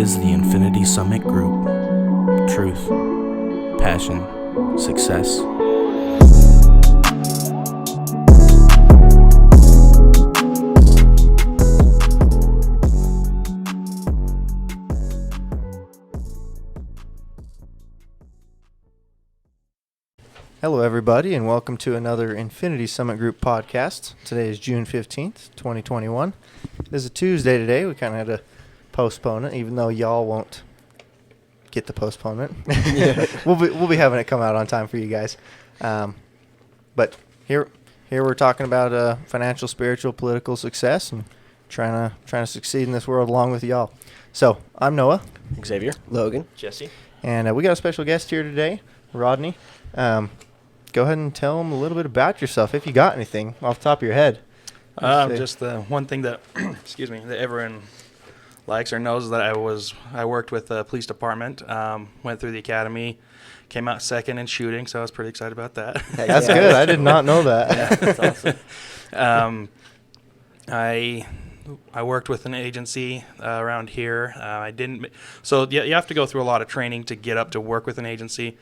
is the Infinity Summit Group. Truth, passion, success. Hello, everybody, and welcome to another Infinity Summit Group podcast. Today is June 15th, 2021. It is a Tuesday today. We kind of had to postpone it, even though y'all won't get the postponement. Yeah. We'll be having it come out on time for you guys. But here we're talking about financial, spiritual, political success and trying to succeed in this world along with y'all. So I'm Noah, Xavier, Logan, Jesse, and we got a special guest here today, Rodney. Go ahead and tell them a little bit about yourself, if you got anything off the top of your head. Just the one thing that, that everyone likes or knows is that I worked with the police department, went through the academy, came out second in shooting, so I was pretty excited about that. That's good. I did not know that. Yeah, that's awesome. I worked with an agency around here. You have to go through a lot of training to get up to work with an agency.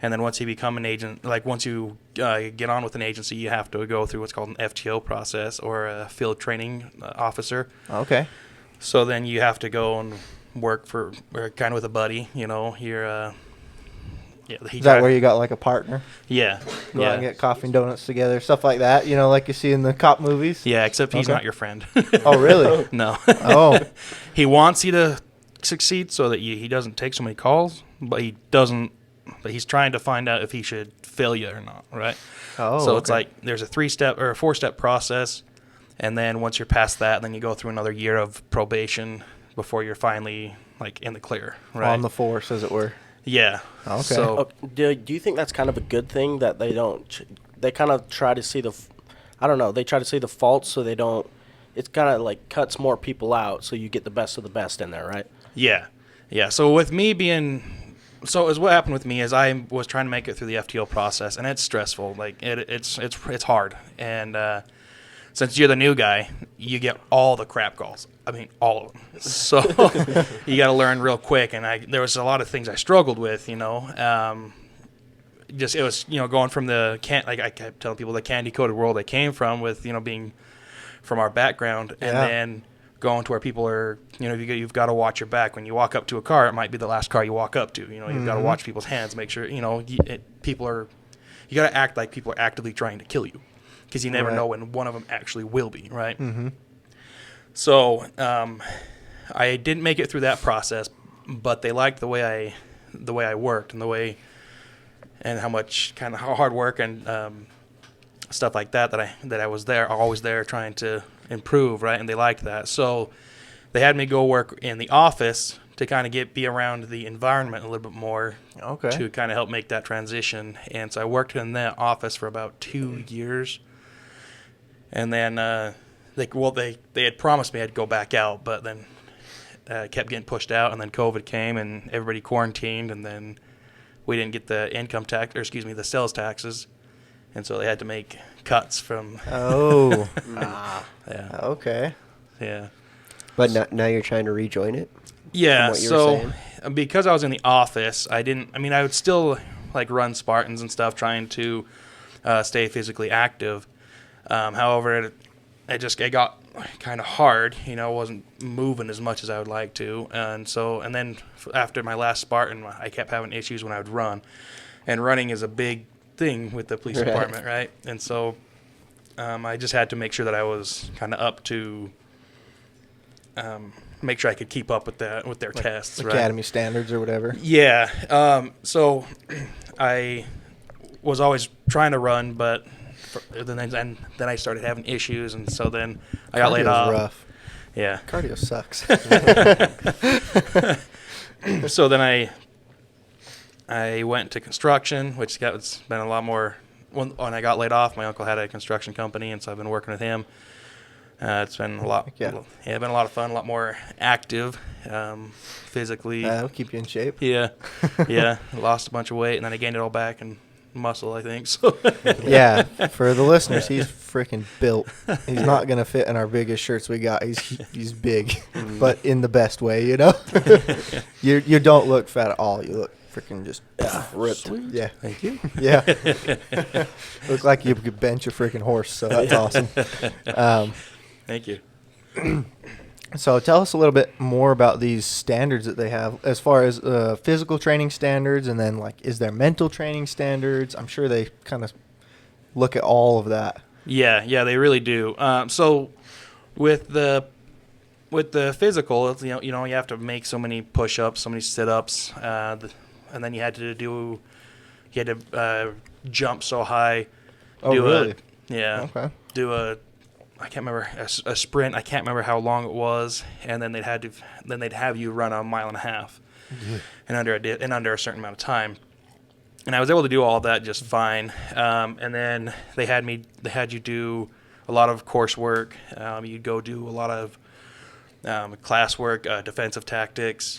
And then once you become an agent, once you get on with an agency, you have to go through what's called an FTO process, or a field training officer. Okay. So then you have to go and work kind of with a buddy, Is that where you got like a partner? Yeah. Go out and get coffee and donuts together, stuff like that, like you see in the cop movies? Yeah, except he's not your friend. Oh, really? No. Oh. He wants you to succeed so that he doesn't take so many calls, but he doesn't. But he's trying to find out if he should fail you or not, right? Oh, so it's like there's a 3-step or a 4-step process, and then once you're past that, then you go through another year of probation before you're finally in the clear, right? On the force, as it were. Yeah. Okay. So do you think that's kind of a good thing that they kind of try to see they try to see the faults so they don't, it's kind of cuts more people out so you get the best of the best in there, right? Yeah. Yeah. So with me what happened with me is I was trying to make it through the FTO process, and it's stressful. It's hard. And since you're the new guy, you get all the crap calls. I mean, all of them. So you got to learn real quick. And there was a lot of things I struggled with. It was going from I kept telling people the candy coated world I came from with being from our background, and then going to where people are, you've got to watch your back. When you walk up to a car, it might be the last car you walk up to. You've got to watch people's hands, make sure, you got to act like people are actively trying to kill you, because you never know when one of them actually will be, right? Mm-hmm. So I didn't make it through that process, but they liked the way I worked and how hard work and stuff like that I was always there trying to improve, right? And they liked that. So they had me go work in the office to kind of be around the environment a little bit more, to kind of help make that transition. And so I worked in that office for about 2 years. And then they had promised me I'd go back out, but then kept getting pushed out, and then COVID came and everybody quarantined, and then we didn't get the the sales taxes. And so they had to make cuts from. Oh. Yeah. Okay. Yeah. But now you're trying to rejoin it? Yeah. So because I was in the office, I would still run Spartans and stuff, trying to stay physically active. However, it got kind of hard. I wasn't moving as much as I would like to. And then after my last Spartan, I kept having issues when I would run. And running is a big thing with the police department, right? And so I just had to make sure that I was kind of up to make sure I could keep up with their tests, academy standards or whatever. Yeah. So I was always trying to run, but then I started having issues, and so then I got laid off. Rough. Yeah. Cardio sucks. So then I went to construction, which it's been a lot more. When I got laid off, my uncle had a construction company, and so I've been working with him. It's been a lot. Yeah, been a lot of fun, a lot more active, physically. That'll keep you in shape. Yeah, yeah. Lost a bunch of weight, and then I gained it all back, and muscle, I think. So Yeah, for the listeners, he's freaking built. He's not gonna fit in our biggest shirts we got. He's big, but in the best way, you know. You don't look fat at all. You look freaking just ripped. Sweet. Yeah, Thank you. yeah. Look like you could bench a freaking horse. So that's awesome. Thank you. So tell us a little bit more about these standards that they have as far as physical training standards, and then like, is there mental training standards? I'm sure they kind of look at all of that. Yeah, they really do. So with the physical, it's, you have to make so many push-ups, so many sit-ups, and then you had to jump so high. Oh, really? Okay. I can't remember a sprint. I can't remember how long it was, and then they'd have you run 1.5 miles in under a certain amount of time. And I was able to do all of that just fine. And then they had you do a lot of coursework. You'd go do a lot of class work, defensive tactics,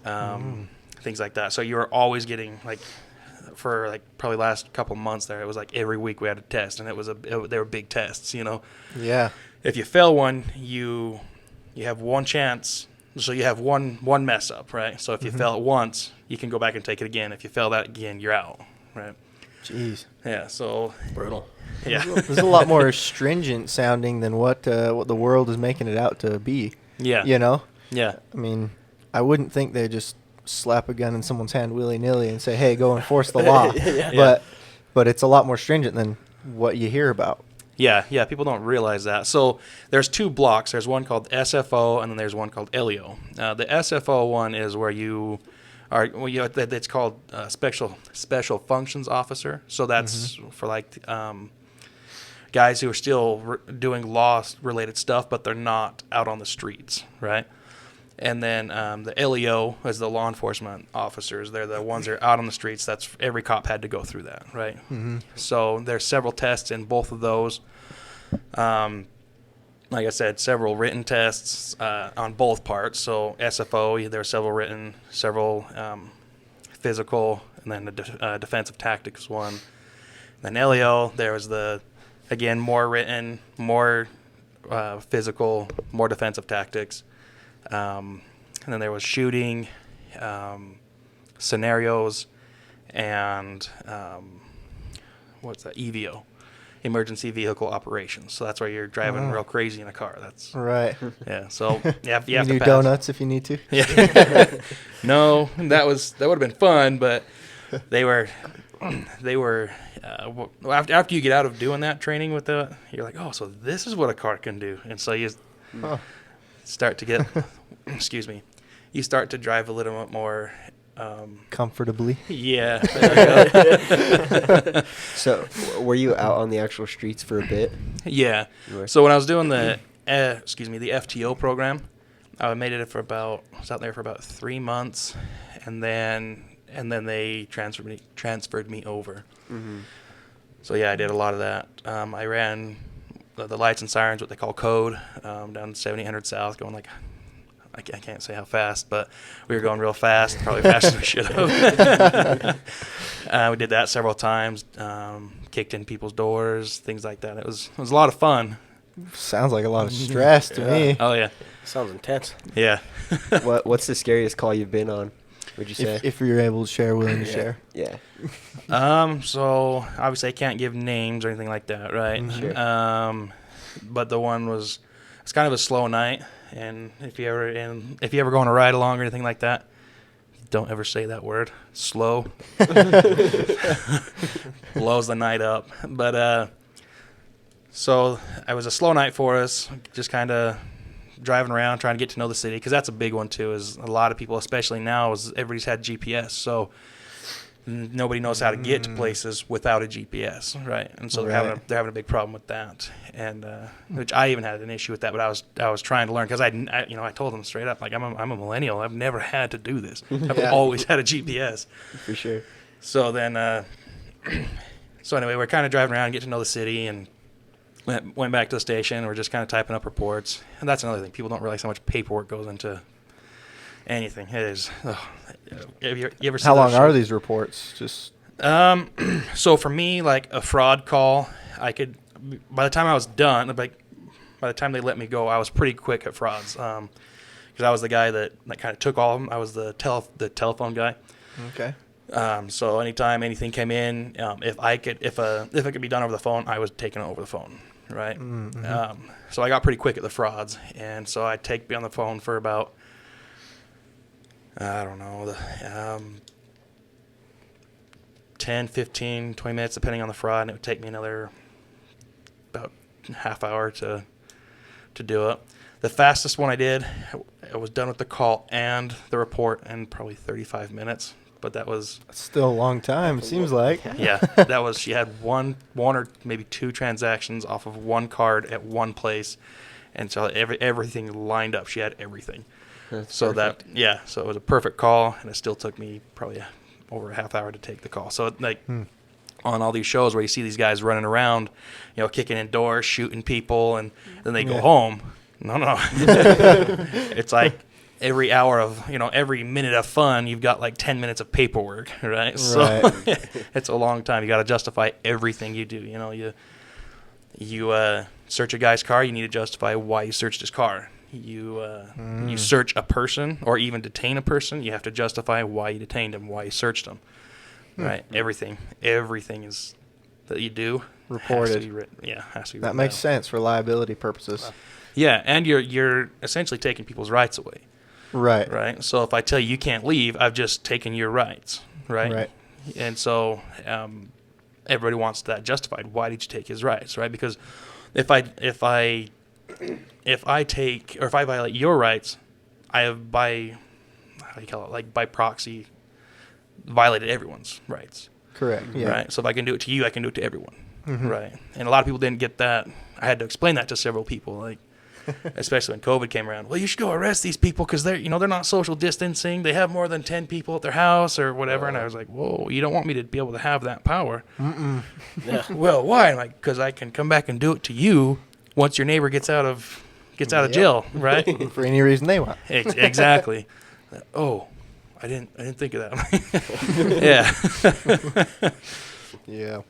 things like that. So you were always getting for probably last couple months there, it was like every week we had a test, and they were big tests, Yeah. If you fail one, you have one chance, so you have one mess up, right? So if you fail it once, you can go back and take it again. If you fail that again, you're out, right? Jeez. Yeah, so Brutal. yeah. This is a lot more stringent sounding than what the world is making it out to be. Yeah. I mean, I wouldn't think they just slap a gun in someone's hand willy-nilly and say, hey, go enforce the law. But it's a lot more stringent than what you hear about. Yeah, people don't realize that. So there's 2 blocks. There's one called SFO, and then there's one called LEO. The SFO one is where you are. It's called special functions officer. So that's for guys who are still doing law-related stuff, but they're not out on the streets, right? And then the LEO is the law enforcement officers. They're the ones that are out on the streets. That's every cop had to go through that, right? Mm-hmm. So there's several tests in both of those. Like I said, several written tests on both parts. So SFO, there are several written, several physical, and then the defensive tactics one. Then LEO, there was more written, more physical, more defensive tactics. And then there was shooting, scenarios, and what's that? EVO, emergency vehicle operations. So that's where you're driving real crazy in a car. That's right. Yeah. So you have to do pass. donuts if you need to. Yeah. No, that would have been fun, but they were. After you get out of doing that training you're like, oh, so this is what a car can do, and so you. Start to get, you start to drive a little bit more comfortably. Yeah. So, were you out on the actual streets for a bit? Yeah. So when I was doing the FTO program, I made it I was out there for about 3 months, and then they transferred me over. Mm-hmm. So yeah, I did a lot of that. I ran the lights and sirens, what they call code, down 70 South, going I can't say how fast, but we were going real fast, probably faster than we should have. We did that several times, kicked in people's doors, things like that. It was a lot of fun. Sounds like a lot of stress to me. Oh yeah, Sounds intense. yeah. What's the scariest call you've been on, would you say? If you're able to share, willing to share. Yeah. So obviously I can't give names or anything like that, right? Mm-hmm. Sure. But the one it's kind of a slow night, and if you ever go on a ride along or anything like that, don't ever say that word. Slow. Blows the night up. But so it was a slow night for us, just kind of driving around trying to get to know the city, because that's a big one too. Is a lot of people, especially now, is everybody's had GPS, so nobody knows how to get to places without a GPS, right? And so they're having a big problem with that, and which I even had an issue with that. But I was trying to learn, because I told them straight up, like, I'm a millennial. I've never had to do this. I've always had a GPS. For sure. So then, so anyway, we're kind of driving around, get to know the city, and went back to the station. We're just kind of typing up reports, and that's another thing. People don't realize how much paperwork goes into anything. It is. You ever How long are these reports? Just So for me, like a fraud call, by the time I was done, by the time they let me go, I was pretty quick at frauds. Because I was the guy that kind of took all of them. I was the telephone guy. Okay. So anytime anything came in, if it could be done over the phone, I was taking it over the phone, right? Mm-hmm. So I got pretty quick at the frauds, and so I'd be on the phone for about, I don't know, 10, 15, 20 minutes, depending on the fraud, and it would take me another about half hour to do it. The fastest one I did, I was done with the call and the report in probably 35 minutes. But that was Still a long time, it seems like. she had one or maybe two transactions off of one card at one place, and so everything lined up. She had everything. So perfect. so it was a perfect call, and it still took me probably over a half hour to take the call. So on all these shows where you see these guys running around, kicking in doors, shooting people, and then they go home. No. It's like every hour of, every minute of fun, you've got like 10 minutes of paperwork, right? So it's a long time. You got to justify everything you do. You search a guy's car, you need to justify why you searched his car. You search a person or even detain a person, you have to justify why you detained him, why you searched him, right? Everything is that you do reported. has to be written. Yeah, has to be That written makes down. sense for liability purposes. Yeah, and you're essentially taking people's rights away. Right. So if I tell you can't leave, I've just taken your rights. Right. And so everybody wants that justified. Why did you take his rights? Right. Because if I violate your rights, I have by proxy violated everyone's rights. Correct. Yeah. Right. So if I can do it to you, I can do it to everyone. Mm-hmm. Right. And a lot of people didn't get that. I had to explain that to several people. Like. Especially when COVID came around. Well, you should go arrest these people because they're not social distancing. They have more than 10 people at their house or whatever. And I was like, whoa, you don't want me to be able to have that power. Yeah. Well, why? I'm like, because I can come back and do it to you once your neighbor gets out of jail, right? For any reason they want. Exactly. Oh, I didn't think of that. Yeah.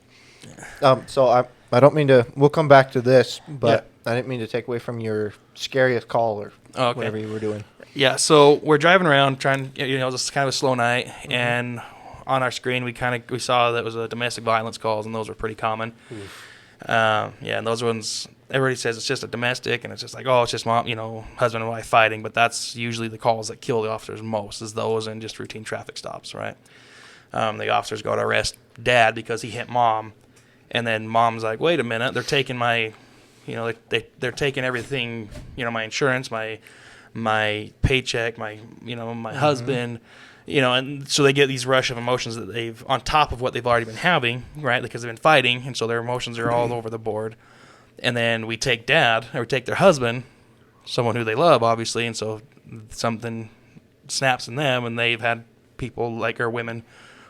So I don't mean to. We'll come back to this, but I didn't mean to take away from your scariest call or whatever you were doing. Yeah. So we're driving around trying. It's kind of a slow night, and on our screen we saw that it was a domestic violence calls, and those were pretty common. And those ones, everybody says it's just a domestic, and it's just like, oh, it's just mom, husband and wife fighting, but that's usually the calls that kill the officers most, is those and just routine traffic stops, right? The officers go to arrest dad because he hit mom, and then mom's like, wait a minute, they're taking my, they're taking everything, my insurance, my paycheck, my husband, and so they get these rush of emotions that they've, on top of what they've already been having, right? Because they've been fighting, and so their emotions are all over the board. And then we take their husband, someone who they love, obviously, and so something snaps in them, and they've had people women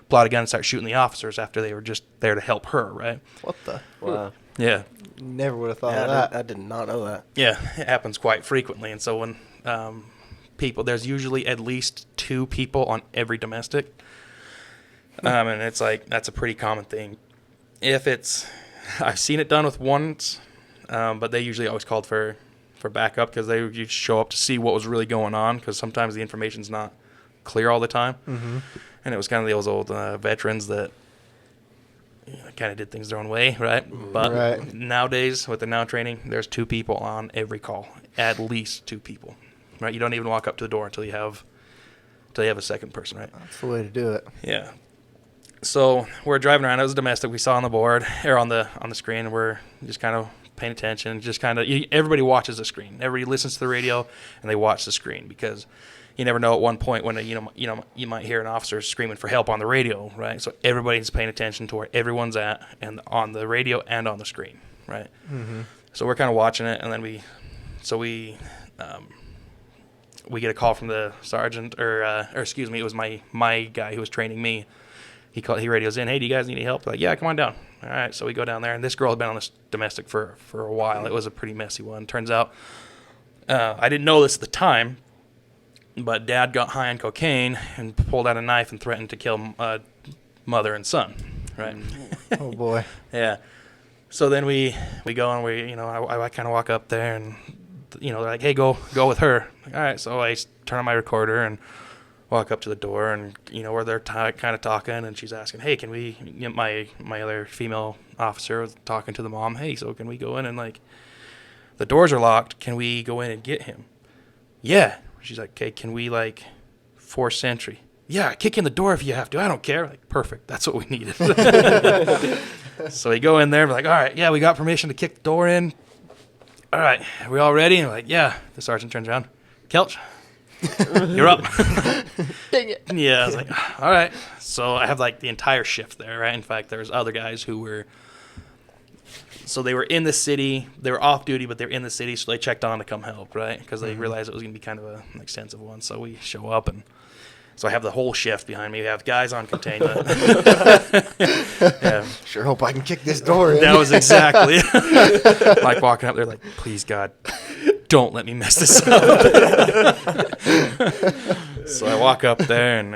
pull out a gun and start shooting the officers after they were just there to help her, right? What the? Wow. Yeah. Never would have thought of that. I did not know that. Yeah, it happens quite frequently, and so when there's usually at least 2 people on every domestic, and it's like that's a pretty common thing. I've seen it done with once, but they usually always called for backup because they would show up to see what was really going on, because sometimes the information's not clear all the time. Mm-hmm. And it was kind of those old veterans that kind of did things their own way, right? But nowadays, with the now training, there's 2 people on every call, at least 2 people, right? You don't even walk up to the door until you have a second person, right? That's the way to do it. Yeah. So we're driving around. It was a domestic. We saw on the board or on the screen, and we're just kind of paying attention. Just kind of everybody watches the screen. Everybody listens to the radio, and they watch the screen, because you never know at one point when you might hear an officer screaming for help on the radio, right? So everybody's paying attention to where everyone's at, and on the radio and on the screen, right? Mm-hmm. So we're kind of watching it, and then we get a call from the sergeant, or excuse me, it was my guy who was training me. He radios in, hey, do you guys need any help? Like, yeah, come on down. All right, so we go down there, and this girl had been on this domestic for a while. It was a pretty messy one. Turns out, I didn't know this at the time, but dad got high on cocaine and pulled out a knife and threatened to kill mother and son. right? Oh boy. Yeah. So then we go and I kind of walk up there and they're like, hey, go with her. Like, all right. So I turn on my recorder and walk up to the door and where they're kind of talking and she's asking, hey, can we? My other female officer was talking to the mom. Hey, so can we go in and like the doors are locked? Can we go in and get him? Yeah. She's like, okay, can we like force entry? Yeah, kick in the door if you have to. I don't care. Like, perfect. That's what we needed. So we go in there. We're like, all right, yeah, we got permission to kick the door in. All right, are we all ready? And we're like, yeah. The sergeant turns around. Kelsch, you're up. Dang it. Yeah, I was like, all right. So I have like the entire shift there, right? In fact, there's other guys who were. So they were in the city. They were off duty, but they were in the city, so they checked on to come help, right? Because they realized it was going to be kind of an extensive one. So we show up, and so I have the whole shift behind me. We have guys on containment. Yeah. Sure hope I can kick this door in. That was exactly like walking up there like, please, God, don't let me mess this up. So I walk up there and,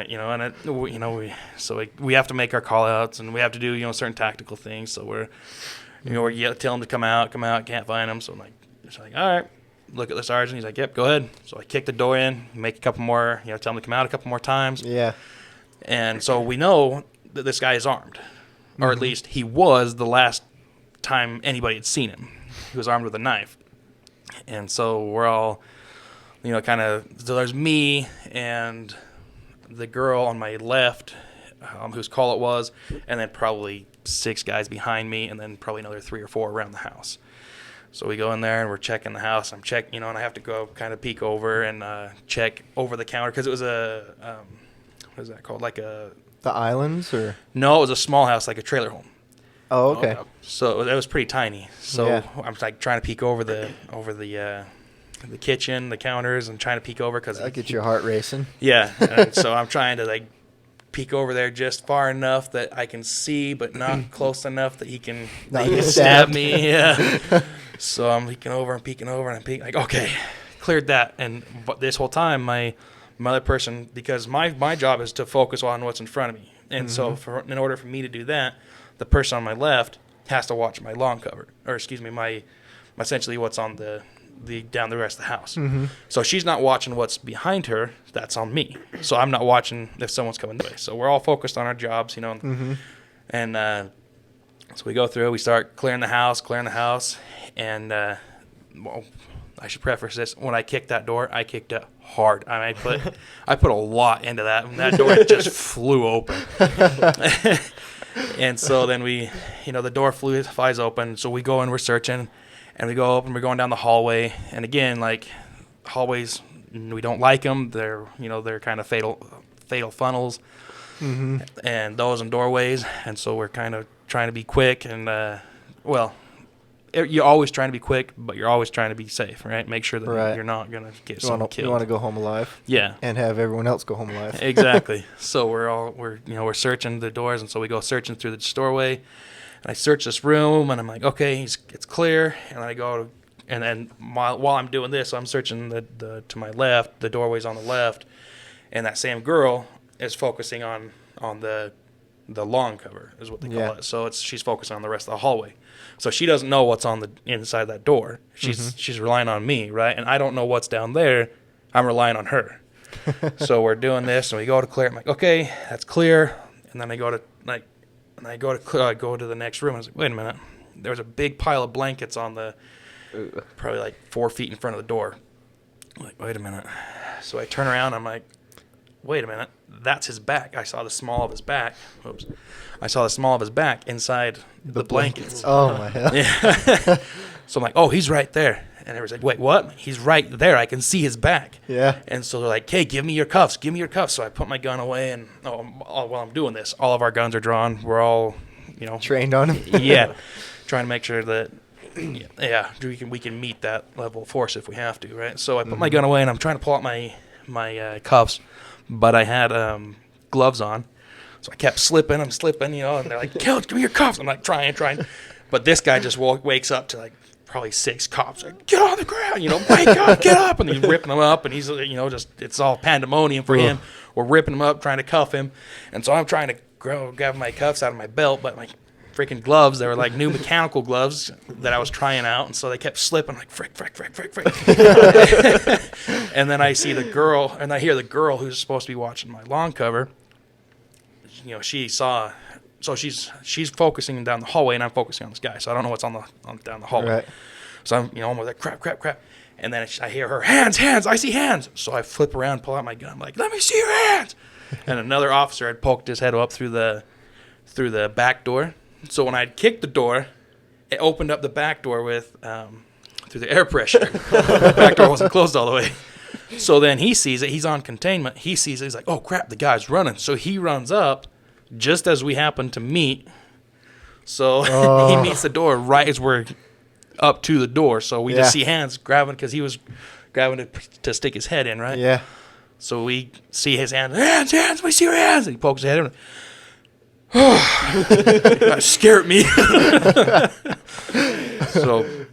we have to make our call outs and we have to do, certain tactical things. So we're tell them to come out, can't find them. So I'm like, all right, look at the sergeant. He's like, yep, go ahead. So I kick the door in, make a couple more, tell them to come out a couple more times. Yeah. And so we know that this guy is armed, or at least he was the last time anybody had seen him. He was armed with a knife. And so we're all, so there's me and the girl on my left, whose call it was, and then probably 6 guys behind me, and then probably another 3 or 4 around the house. So we go in there and we're checking the house. I'm checking, and I have to go kind of peek over and check over the counter because it was a, what is that called? Like a... The islands or? No, it was a small house, like a trailer home. Oh, okay. So it was pretty tiny. So Yeah. I'm like trying to peek over the kitchen, the counters, and trying to peek over because That'll get your heart racing. Yeah, and so I'm trying to like peek over there just far enough that I can see, but not close enough that he can stab stabbed. me. Yeah. So I'm peeking over and peeking over and I'm peeking like, okay, cleared that. And but this whole time, my other person, because my job is to focus on what's in front of me, and so in order for me to do that, the person on my left has to watch my lawn cover, or excuse me, my essentially what's on the down the rest of the house. So she's not watching what's behind her. That's on me. So I'm not watching if someone's coming this way. So we're all focused on our jobs, and so we go through. We start clearing the house, and well, I should preface this: when I kicked that door, I kicked it hard. I mean, I put a lot into that, and that door just flew open. And so then we, the door flies open. So we go and we're searching. And we go up and we're going down the hallway. And again, like hallways, we don't like them. They're, they're kind of fatal funnels, and those and doorways. And so we're kind of trying to be quick. And you're always trying to be quick, but you're always trying to be safe, right? Make sure that you're not gonna get someone killed. You want to go home alive. Yeah. And have everyone else go home alive. Exactly. So we're searching the doors, and so we go searching through the doorway. And I search this room, and I'm like, okay, it's clear. And I go, and then while I'm doing this, I'm searching the to my left, the doorways on the left, and that same girl is focusing on the lawn cover, is what they call it. So she's focusing on the rest of the hallway. So she doesn't know what's on the inside that door. She's relying on me, right? And I don't know what's down there. I'm relying on her. So we're doing this, and we go to clear. I'm like, okay, that's clear. And then I go to go to the next room. I was like, wait a minute. There's a big pile of blankets on probably like 4 feet in front of the door. I'm like, wait a minute. So I turn around. I'm like, wait a minute. That's his back. I saw the small of his back. Oops. I saw the small of his back inside the blankets. Oh, my hell. Yeah. So I'm like, oh, he's right there. And everyone's like, wait, what? He's right there. I can see his back. Yeah. And so they're like, hey, give me your cuffs. So I put my gun away, and while I'm doing this, all of our guns are drawn. We're all, trained on him. Yeah. Trying to make sure that, we can meet that level of force if we have to, right? So I put my gun away, and I'm trying to pull out my cuffs, but I had gloves on. So I kept slipping, and they're like, Kelch, give me your cuffs. I'm like, trying. But this guy just wakes up to, like, probably 6 cops, like, get on the ground, wake up, get up. And he's ripping them up, and he's, just, it's all pandemonium for him. We're ripping him up, trying to cuff him. And so I'm trying to grabbing my cuffs out of my belt, but my freaking gloves, they were like new mechanical gloves that I was trying out, and so they kept slipping, like frick. And then I see the girl, and I hear the girl who's supposed to be watching my lawn cover. You know, she's focusing down the hallway, and I'm focusing on this guy, so I don't know what's on down the hallway. Right. So I'm, almost like crap. And then I hear her, hands, I see hands. So I flip around, pull out my gun. I'm like, let me see your hands. And another officer had poked his head up through the back door. So when I'd kicked the door, it opened up the back door with through the air pressure. The back door wasn't closed all the way. So then he sees it. He's on containment. He sees it. He's like, oh, crap, the guy's running. So he runs up just as we happen to meet. So he meets the door right as we're up to the door. So we just see hands grabbing, because he was grabbing to stick his head in, right? Yeah. So we see his hands. Hands, we see your hands. And he pokes his head in. That scared me. So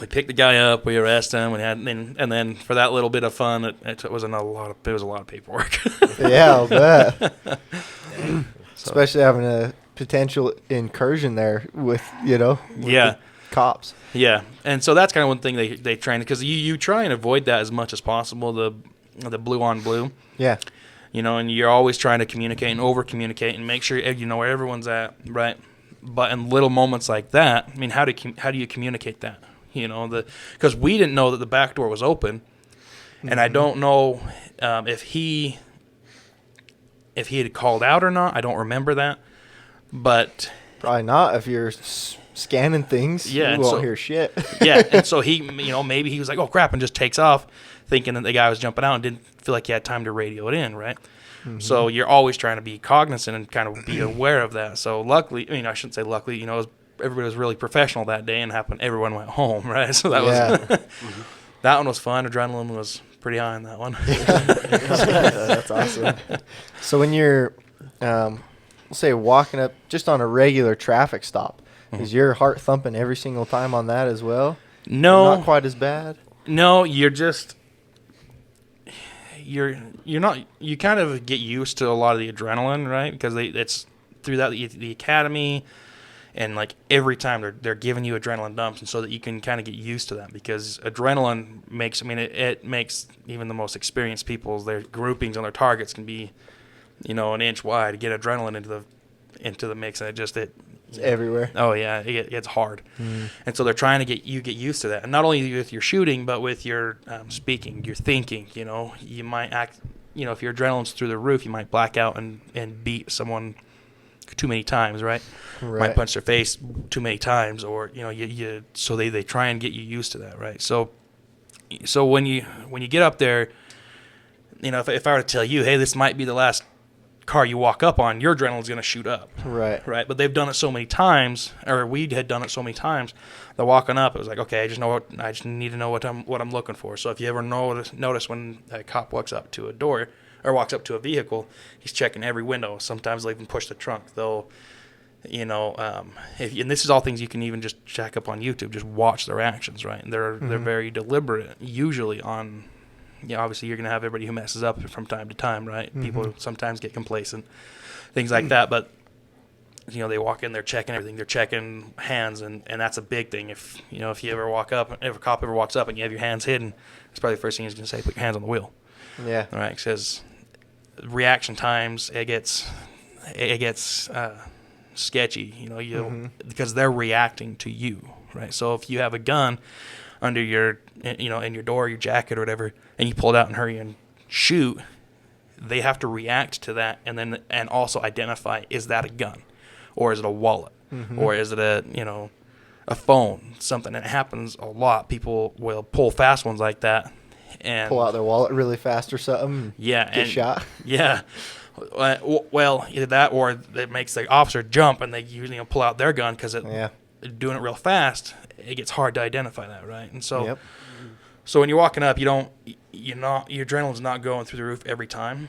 we picked the guy up, we arrest him, and then for that little bit of fun, it was a lot of paperwork. Yeah, I'll bet. Especially having a potential incursion there with the cops. Yeah, and so that's kind of one thing they train, because you try and avoid that as much as possible, the blue on blue. Yeah. And you're always trying to communicate and over-communicate and make sure you know where everyone's at, right? But in little moments like that, I mean, how do you communicate that? Because we didn't know that the back door was open, and I don't know if he had called out or not. I don't remember that, but probably not. If you're scanning things, you won't hear shit. Yeah, and so he, maybe he was like, oh crap, and just takes off, thinking that the guy was jumping out and didn't feel like he had time to radio it in, right? Mm-hmm. So you're always trying to be cognizant and kind of be aware of that. So luckily, I shouldn't say luckily, everybody was really professional that day, and everyone went home, right? So that was that one was fun. Adrenaline was pretty high on that one. That's awesome. So when you're, say, walking up just on a regular traffic stop, is your heart thumping every single time on that as well? No, not quite as bad. No, you're not. You kind of get used to a lot of the adrenaline, right? Because it's through the academy, and like every time they're giving you adrenaline dumps, and so that you can kind of get used to that, because adrenaline makes. I mean, it makes even the most experienced people, their groupings on their targets can be, an inch wide. To get adrenaline into the mix, and it's everywhere. Oh yeah, it's hard, and so they're trying to get used to that, and not only with your shooting, but with your speaking, your thinking. You might act. If your adrenaline's through the roof, you might black out and beat someone too many times, right? Might punch their face too many times, or so they try and get you used to that, right? So when you get up there, if I were to tell you, hey, this might be the last car you walk up on, your adrenaline's going to shoot up. Right. But they've done it so many times, or we had done it so many times, that walking up, it was like, okay, I just need to know what I'm looking for. So if you ever notice when a cop walks up to a door or walks up to a vehicle, he's checking every window. Sometimes they'll even push the trunk. They'll, and this is all things you can even just check up on YouTube. Just watch their actions, right? And they're very deliberate, usually on. Obviously you're going to have everybody who messes up from time to time, right? Mm-hmm. People sometimes get complacent, things like that. But, they walk in, they're checking everything. They're checking hands, and that's a big thing. If you ever walk up, if a cop ever walks up and you have your hands hidden, it's probably the first thing he's going to say, put your hands on the wheel. Yeah. All right, because reaction times, it gets sketchy, because they're reacting to you, right? So if you have a gun under your, in your door, your jacket or whatever, and you pull it out and hurry and shoot, they have to react to that, and also identify, is that a gun, or is it a wallet, or is it a phone, something. And it happens a lot. People will pull fast ones like that and pull out their wallet really fast or something. Yeah, get shot. Yeah. Well, either that, or it makes the officer jump, and they usually pull out their gun, because doing it real fast, it gets hard to identify that, right? And so, so when you're walking up, your adrenaline's not going through the roof every time,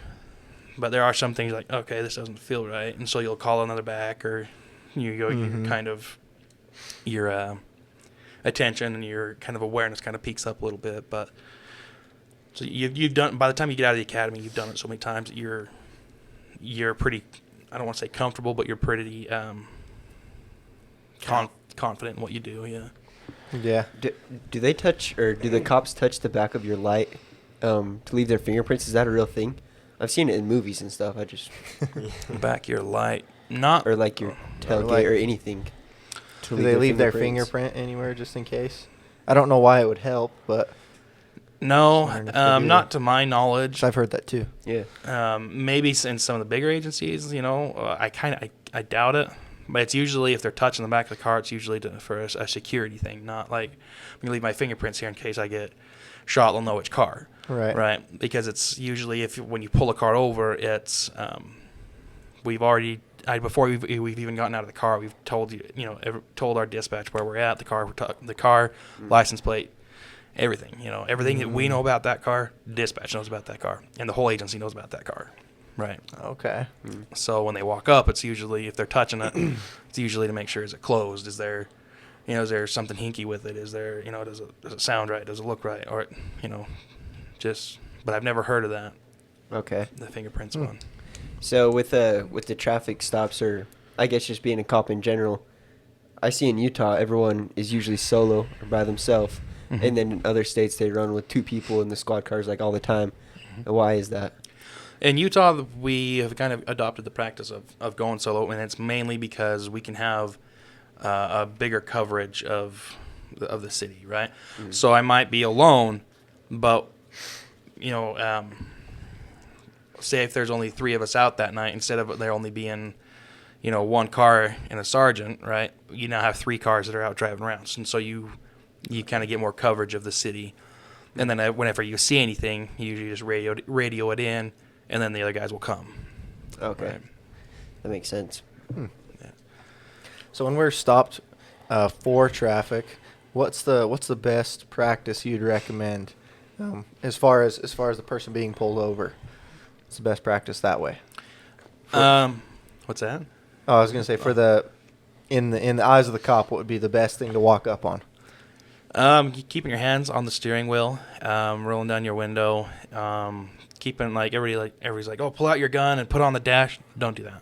but there are some things like, okay, this doesn't feel right, and so you'll call another back, or your kind of your attention and your kind of awareness kind of peaks up a little bit. But so you've done, by the time you get out of the academy, you've done it so many times that you're pretty I don't want to say comfortable, but you're pretty confident in what you do. Yeah. Yeah. Do they touch, or do the cops touch the back of your light to leave their fingerprints? Is that a real thing? I've seen it in movies and stuff. Back of your light, not or like your tailgate like- or anything. Do they leave their fingerprint anywhere just in case? I don't know why it would help, but no, Just wondering if they do. not to my knowledge. 'cause I've heard that too. Yeah. Maybe in some of the bigger agencies, I doubt it. But it's usually, if they're touching the back of the car, it's usually for a security thing, not like I'm gonna leave my fingerprints here in case I get shot. They'll know which car, Right. right? Because it's usually when you pull a car over, it's we've already before we've even gotten out of the car, we've told told our dispatch where we're at, the car, license plate, everything. Everything that we know about that car, dispatch knows about that car, and the whole agency knows about that car. Right. Okay. So when they walk up, it's usually, if they're touching it, it's usually to make sure, is it closed? Is there something hinky with it? Is there, does it sound right? Does it look right? Or, but I've never heard of that, Okay. the fingerprints one. So with the traffic stops, or I guess just being a cop in general, I see in Utah everyone is usually solo or by themselves, and then in other states they run with 2 people in the squad cars like all the time. Why is that? In Utah, we have kind of adopted the practice of going solo, and it's mainly because we can have a bigger coverage of the city, right? So I might be alone, but say if there's only 3 of us out that night, instead of there only being 1 car and a sergeant, right? You now have 3 cars that are out driving around, and so you kind of get more coverage of the city. And then whenever you see anything, you usually just radio it in, and then the other guys will come. Okay. Right. That makes sense. Yeah. So when we're stopped for traffic, what's the best practice you'd recommend as far as the person being pulled over? What's the best practice that way? What's that? Oh, I was gonna say in the eyes of the cop, what would be the best thing to walk up on? Keeping your hands on the steering wheel, rolling down your window, keeping everybody's like, oh, pull out your gun and put on the dash. Don't do that.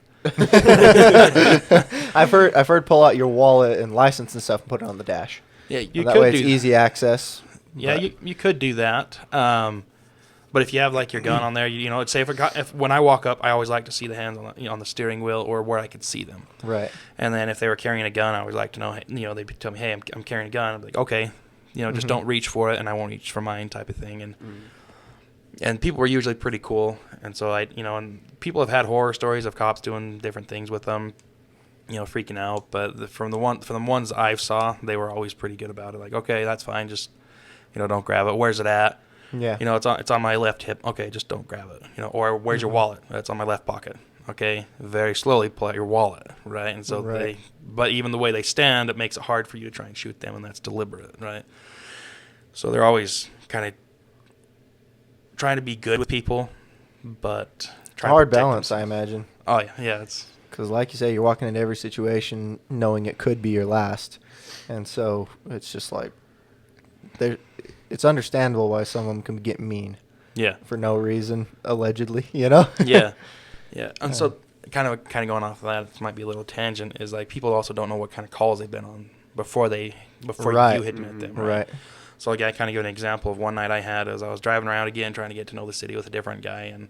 I've heard pull out your wallet and license and stuff and put it on the dash. Yeah, you That could way do it's that. easy access. Yeah, but- you could do that. But if you have your gun on there, it's say if when I walk up, I always like to see the hands on the steering wheel or where I could see them. Right. And then if they were carrying a gun, I always like to know. They'd tell me, hey, I'm carrying a gun. I'm like, okay, just don't reach for it, and I won't reach for mine, type of thing. And people were usually pretty cool, and so and people have had horror stories of cops doing different things with them, freaking out. But from the ones I've saw, they were always pretty good about it. Like, okay, that's fine, just don't grab it. Where's it at? Yeah. It's on my left hip. Okay, just don't grab it. Or where's your wallet? It's on my left pocket. Okay, very slowly pull out your wallet, right? And so Right. but even the way they stand, it makes it hard for you to try and shoot them, and that's deliberate, right? So they're always kind of trying to be good with people, but trying Hard to protect balance, I themselves. imagine. Oh yeah, it's Because like you say, you're walking into every situation knowing it could be your last. And so it's just like, it's understandable why some of them can get mean yeah, for no reason, allegedly, yeah. yeah. And so kind of going off of that, this might be a little tangent, is people also don't know what kind of calls they've been on before Right. you had met them, Right. So I kind of give an example of one night I had as I was driving around again, trying to get to know the city with a different guy, and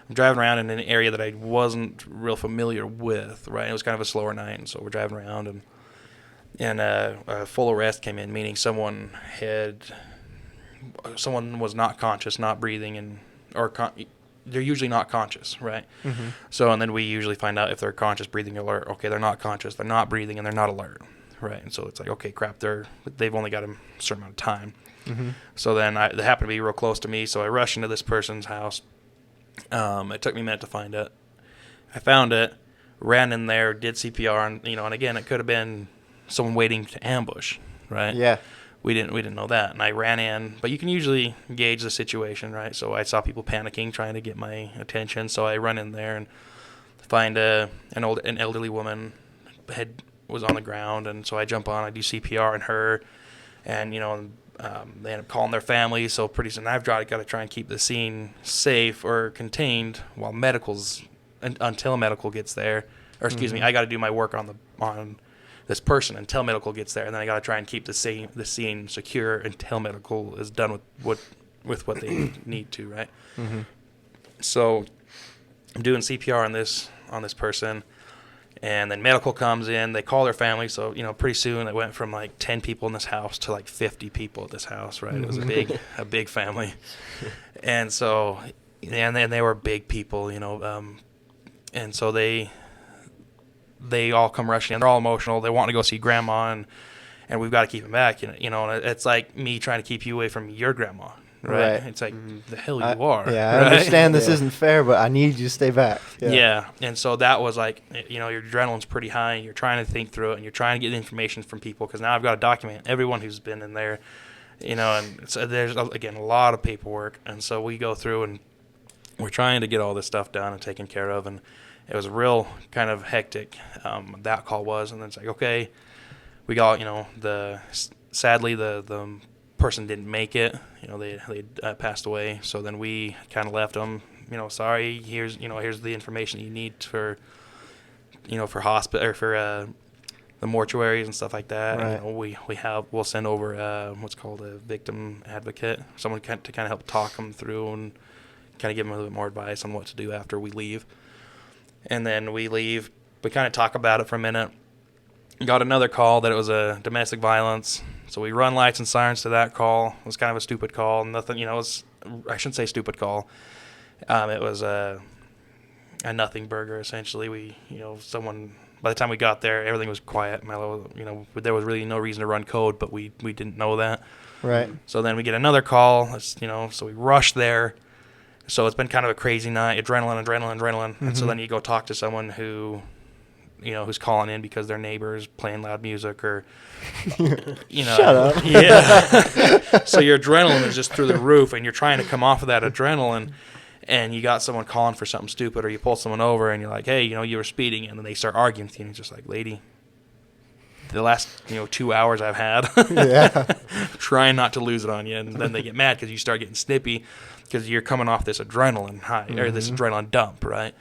I'm driving around in an area that I wasn't real familiar with, right? It was kind of a slower night, and so we're driving around, and a full arrest came in, meaning someone was not conscious, not breathing, they're usually not conscious, right? Mm-hmm. So, and then we usually find out if they're conscious, breathing, alert. Okay, they're not conscious, they're not breathing, and they're not alert. Right, and so it's like, okay, crap, they've only got a certain amount of time. Mm-hmm. So then they happened to be real close to me, so I rushed into this person's house. It took me a minute to find it. I found it, ran in there, did CPR, and again, it could have been someone waiting to ambush, right? Yeah. We didn't know that, and I ran in, but you can usually gauge the situation, right? So I saw people panicking, trying to get my attention, so I run in there and find an elderly woman was on the ground, and so I jump on, I do CPR on her, and they end up calling their family. So pretty soon I've got to try and keep the scene safe or contained while medical's until medical gets there, or excuse me, I got to do my work on this person until medical gets there, and then I got to try and keep the scene secure until medical is done with what they need to, right? Mm-hmm. So I'm doing CPR on this person, and then medical comes in. They call their family, so pretty soon it went from like 10 people in this house to like 50 people at this house, right? It was a big family, and so and then they were big people, and so they all come rushing in. They're all emotional. They want to go see grandma, and we've got to keep them back. And it's like me trying to keep you away from your grandma, right? It's like the hell you are. Yeah, right? I understand this isn't fair, but I need you to stay back. Yeah. And so that was like, your adrenaline's pretty high. You're trying to think through it, and you're trying to get information from people because now I've got to document everyone who's been in there, and so there's, again, a lot of paperwork. And so we go through and we're trying to get all this stuff done and taken care of, and it was real kind of hectic, that call was. And then it's like, okay, we got, sadly the person didn't make it. They passed away. So then we kind of left them, sorry, here's the information you need for hospital or for the mortuaries and stuff like that. Right. And, we'll send over what's called a victim advocate, someone to kind of help talk them through and kind of give them a little bit more advice on what to do after we leave. And then we leave. We kind of talk about it for a minute. Got another call that it was a domestic violence. So we run lights and sirens to that call. It was kind of a stupid call. Nothing, I shouldn't say stupid call. It was a nothing burger, essentially. Someone, by the time we got there, everything was quiet, mellow. There was really no reason to run code, but we didn't know that. Right. So then we get another call. So we rush there. So it's been kind of a crazy night, adrenaline. Mm-hmm. And so then you go talk to someone who's calling in because their neighbor's playing loud music or, Shut up. Yeah. So your adrenaline is just through the roof, and you're trying to come off of that adrenaline, and you got someone calling for something stupid, or you pull someone over and you're like, hey, you were speeding, and then they start arguing with you, and you're just like, lady, the last 2 hours I've had, trying not to lose it on you, and then they get mad because you start getting snippy because you're coming off this adrenaline high or this adrenaline dump, right?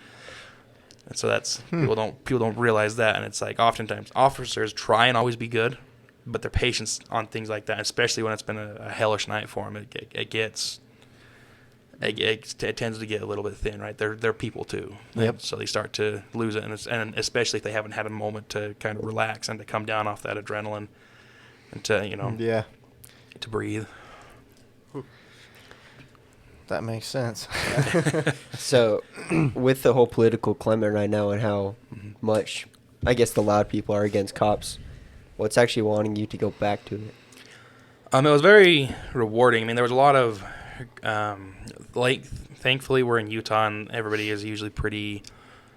And so that's people don't realize that, and it's like oftentimes officers try and always be good, but their patience on things like that, especially when it's been a hellish night for them, it tends to get a little bit thin, right? They're people too. Yep. So they start to lose it, and especially if they haven't had a moment to kind of relax and to come down off that adrenaline, and to to breathe. That makes sense. So, with the whole political climate right now and how much, I guess, the loud people are against cops, what's actually wanting you to go back to it? It was very rewarding. I mean, there was a lot of, thankfully we're in Utah and everybody is usually pretty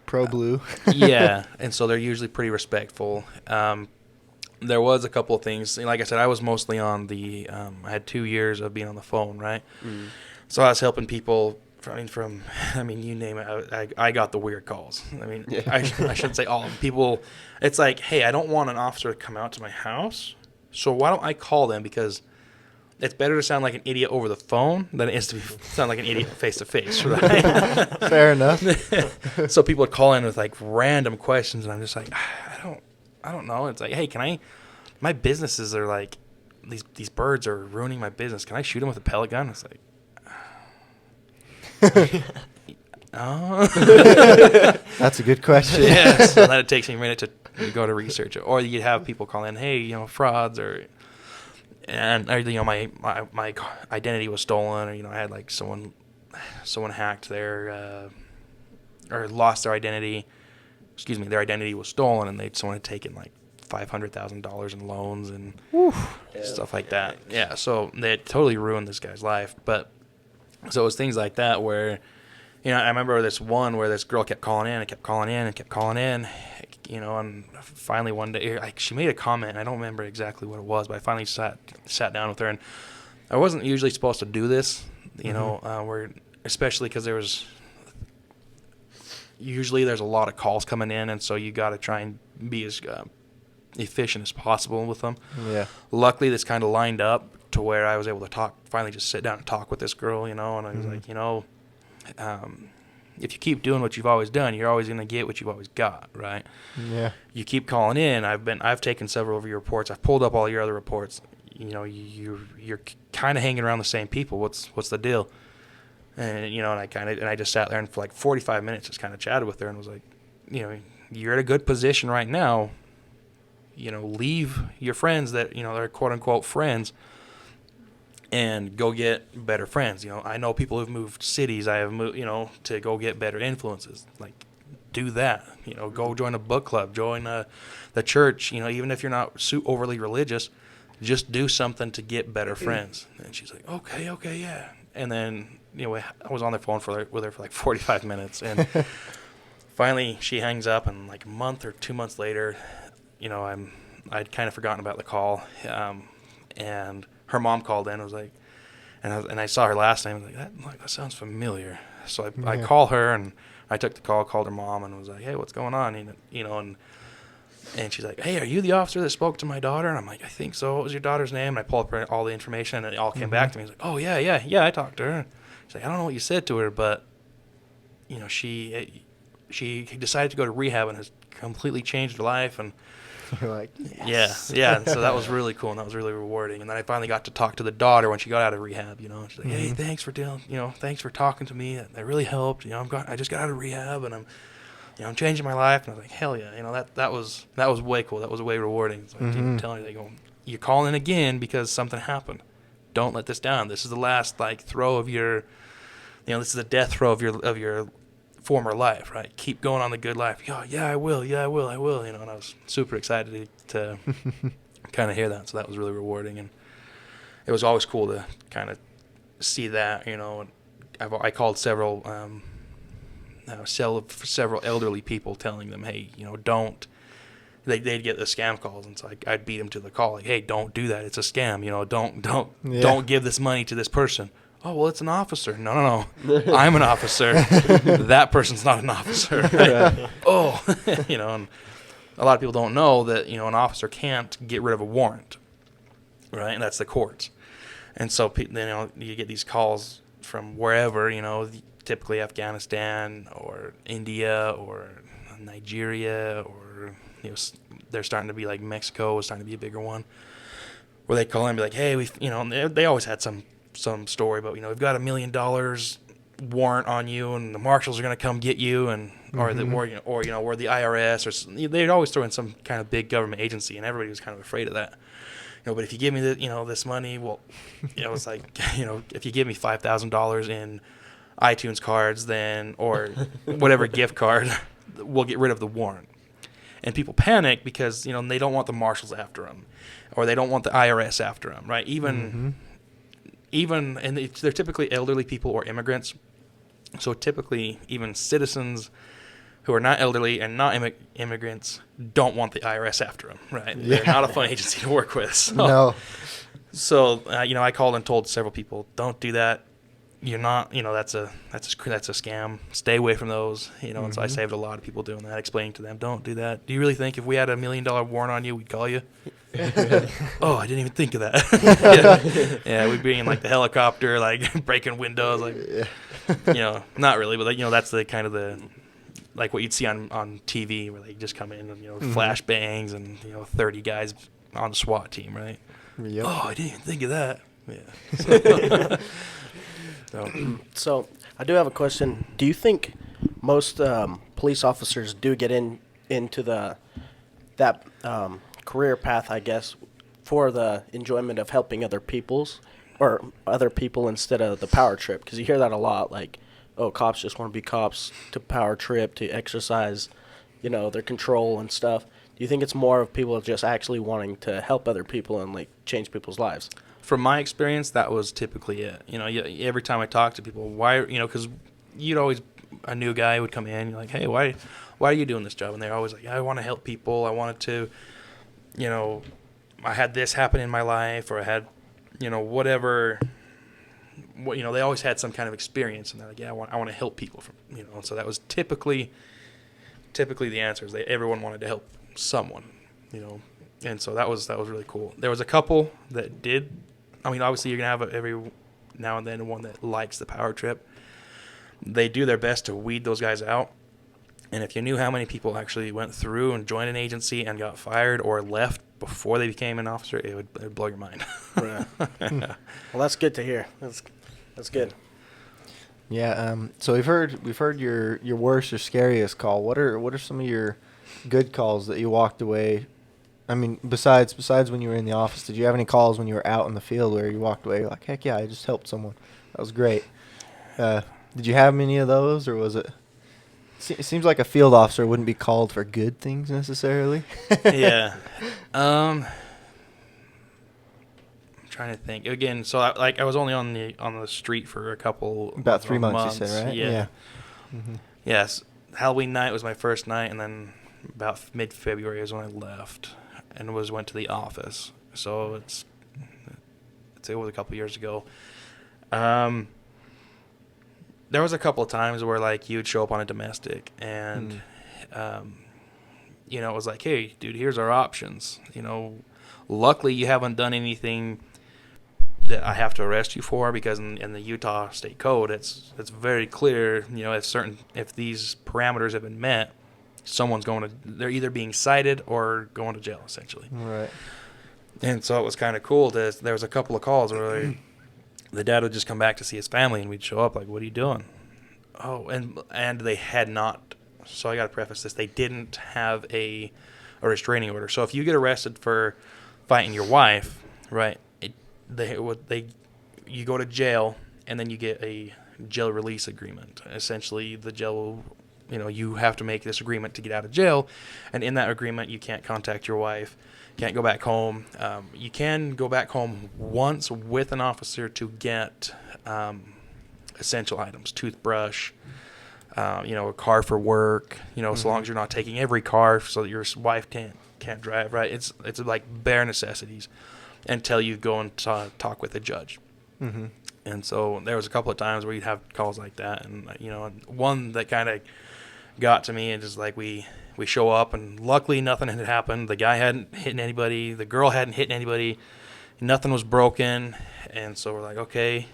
Pro-blue. Yeah, and so they're usually pretty respectful. There was a couple of things. Like I said, I was mostly on I had 2 years of being on the phone, right? Mm. So I was helping people. You name it. I got the weird calls. I shouldn't say all of them. People, it's like, hey, I don't want an officer to come out to my house, so why don't I call them? Because it's better to sound like an idiot over the phone than it is to sound like an idiot face to face, right? Fair enough. So people would call in with like random questions, and I'm just like, I don't know. It's like, hey, my businesses are like, these birds are ruining my business. Can I shoot them with a pellet gun? It's like, oh. That's a good question. Yeah, so then it takes me a minute to go to research it. Or you'd have people call in, hey, frauds, or my identity was stolen, or I had like someone hacked their or lost their identity. Excuse me, their identity was stolen, and someone had taken like $500,000 in loans and stuff like that. Yeah, so they totally ruined this guy's life. But so it was things like that where, I remember this one where this girl kept calling in and kept calling in and kept calling in, and finally one day, she made a comment, and I don't remember exactly what it was, but I finally sat down with her, and I wasn't usually supposed to do this, where, especially because usually there's a lot of calls coming in, and so you got to try and be as efficient as possible with them. Yeah. Luckily, this kind of lined up to where I was able to finally just sit down and talk with this girl, and I was like, if you keep doing what you've always done, you're always going to get what you've always got, right? Yeah. You keep calling in. I've taken several of your reports. I've pulled up all your other reports. You know, you're kind of hanging around the same people. What's the deal? And you know, and I just sat there and for like 45 minutes just kind of chatted with her and was like, you know, you're at a good position right now. You know, leave your friends that, you know, they're quote unquote friends and go get better friends. You know, I know people who've moved cities. I have moved, you know, to go get better influences. Like, do that. You know, go join a book club, join the church. You know, even if you're not overly religious, just do something to get better friends. And she's like, okay, yeah. And then, you know, I was on the phone with her for like 45 minutes, and finally she hangs up. And like a month or 2 months later, you know, I'd kind of forgotten about the call, and her mom called in and was like, and I saw her last name. I was like, that sounds familiar. So I call her, and I took the call, called her mom, and was like, hey, what's going on? And, you know, and she's like, hey, are you the officer that spoke to my daughter? And I'm like, I think so. What was your daughter's name? And I pulled up all the information, and it all came back to me. He's like, oh, yeah, I talked to her. She's like, I don't know what you said to her, but, you know, she decided to go to rehab and has completely changed her life. And You're like, yes. yeah. And so that was really cool, and that was really rewarding. And then I finally got to talk to the daughter when she got out of rehab. You know, she's like, hey, thanks for talking to me. That really helped. You know, I just got out of rehab, and I'm changing my life. And I was like, hell yeah. You know, that was way cool. That was way rewarding. So I keep telling her, you're calling again because something happened. Don't let this down. This is the last throw of your, you know, this is the death throw of your former life, right? Keep going on the good life. Yeah, I will. You know, and I was super excited to kind of hear that. So that was really rewarding, and it was always cool to kind of see that. You know, I called several elderly people, telling them, hey, you know, don't. They'd get the scam calls, and so I'd beat them to the call, like, hey, don't do that. It's a scam. You know, don't give this money to this person. Oh, well, it's an officer. No. I'm an officer. That person's not an officer. Right? Oh, you know, and a lot of people don't know that, you know, an officer can't get rid of a warrant, right? And that's the courts. And so, you know, you get these calls from wherever, you know, typically Afghanistan or India or Nigeria, or, you know, they're starting to be like Mexico is starting to be a bigger one, where they call in and be like, hey, you know, they always had some story about, you know, we've got $1 million warrant on you, and the marshals are going to come get you, and or the IRS, or they'd always throw in some kind of big government agency, and everybody was kind of afraid of that. You know, but if you give me this money, well, you know, it's like, you know, if you give me $5,000 in iTunes cards, then, or whatever gift card, we'll get rid of the warrant. And people panic because, you know, they don't want the marshals after them, or they don't want the IRS after them, right? Even, and they're typically elderly people or immigrants. So typically, even citizens who are not elderly and not immigrants don't want the IRS after them, right? Yeah. They're not a fun agency to work with. So, no. So, you know, I called and told several people, don't do that. You're not, you know, that's a scam. Stay away from those, you know. And so I saved a lot of people doing that, explaining to them, don't do that. Do you really think if we had $1 million warrant on you, we'd call you? Oh, I didn't even think of that. Yeah, we'd be in like the helicopter, like breaking windows, like, you know, not really, but like, you know, that's the kind of the, like what you'd see on TV, where they just come in and, you know, flashbangs and, you know, 30 guys on the SWAT team, right? Yep. Oh, I didn't even think of that. Yeah. So I do have a question. Do you think most police officers do get into that career path, I guess, for the enjoyment of helping other people instead of the power trip? Because you hear that a lot, like, oh, cops just want to be cops to power trip, to exercise, you know, their control and stuff. Do you think it's more of people just actually wanting to help other people and, like, change people's lives? From my experience, that was typically it. You know, every time I talk to people, why, you know, because a new guy would come in, you're like, hey, why are you doing this job? And they're always like, I want to help people. I wanted to, you know, I had this happen in my life, or I had, you know, whatever, you know, they always had some kind of experience, and they're like, yeah, I want to help people, you know. So that was typically the answers. Everyone wanted to help someone, you know. And so that was really cool. There was a couple that did. I mean, obviously, you're going to have every now and then one that likes the power trip. they do their best to weed those guys out. And if you knew how many people actually went through and joined an agency and got fired or left before they became an officer, it would blow your mind. Right. Well, that's good to hear. That's good. Yeah. So we've heard your worst or scariest call. What are some of your good calls that you walked away? I mean, besides when you were in the office, did you have any calls when you were out in the field where you walked away like, heck yeah, I just helped someone? That was great. Did you have many of those, or was it? It seems like a field officer wouldn't be called for good things necessarily. Yeah. I'm trying to think again. So I was only on the street for a couple About 3 months, months, you said, right? Yeah. Mm-hmm. Yes. Halloween night was my first night, and then about mid-February is when I left and went to the office. So it was a couple years ago. There was a couple of times where like you'd show up on a domestic and it was like, hey dude, here's our options. Luckily you haven't done anything that I have to arrest you for, because in the Utah state code it's very clear, if these parameters have been met, they're either being cited or going to jail essentially. Right. And so it was kind of cool there was a couple of calls where the dad would just come back to see his family, and we'd show up like, what are you doing? Oh, and they had not. So I got to preface this. They didn't have a restraining order. So if you get arrested for fighting your wife, right, you go to jail, and then you get a jail release agreement. Essentially, the jail will, you have to make this agreement to get out of jail, and in that agreement, you can't contact your wife. Can't go back home. You can go back home once with an officer to get essential items, toothbrush, a car for work. So long as you're not taking every car so that your wife can't drive. Right? It's like bare necessities until you go and talk with a judge. Mm-hmm. And so there was a couple of times where you'd have calls like that, and one that kind of got to me, and just like we show up, and luckily nothing had happened. The guy hadn't hit anybody. The girl hadn't hit anybody. Nothing was broken. And so we're like, okay,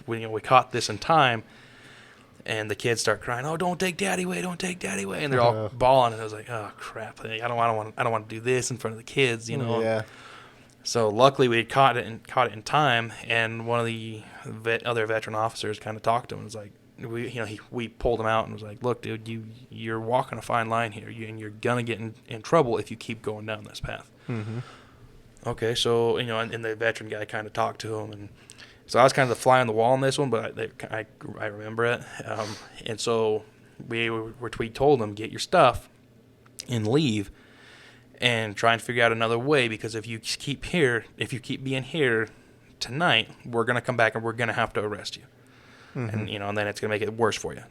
we caught this in time. And the kids start crying, oh, don't take daddy away, don't take daddy away. And they're all bawling. And I was like, oh, crap. I don't want to do this in front of the kids, Yeah. So luckily we had caught it in time. And one of the other veteran officers kind of talked to him and was like, we pulled him out and was like, look, dude, you're walking a fine line here, and you're gonna get in trouble if you keep going down this path. Mm-hmm. Okay, so and the veteran guy kind of talked to him, and so I was kind of the fly on the wall on this one, but I remember it, and so we told him, get your stuff and leave, and try and figure out another way, because if you keep being here tonight, we're gonna come back and we're gonna have to arrest you. Mm-hmm. And then it's going to make it worse for you.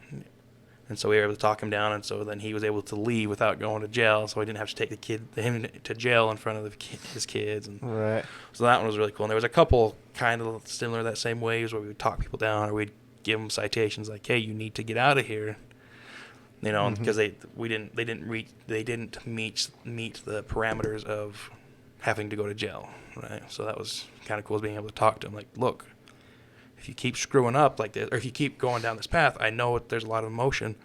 And so we were able to talk him down, and so then he was able to leave without going to jail, so we didn't have to take him to jail in front of his kids. And right. so that one was really cool. And there was a couple kind of similar that same ways where we would talk people down, or we'd give them citations like, hey, you need to get out of here. Because they didn't meet the parameters of having to go to jail, right? So that was kind of cool, being able to talk to them like, look, if you keep screwing up like this, or if you keep going down this path, I know there's a lot of emotion,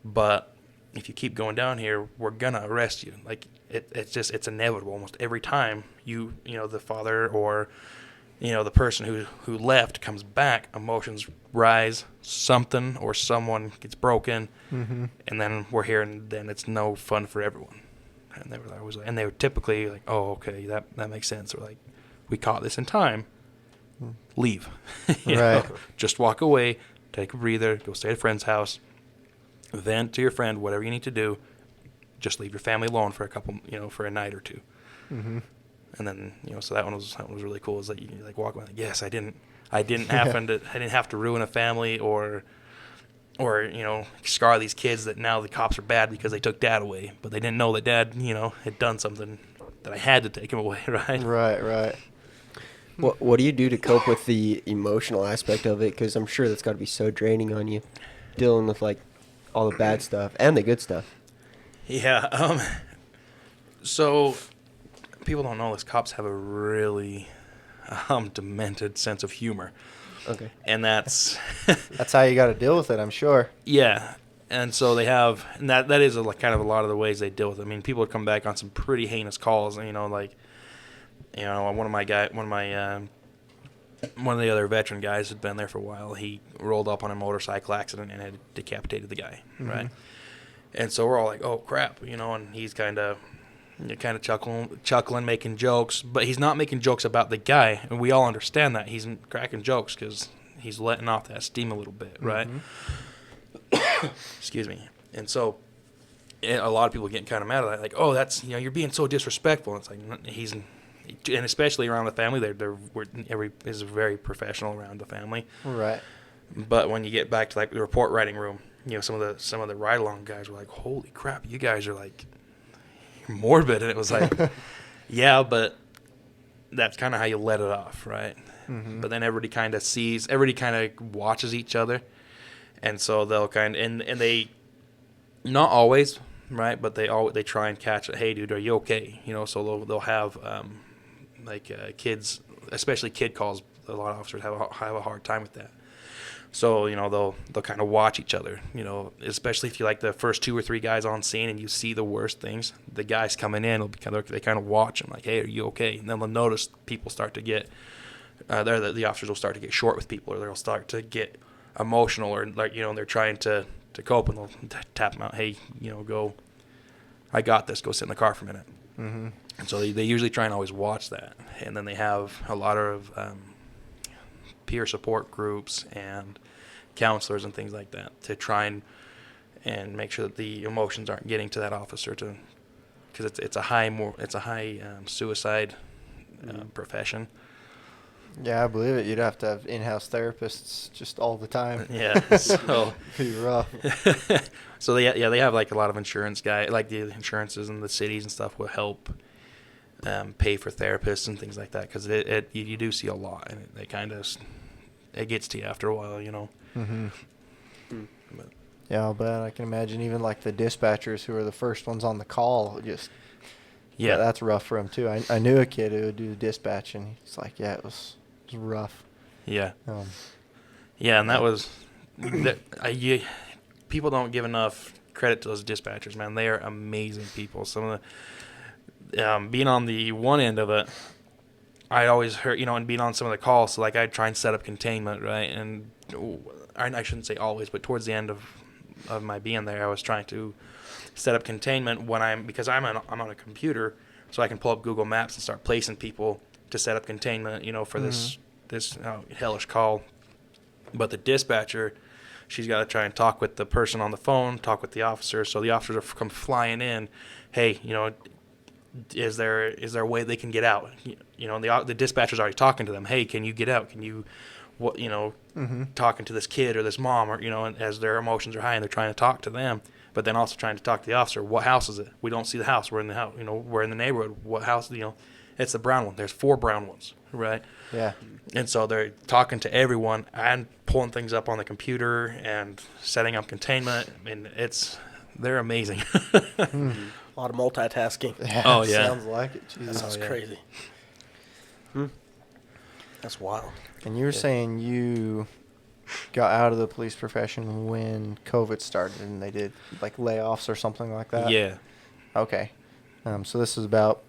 but if you keep going down here, we're gonna arrest you. Like it's inevitable. Almost every time the father or the person who left comes back, emotions rise, something or someone gets broken, and then we're here, and then it's no fun for everyone. And they were typically like, oh, okay, that makes sense. Or like, we caught this in time. Leave. Right. Just walk away, take a breather, go stay at a friend's house, vent to your friend, whatever you need to do. Just leave your family alone for for a night or two. Mm-hmm. And then, so that one was really cool. Is that you like walk away like, yes, I didn't have to ruin a family or scar these kids that now the cops are bad because they took dad away, but they didn't know that dad, had done something that I had to take him away, right? Right. What do you do to cope with the emotional aspect of it? Because I'm sure that's got to be so draining on you, dealing with like all the bad stuff and the good stuff. Yeah. So people don't know this. Cops have a really demented sense of humor. Okay. And that's That's how you got to deal with it, I'm sure. yeah. And so they have, and that is kind of a lot of the ways they deal with it. I mean, people would come back on some pretty heinous calls, one of the other veteran guys had been there for a while. He rolled up on a motorcycle accident and had decapitated the guy, right? And so we're all like, "Oh crap," and he's kind of chuckling, making jokes, but he's not making jokes about the guy, and we all understand that he's cracking jokes because he's letting off that steam a little bit, right? Excuse me. And so a lot of people getting kind of mad at that, like, "Oh, that's you're being so disrespectful." And it's like and especially around the family, every is very professional around the family, Right. But when you get back to like the report writing room, some of the ride along guys were like, "Holy crap, you guys are like morbid," and it was like, yeah, but that's kind of how you let it off, right? But then everybody kind of watches each other, and so they'll and they, not always, right? But they try and catch it. Hey, dude, are you okay? So they'll have kids, especially kid calls. A lot of officers have a hard time with that. So they'll kind of watch each other. Especially if you like the first 2 or 3 guys on scene and you see the worst things. The guys coming in they kind of watch them like, hey, are you okay? And then they'll notice people start to get the officers will start to get short with people, or they'll start to get emotional, or they're trying to cope, and they'll tap them out. Hey, go. I got this. Go sit in the car for a minute. And so they usually try and always watch that. And then they have a lot of peer support groups and counselors and things like that to try and make sure that the emotions aren't getting to that officer, because it's a high suicide profession. Yeah, I believe it. You'd have to have in-house therapists just all the time. Yeah, so It'd be rough. So they have like a lot of insurance guys, like the insurances and the cities and stuff will help pay for therapists and things like that, because you do see a lot, and it gets to you after a while, But, Yeah, I'll bet. I can imagine even like the dispatchers who are the first ones on the call, yeah, that's rough for them too. I knew a kid who would do the dispatch, and he's like, yeah, it was rough. yeah, and that was people don't give enough credit to those dispatchers, man. They are amazing people. Some of the being on the one end of it, I always heard, and being on some of the calls, so like I'd try and set up containment, right? And I shouldn't say always, but towards the end of my being there, I was trying to set up containment because I'm on a computer, so I can pull up Google Maps and start placing people to set up containment, for this hellish call. But the dispatcher, she's got to try and talk with the person on the phone, talk with the officer, so the officers are come flying in. Hey, is there a way they can get out? The dispatcher's already talking to them. Hey, can you get out? Can you, talking to this kid or this mom, or and as their emotions are high and they're trying to talk to them, but then also trying to talk to the officer. What house is it? We don't see the house. We're in the house. We're in the neighborhood. What house? It's the brown one. There's 4 brown ones, right? Yeah. And so they're talking to everyone and pulling things up on the computer and setting up containment. I mean, they're amazing. A lot of multitasking. Yeah, Oh, yeah. Sounds like it. Jesus. That sounds crazy. That's wild. And you were saying you got out of the police profession when COVID started, and they did like layoffs or something like that? Yeah. Okay. So this is about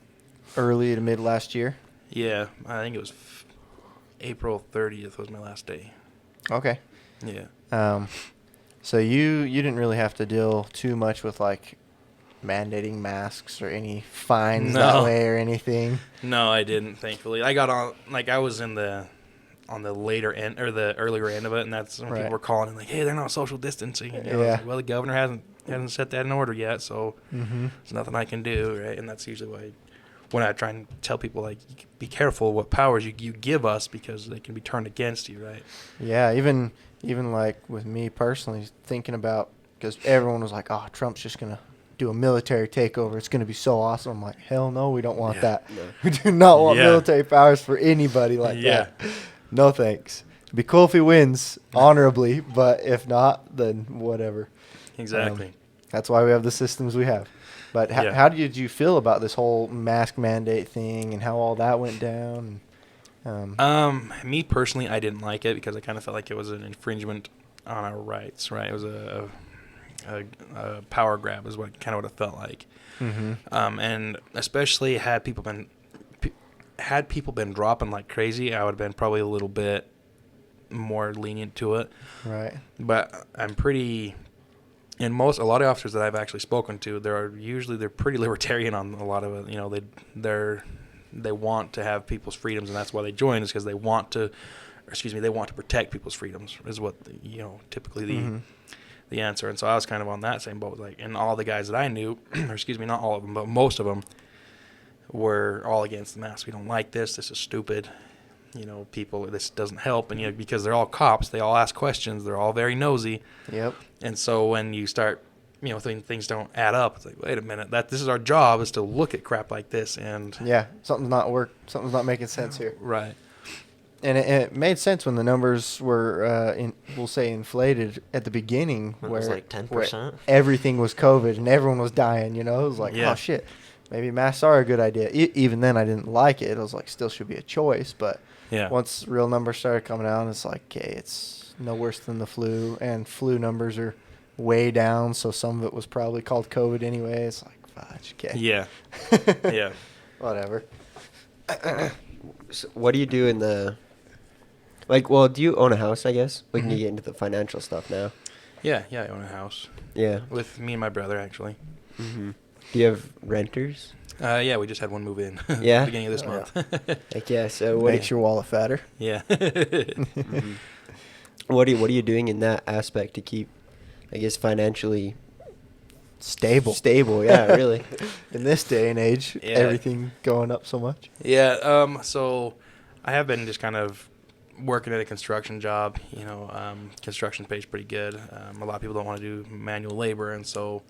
early to mid last year? Yeah. I think it was April 30th was my last day. Okay. Yeah. So you didn't really have to deal too much with like mandating masks or any fines that way or anything? No, I didn't, thankfully. I got on, I was on the later end, or the earlier end of it, and that's when people were calling and like, hey, they're not social distancing. And, I was like, well, the governor hasn't set that in order yet, so there's nothing I can do, right? And that's usually why when I try and tell people, like, be careful what powers you give us, because they can be turned against you, right? Yeah, even like with me personally, thinking about, because everyone was like, oh, Trump's just going to do a military takeover. It's going to be so awesome. I'm like, hell no, we don't want that. No. We do not want military powers for anybody like that. No thanks. It'd be cool if he wins honorably, but if not, then whatever. Exactly. That's why we have the systems we have. But how did you feel about this whole mask mandate thing and how all that went down? Me personally, I didn't like it because I kind of felt like it was an infringement on our rights, right? It was a power grab is what kind of what it felt like. Mm-hmm. And especially had people been dropping like crazy, I would have been probably a little bit more lenient to it. Right. But I'm pretty, and a lot of officers that I've actually spoken to, they're pretty libertarian on a lot of it. You know, they want to have people's freedoms, and that's why they join, is because they want to protect people's freedoms, is what typically the answer. And so I was kind of on that same boat, like, and all the guys that I knew, not all of them, but most of them were all against the mask. We don't like this. This is stupid. People, this doesn't help. And because they're all cops, they all ask questions. They're all very nosy. Yep. And so when you start, things don't add up, it's like, wait a minute, this is our job, is to look at crap like this. And yeah, something's not making sense here. Right. And it made sense when the numbers were, we'll say, inflated at the beginning, It where was like 10%. everything was COVID and everyone was dying. It was like, Yeah. oh shit, maybe masks are a good idea. Even then, I didn't like it. I was like, still should be a choice. But Yeah. once real numbers started coming out, it's like, okay, it's no worse than the flu, and flu numbers are way down. So some of it was probably called COVID anyway. It's like, fudge, okay. Yeah. Yeah. Whatever. So what do you do in the, do you own a house, I guess? We can get into the financial stuff now. Yeah. I own a house Yeah. with me and my brother, actually. Mm-hmm. Do you have renters? Yeah, we just had one move in. Yeah? Beginning of this month. Heck yeah. So what Makes your wallet fatter. Yeah. Mhm. What are you doing in that aspect to keep, I guess, financially Stable. Stable, yeah, really. In this day and age, Yeah. everything going up so much. Yeah. So I have been just kind of working at a construction job. Construction pays pretty good. A lot of people don't want to do manual labor, and so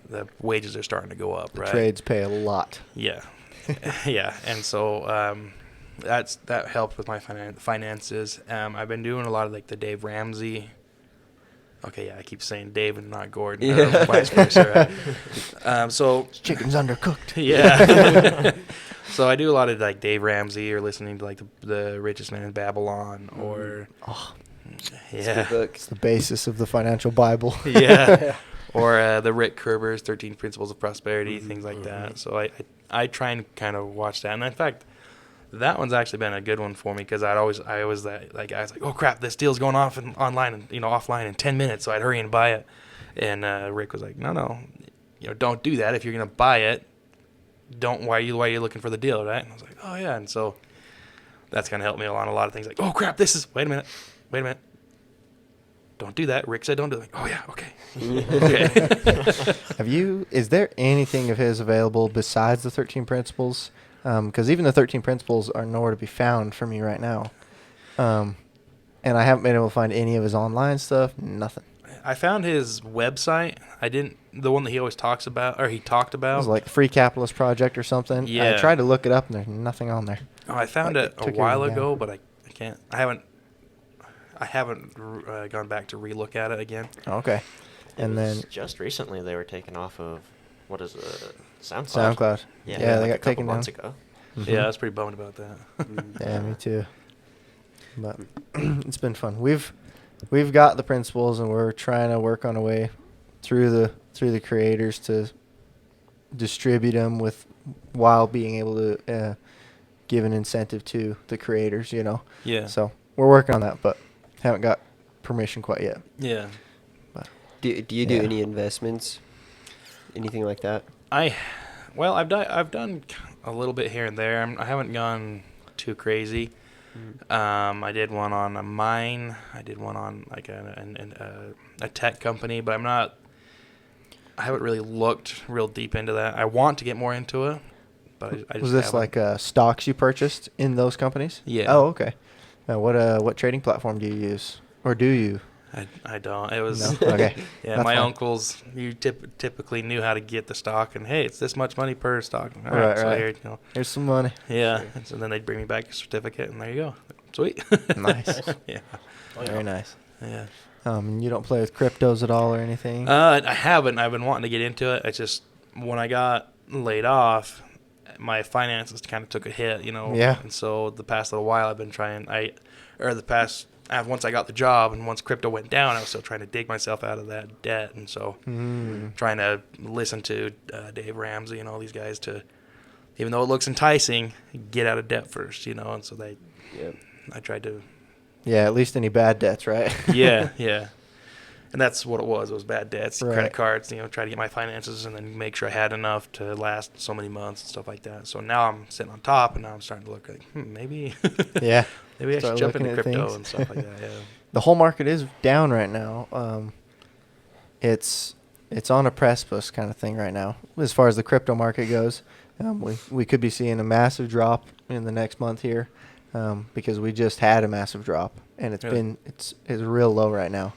the wages are starting to go up. Right. Trades pay a lot. Yeah. Yeah. And so that helped with my finances. I've been doing a lot of like the Dave Ramsey. Okay, yeah, I keep saying Dave and not Gordon. Yeah. Vice versa. Right? So Chicken's undercooked. yeah. So I do a lot of like Dave Ramsey, or listening to like the Richest Man in Babylon, or yeah, It's the basis of the financial Bible. yeah, or the Rick Kerber's 13 Principles of Prosperity, things like that. So I try and kind of watch that, and in fact, that one's actually been a good one for me, because I was like, oh crap, this deal's going off and online and offline in 10 minutes, so I'd hurry and buy it. And Rick was like, no, don't do that. If you're gonna buy it, why are you looking for the deal, right? And I was like, oh yeah. And so that's kind of helped me along a lot of things. Like, oh crap, wait a minute, don't do that. Rick said don't do it. Like, oh yeah, okay. Okay. Is there anything of his available besides the 13 Principles? Because even the 13 Principles are nowhere to be found for me right now. And I haven't been able to find any of his online stuff. Nothing. I found his website. The one that he always talks about, or he talked about. It was like Free Capitalist Project or something. Yeah. I tried to look it up, and there's nothing on there. Oh, I found Like, it it a took while everything ago, down. but I can't. I haven't gone back to relook at it again. Okay. And then Just recently they were taken off of, what is it, SoundCloud? SoundCloud. Yeah, Yeah, they like got a couple taken down. months ago. Mhm. Yeah, I was pretty bummed about that. Yeah, me too. But it's been fun. We've got the principles, and we're trying to work on a way through the creators to distribute them while being able to give an incentive to the creators. Yeah. So we're working on that, but haven't got permission quite yet. Yeah. But Do you do Yeah. any investments? Anything like that? I've done a little bit here and there. I haven't gone too crazy. I did one on a mine. I did one on like a tech company, but I haven't really looked real deep into that. I want to get more into it, but I just was this haven't. like stocks you purchased in those companies? Yeah. Oh, okay. What trading platform do you use, or do you? I don't. It was No? Okay. yeah. That's My fine. uncles, you typically knew how to get the stock, and hey, it's this much money per stock. All Right, so right. here, Here's some money. yeah. And so then they'd bring me back a certificate, and there you go. Sweet. Nice. Yeah. Very nice. Yeah. You don't play with cryptos at all or anything? I haven't. I've been wanting to get into it. It's just when I got laid off, my finances kind of took a hit, Yeah. And so the past little while I've been once I got the job and once crypto went down, I was still trying to dig myself out of that debt. And so trying to listen to Dave Ramsey and all these guys to, even though it looks enticing, get out of debt first, and so I tried to. Yeah, at least any bad debts, right? Yeah. And that's what it was. It was bad debts, Right. credit cards, try to get my finances and then make sure I had enough to last so many months and stuff like that. So now I'm sitting on top, and now I'm starting to look like, maybe Yeah. maybe I Start should jump looking into at crypto things. and stuff like that. Yeah. The whole market is down right now. It's on a precipice kind of thing right now as far as the crypto market goes. We could be seeing a massive drop in the next month here because we just had a massive drop, and it's real low right now.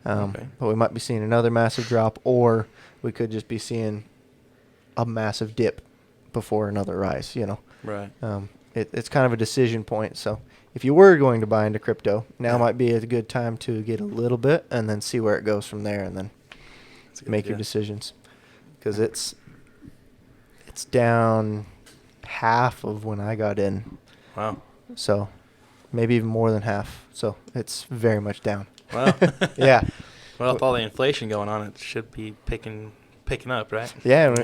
Okay. But we might be seeing another massive drop, or we could just be seeing a massive dip before another rise. Right. It's kind of a decision point. So if you were going to buy into crypto, now might be a good time to get a little bit and then see where it goes from there, and then That's a good make your idea. decisions, because it's down half of when I got in, Wow. so maybe even more than half. So it's very much down. Wow. Yeah. Well, with all the inflation going on, it should be picking up, right? Yeah.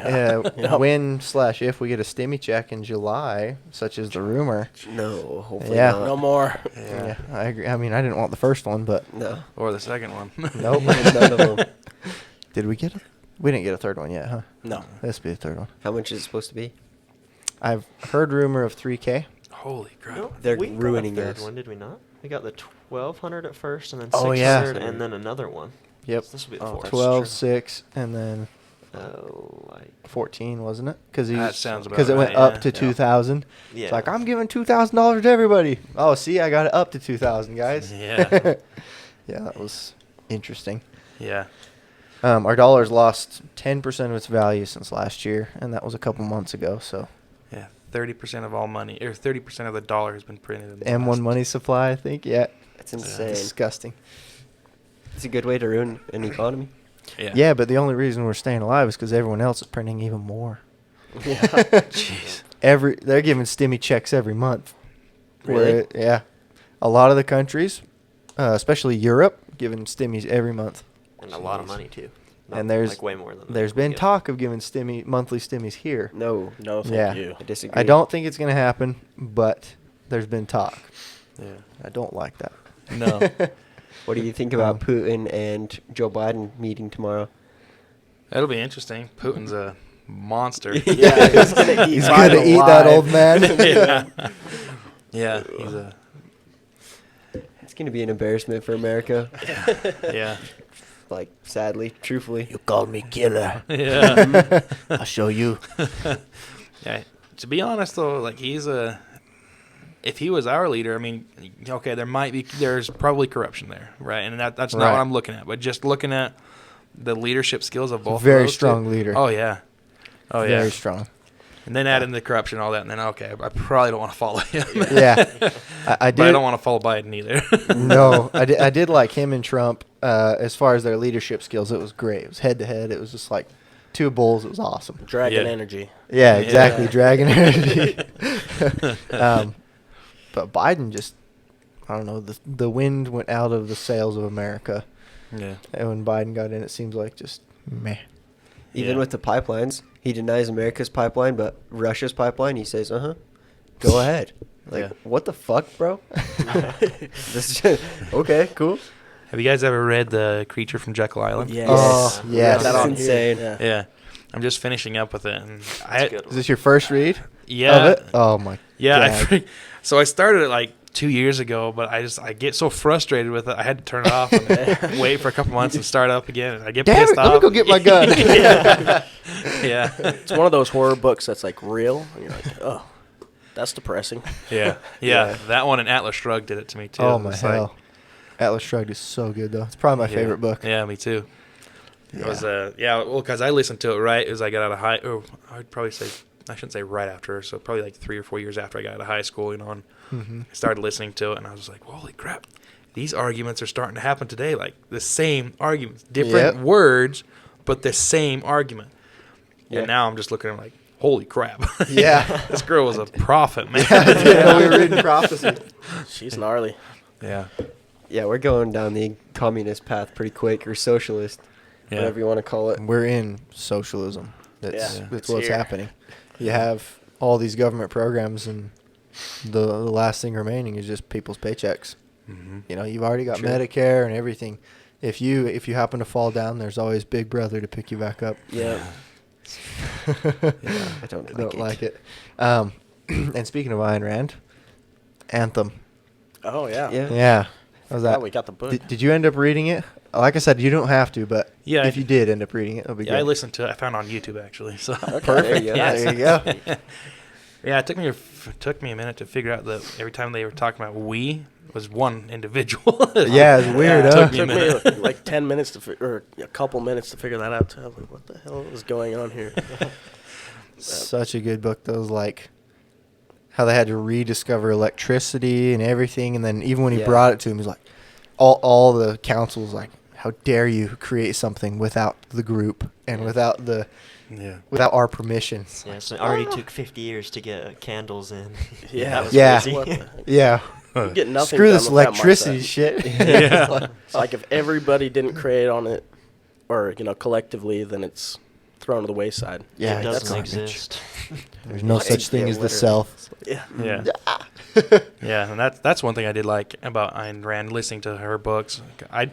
Yep. When/if we get a stimmy check in July, such as the rumor. No, hopefully Yeah. not. No more. Yeah, I agree. I mean, I didn't want the first one, but No. Or the second one. nope. None of them. Did we get we didn't get a third one yet, huh? No. This will be the third one. How much is it supposed to be? I've heard rumor of 3K. Holy crap. No, They're we got ruining a third us. one, did we not? We got the 1,200 at first, and then Oh, 600, yeah. and then another one. Yep. So this will be the Oh, fourth. that's 12, true. 6, and then Oh, like 14, wasn't it? Because That sounds about it went right, up yeah. to Yeah. 2,000. yeah. It's like, I'm giving $2,000 to everybody. Oh, see, I got it up to 2,000, guys. Yeah. Yeah, that was interesting. Yeah. Our dollar's lost 10% of its value since last year, and that was a couple months ago. So Yeah. 30% of all money, or 30% of the dollar has been printed. In the M1 last- money supply, I think. Yeah, That's insane. disgusting. It's a good way to ruin an economy. Yeah. Yeah, but the only reason we're staying alive is because everyone else is printing even more. Yeah. Jeez. They're giving stimmy checks every month. Really? Yeah. A lot of the countries, especially Europe, giving stimmies every month. and a lot of money too. And there's like way more than there's we been get. talk of giving monthly stimmies here. No. No, thank Yeah. you. I disagree. I don't think it's going to happen, but there's been talk. Yeah. I don't like that. No. What do you think about Um, Putin and Joe Biden meeting tomorrow? That'll be interesting. Putin's a monster. Yeah, he's gonna eat He's Biden going to eat that alive. old man. yeah. Yeah. He's a. It's going to be an embarrassment for America. Yeah. Like, sadly, truthfully. You called me killer. Yeah. I'll show you. Yeah. To be honest, though, like he's a. If he was our leader, I mean, okay, there's probably corruption there, right? And that's not Right. what I'm looking at. But just looking at the leadership skills of both. Very of those strong two, leader. Oh yeah. Oh yeah. Very strong. And then add in the corruption, and all that, and then okay, I probably don't want to follow him. Yeah. I But did. I don't want to follow Biden either. No, I did like him and Trump as far as their leadership skills. It was great. It was head to head. It was just like two bulls. It was awesome. Dragon Yeah. energy. Yeah, Yeah. exactly. Dragon energy. But Biden just, I don't know, the wind went out of the sails of America. Yeah. And when Biden got in, it seems like just meh. Even Yeah. with the pipelines, he denies America's pipeline, but Russia's pipeline, he says, go ahead. Like, Yeah. what the fuck, bro? This is okay, cool. Have you guys ever read The Creature from Jekyll Island? Yes. Oh, We yes. read that That's on insane. Here. Yeah. Yeah. I'm just finishing up with it. And That's I, a good Is one. this your first read yeah. of it? Oh, my Yeah. God. So I started it like 2 years ago, but I get so frustrated with it. I had to turn it off and wait for a couple months and start up again. And I get Damn pissed it, off. let me go get my gun. yeah. Yeah. It's one of those horror books that's like real, and you're like, oh, that's depressing. Yeah. Yeah. That one and Atlas Shrugged did it to me too. Oh, my It's like- hell. Atlas Shrugged is so good, though. It's probably my Yeah. favorite book. Yeah, me too. Yeah. It was well, because I listened to it right as I got out of I'd probably say, I shouldn't say right after, so probably like 3 or 4 years after I got out of high school, and Mm-hmm. I started listening to it, and I was like, holy crap, these arguments are starting to happen today, like the same arguments, different Yep. words, but the same argument. Yeah. And now I'm just looking at them like, holy crap. Yeah. This girl was a prophet, man. Yeah, we were reading prophecy. She's gnarly. Yeah. Yeah, we're going down the communist path pretty quick, or socialist, Yeah. whatever you want to call it. We're in socialism. That's Yeah. that's It's what's here. happening. You have all these government programs, and the last thing remaining is just people's paychecks. Mm-hmm. You know, you've already got True. Medicare and everything. If you happen to fall down, there's always Big Brother to pick you back up. Yeah. I don't like it. And speaking of Ayn Rand, Anthem. Oh, yeah. Yeah. Yeah. How's Yeah, that? we got the book. Did you end up reading it? Like I said, you don't have to, but Yeah, if you did end up reading it, it'll be Yeah, I good. listened to it. I found it on YouTube, actually. So Perfect. Yeah. There you go. Yeah, it took me a minute to figure out that every time they were talking about we, it was one individual. Yeah, it's weird, it huh? took me a Took minute. me like 10 minutes or a couple minutes to figure that out. Too. I was like, what the hell is going on here? Such a good book. Those like how they had to rediscover electricity and everything, and then even when he Yeah. brought it to him, he's like, all the council was like, how dare you create something without the group and without our permission? Yeah, so it already took 50 years to get candles in. Yeah. That was Yeah. crazy. What the heck? Yeah. You get nothing Screw done this with that electricity mindset. shit. Yeah. It's like if everybody didn't create on it, or collectively, then it's thrown to the wayside. Yeah, it that's doesn't garbage. exist. There's no Like, such thing yeah, as the literally. self. Yeah. Yeah. Yeah, and that's one thing I did like about Ayn Rand, listening to her books.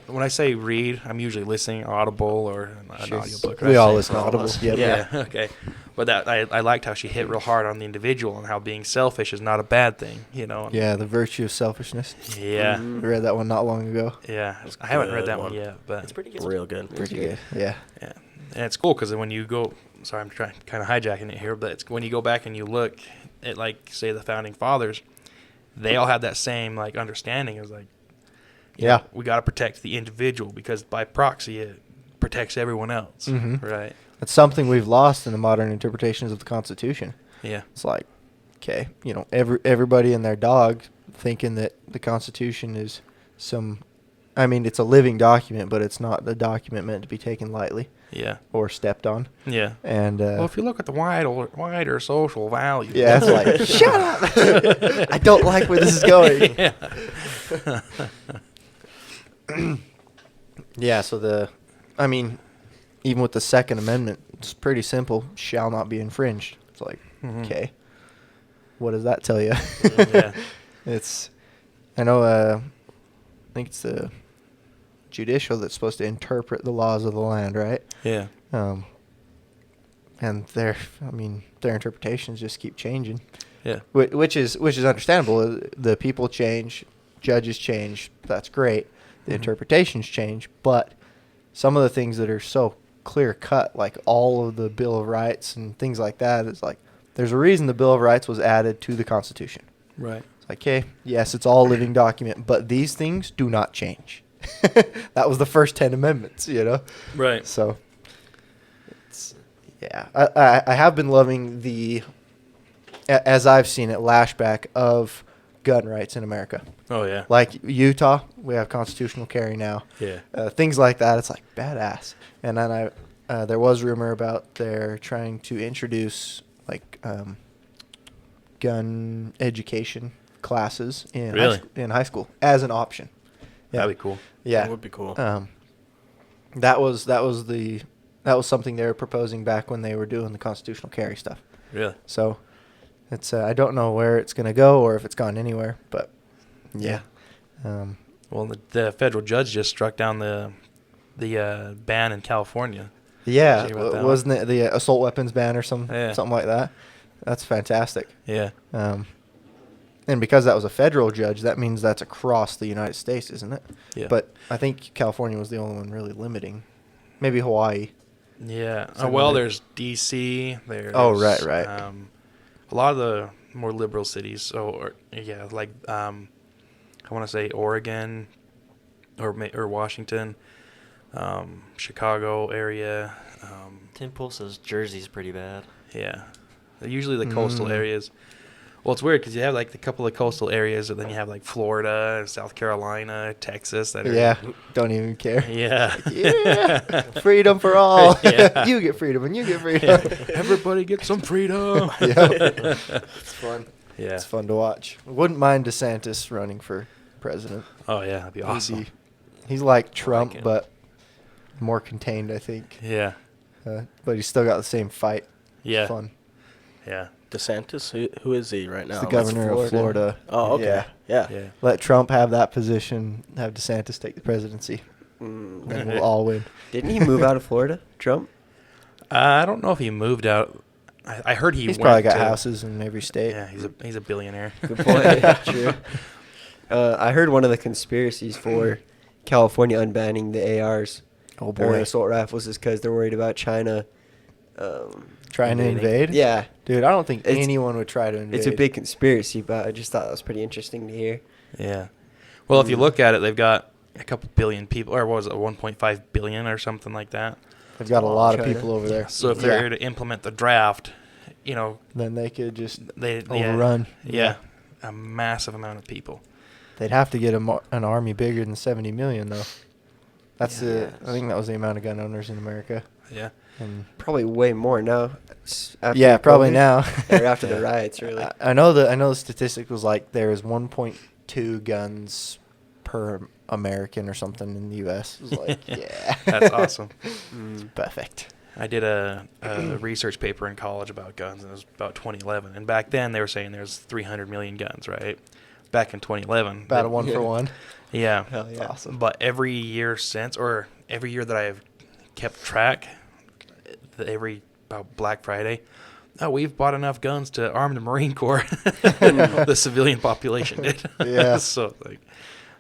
When I say read, I'm usually listening Audible or an audiobook. We right? all So- listen to Audible. Yep. Yeah. Okay. But that I liked how she hit real hard on the individual and how being selfish is not a bad thing. Yeah, the virtue of selfishness. Yeah. I read that one not long ago. Yeah. That's a I haven't read good that one one. yet, but It's pretty good. Real good. Pretty good. Yeah. yeah, and it's cool because when you go, sorry, I'm trying kind of hijacking it here, but it's when you go back and you look at, like, say, the founding fathers, they all had that same like understanding. It was like, you Yeah. know, we got to protect the individual because by proxy it protects everyone else, Mhm. right? It's something we've lost in the modern interpretations of the Constitution. Yeah, It's like, okay, everybody and their dog thinking that the Constitution is it's a living document, but it's not a document meant to be taken lightly yeah, or stepped on. yeah. And Well, if you look at the wider social value, yeah, it's like, shut up! I don't like where this is going. Yeah, so even with the Second Amendment, it's pretty simple. Shall not be infringed. It's like, Mhm. okay, what does that tell you? Yeah. I know, I think it's the judicial that's supposed to interpret the laws of the land, right? Yeah, And their interpretations just keep changing, yeah, which is understandable. The people change, judges change. That's great. The Mhm. interpretations change, but some of the things that are so clear cut, like all of the Bill of Rights and things like that, is like there's a reason the Bill of Rights was added to the Constitution. right. It's like, okay, yes, it's all a living document, but these things do not change. That was the first 10 amendments, Right. So, I have been loving as I've seen it, lashback of gun rights in America. Oh yeah. Like Utah, we have constitutional carry now. Yeah. Things like that, it's like badass. And then there was rumor about they're trying to introduce like gun education classes in Really? in high school as an option. Yeah. That'd be cool. Yeah, That would be cool. that was something they were proposing back when they were doing the constitutional carry stuff. Really. So it's I don't know where it's gonna go or if it's gone anywhere, but yeah. Well, the federal judge just struck down the ban in California. Yeah, Did you hear about that wasn't it the assault weapons ban or something like that? That's fantastic. Yeah. And because that was a federal judge, that means that's across the United States, isn't it? Yeah. But I think California was the only one really limiting. Maybe Hawaii. Yeah. Something Well, like- there's D.C. There's Oh, right. a lot of the more liberal cities. So like I want to say Oregon, or Washington, Chicago area. Tim Pool says Jersey's pretty bad. Yeah. They're usually the coastal areas. Well, it's weird because you have like a couple of coastal areas, and then you have like Florida, South Carolina, Texas. That are, Yeah, don't even care. Yeah. Yeah, freedom for all. Yeah. You get freedom and you get freedom. Everybody get some freedom. Yeah, it's fun. Yeah. It's fun to watch. Wouldn't mind DeSantis running for president. Oh yeah, that'd be awesome. He's like Trump, him. but more contained, I think. Yeah. But he's still got the same fight. Yeah. It's fun. Yeah. DeSantis, who is he right now? He's the governor of Florida. Oh, okay. Yeah. Yeah. Let Trump have that position. Have DeSantis take the presidency. Mm. Then we'll all win. Didn't he move out of Florida, Trump? I don't know if he moved out. I heard he. He's went probably got to, houses in every state. Yeah, he's a billionaire. Good point. True. I heard one of the conspiracies for California unbanning the ARs Oh or boy, assault rifles is because they're worried about China. trying to invading. invade? Yeah, Dude, I don't think It's- anyone would try to invade. it's a big conspiracy, but I just thought that was pretty interesting to hear. Yeah. Well, if you look at it, they've got a couple billion people, or what was it, 1.5 billion or something like that. They've got a lot of China. people over there. So if they're to implement the draft, then they could just they overrun. Yeah, a massive amount of people. They'd have to get an army bigger than 70 million, though. That's I think that was the amount of gun owners in America. Yeah. And Probably way more now. After yeah, probably COVID, now. or after the Yeah. riots, really. I know the statistic was like there is 1.2 guns per American or something in the U.S. It was like, yeah, That's awesome. It's perfect. I did a research paper in college about guns, and it was about 2011. And back then, they were saying there's 300 million guns, right? Back in 2011. About a they- one for one. Yeah. Hell yeah. Awesome. But every year since, or every year that I've kept track, about Black Friday, we've bought enough guns to arm the Marine Corps. The civilian population did. Yeah. So like,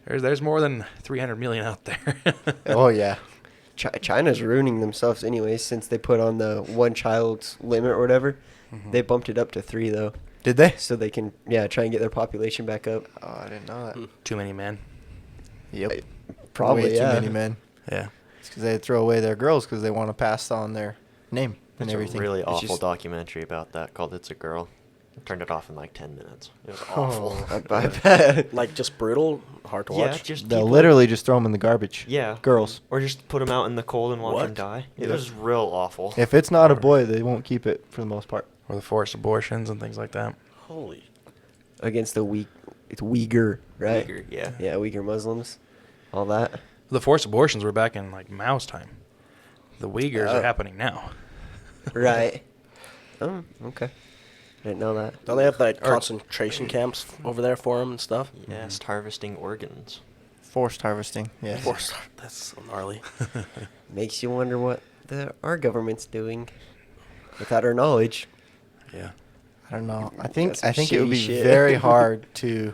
there's more than 300 million out there. Oh yeah. China's ruining themselves anyways since they put on the one child's limit or whatever. Mhm. They bumped it up to 3 though, Did they? so they can try and get their population back up. Oh, I didn't know that. Too many men. Yep. Probably, Way yeah. too many men. Yeah. It's because they throw away their girls because they want to pass on their name and There's everything. a really It's awful just- documentary about that called "It's a Girl." I turned it off in like 10 minutes. It was Oh. awful. I bet. Like just brutal, hard to Yeah, watch. just They'll people- literally just throw them in the garbage. Yeah. Girls. Or just put them out in the cold and watch What? them die. It Yeah. was real awful. If it's not a boy, they won't keep it for the most part. Or the forced abortions and things like that. Holy. Against the it's Uyghur, right? Uyghur, yeah. Yeah, Uyghur Muslims, all that. The forced abortions were back in like Mao's time. The Uyghurs Oh. are happening now. Right. Oh, okay. I didn't know that. Don't they have like Or- concentration camps over there for them and stuff? Yes, harvesting organs. Forced harvesting. Yeah. That's so gnarly. Makes you wonder what our government's doing without our knowledge. Yeah. I don't know. I That's think some it would be shady shit. very hard to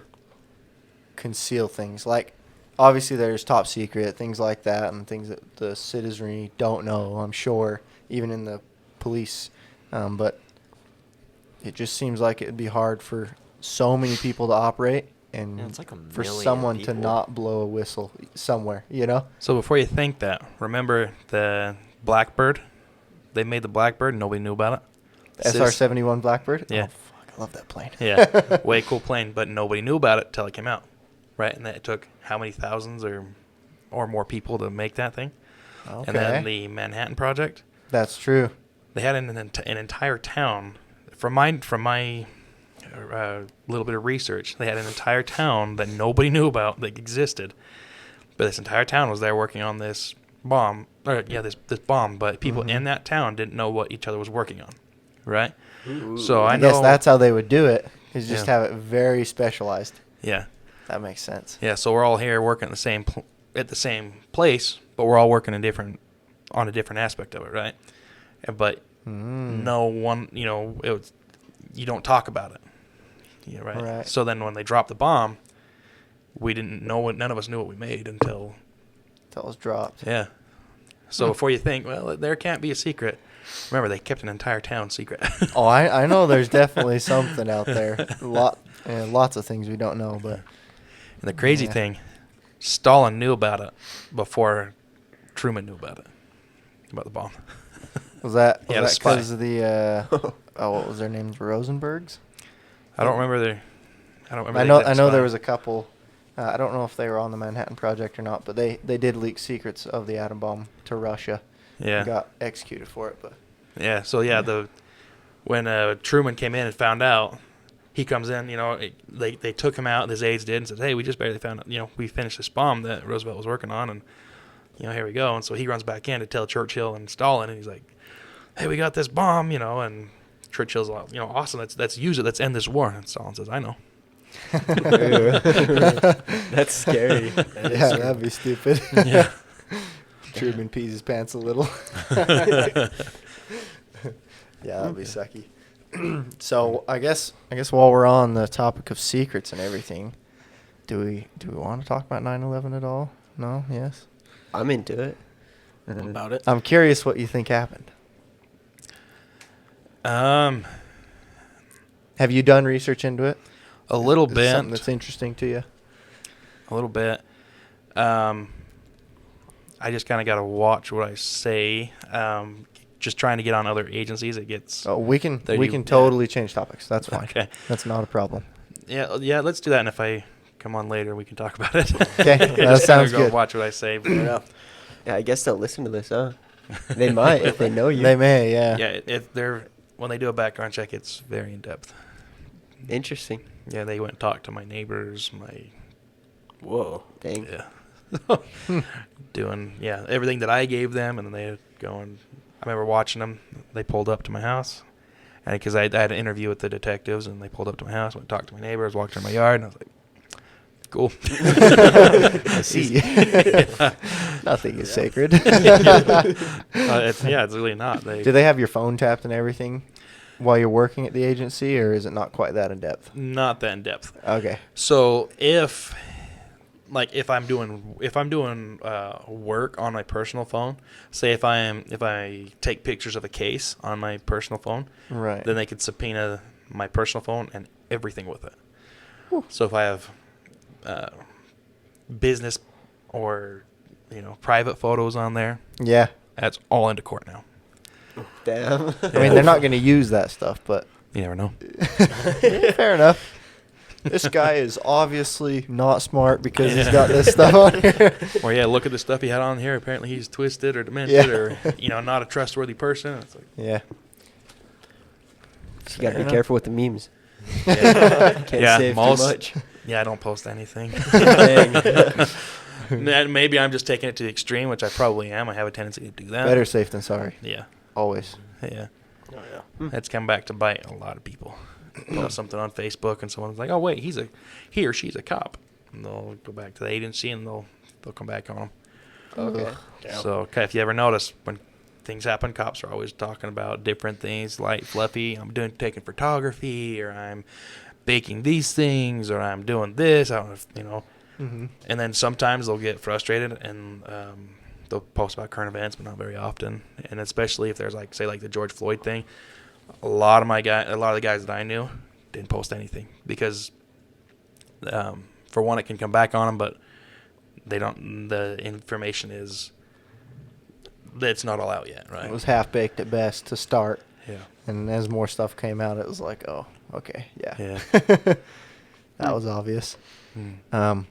conceal things. Like obviously there's top secret things like that and things that the citizenry don't know, I'm sure, even in the police. But it just seems like it would be hard for so many people to operate and Yeah, it's like a for million someone to people. not blow a whistle somewhere, you know? So before you think that, remember the Blackbird? They made the Blackbird and nobody knew about it. SR-71 Blackbird? Yeah. Oh, fuck, I love that plane. Yeah. Way cool plane, but nobody knew about it till it came out. Right? And then it took how many thousands or more people to make that thing? Okay. And then the Manhattan Project, That's true. they had an entire town. From my little bit of research, they had an entire town that nobody knew about that existed. But this entire town was there working on this bomb. This bomb. But people Mhm. in that town didn't know what each other was working on. Right? Ooh. So I I know. guess that's how they would do it, is just Yeah. have it very specialized. Yeah. That makes sense. Yeah, so we're all here working at the same place, but we're all working on a different aspect of it, right? But no one, you don't talk about it. Yeah, right? Right. So then when they dropped the bomb, we didn't know none of us knew what we made until, That was dropped. yeah. So before you think, well, there can't be a secret, remember, they kept an entire town secret. Oh, I know there's definitely something out there. Lots of things we don't know, but And the crazy Yeah. thing, Stalin knew about it before Truman knew about it, about the bomb. was that Yeah, the spy. because of the what was their names? Rosenbergs? I don't remember the. I don't remember. I the know. exact I know there spot. was a couple. I don't know if they were on the Manhattan Project or not, but they did leak secrets of the atom bomb to Russia. Yeah. And got executed for it, but. Yeah. So yeah, when Truman came in and found out, he comes in. They took him out. His aides did and said, "Hey, we just barely found out. We finished this bomb that Roosevelt was working on, and here we go." And so he runs back in to tell Churchill and Stalin, and he's like, "Hey, we got this bomb, and Churchill's like, awesome. Let's use it. Let's end this war." And Stalin says, "I know." That's scary. Yeah, that'd be stupid. Yeah. Truman pees his pants a little. Yeah, that'd be sucky. So I guess while we're on the topic of secrets and everything, do we want to talk about 9/11 at all? No? Yes? I'm into it. About it. I'm curious what you think happened. Um, Have you done research into it? a little Is it bit. something that's interesting to you? A little bit. I just kind of got to watch what I say. Just trying to get on other agencies, it gets. Oh, we can There we you- can yeah. totally change topics. That's fine. Okay. That's not a problem. Yeah. Let's do that. And if I come on later, we can talk about it. Okay, Just that kinda sounds go good. Watch what I say. But Yeah. Yeah, I guess they'll listen to this, huh? They might if they know you. They may, yeah. yeah, when they do a background check, it's very in depth. Interesting. Yeah, they went and talked to my neighbors, Whoa. Dang. doing everything that I gave them, and then they go and I remember watching them. They pulled up to my house, and because I had an interview with the detectives, and they pulled up to my house, went and talked to my neighbors, walked around my yard, and I was like, cool. I see. Nothing is sacred. It's really not. Do they have your phone tapped and everything while you're working at the agency, or is it not quite that in depth? Not that in depth. Okay. So if I'm doing work on my personal phone, say if I take pictures of a case on my personal phone, Right. then they could subpoena my personal phone and everything with it. So if I have business or private photos on there, Yeah. that's all into court now. Damn. I mean, they're not going to use that stuff, but You never know. fair enough. This guy is obviously not smart because he's got this stuff on here. Or look at the stuff he had on here. Apparently he's twisted or demented or not a trustworthy person. It's like, Yeah. So you gotta Fair be enough. careful with the memes. yeah, Can't save most- too much. Yeah, I don't post anything. Dang. Maybe I'm just taking it to the extreme, which I probably am. I have a tendency to do that. Better safe than sorry. Yeah. Always. Yeah. Oh, yeah. That's come back to bite a lot of people. Post something on Facebook and someone's like, "Oh wait, he or she's a cop," and they'll go back to the agency and they'll come back on them. Okay. Yeah. So, okay, if you ever notice when things happen, cops are always talking about different things, light, fluffy. I'm taking photography, or I'm baking these things, or I'm doing this. I don't know, Mm-hmm. And then sometimes they'll get frustrated and they'll post about current events, but not very often. And especially if there's say the George Floyd thing, a lot of the guys that I knew didn't post anything because, for one, it can come back on them, but they don't. The information it's not all out yet, right? It was half baked at best to start, Yeah. and as more stuff came out, it was like, oh, okay, yeah. Yeah. That was obvious. Mm.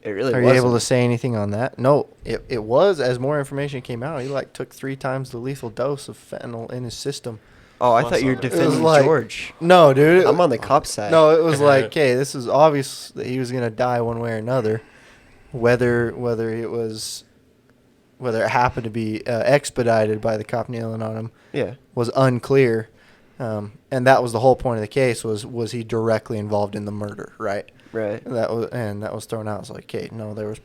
It really Are wasn't. you able to say anything on that? No, it was. As more information came out, he took 3 times the lethal dose of fentanyl in his system. Oh, I thought you were It was defending like- Oh, George. No, dude. I'm on the cop side. No, it was like, okay, this is obvious that he was gonna die one way or another. Whether it happened to be expedited by the cop kneeling on him Yeah. was unclear, and that was the whole point of the case. Was he directly involved in the murder? Right. Right. That was thrown out. It's like, okay, no, there was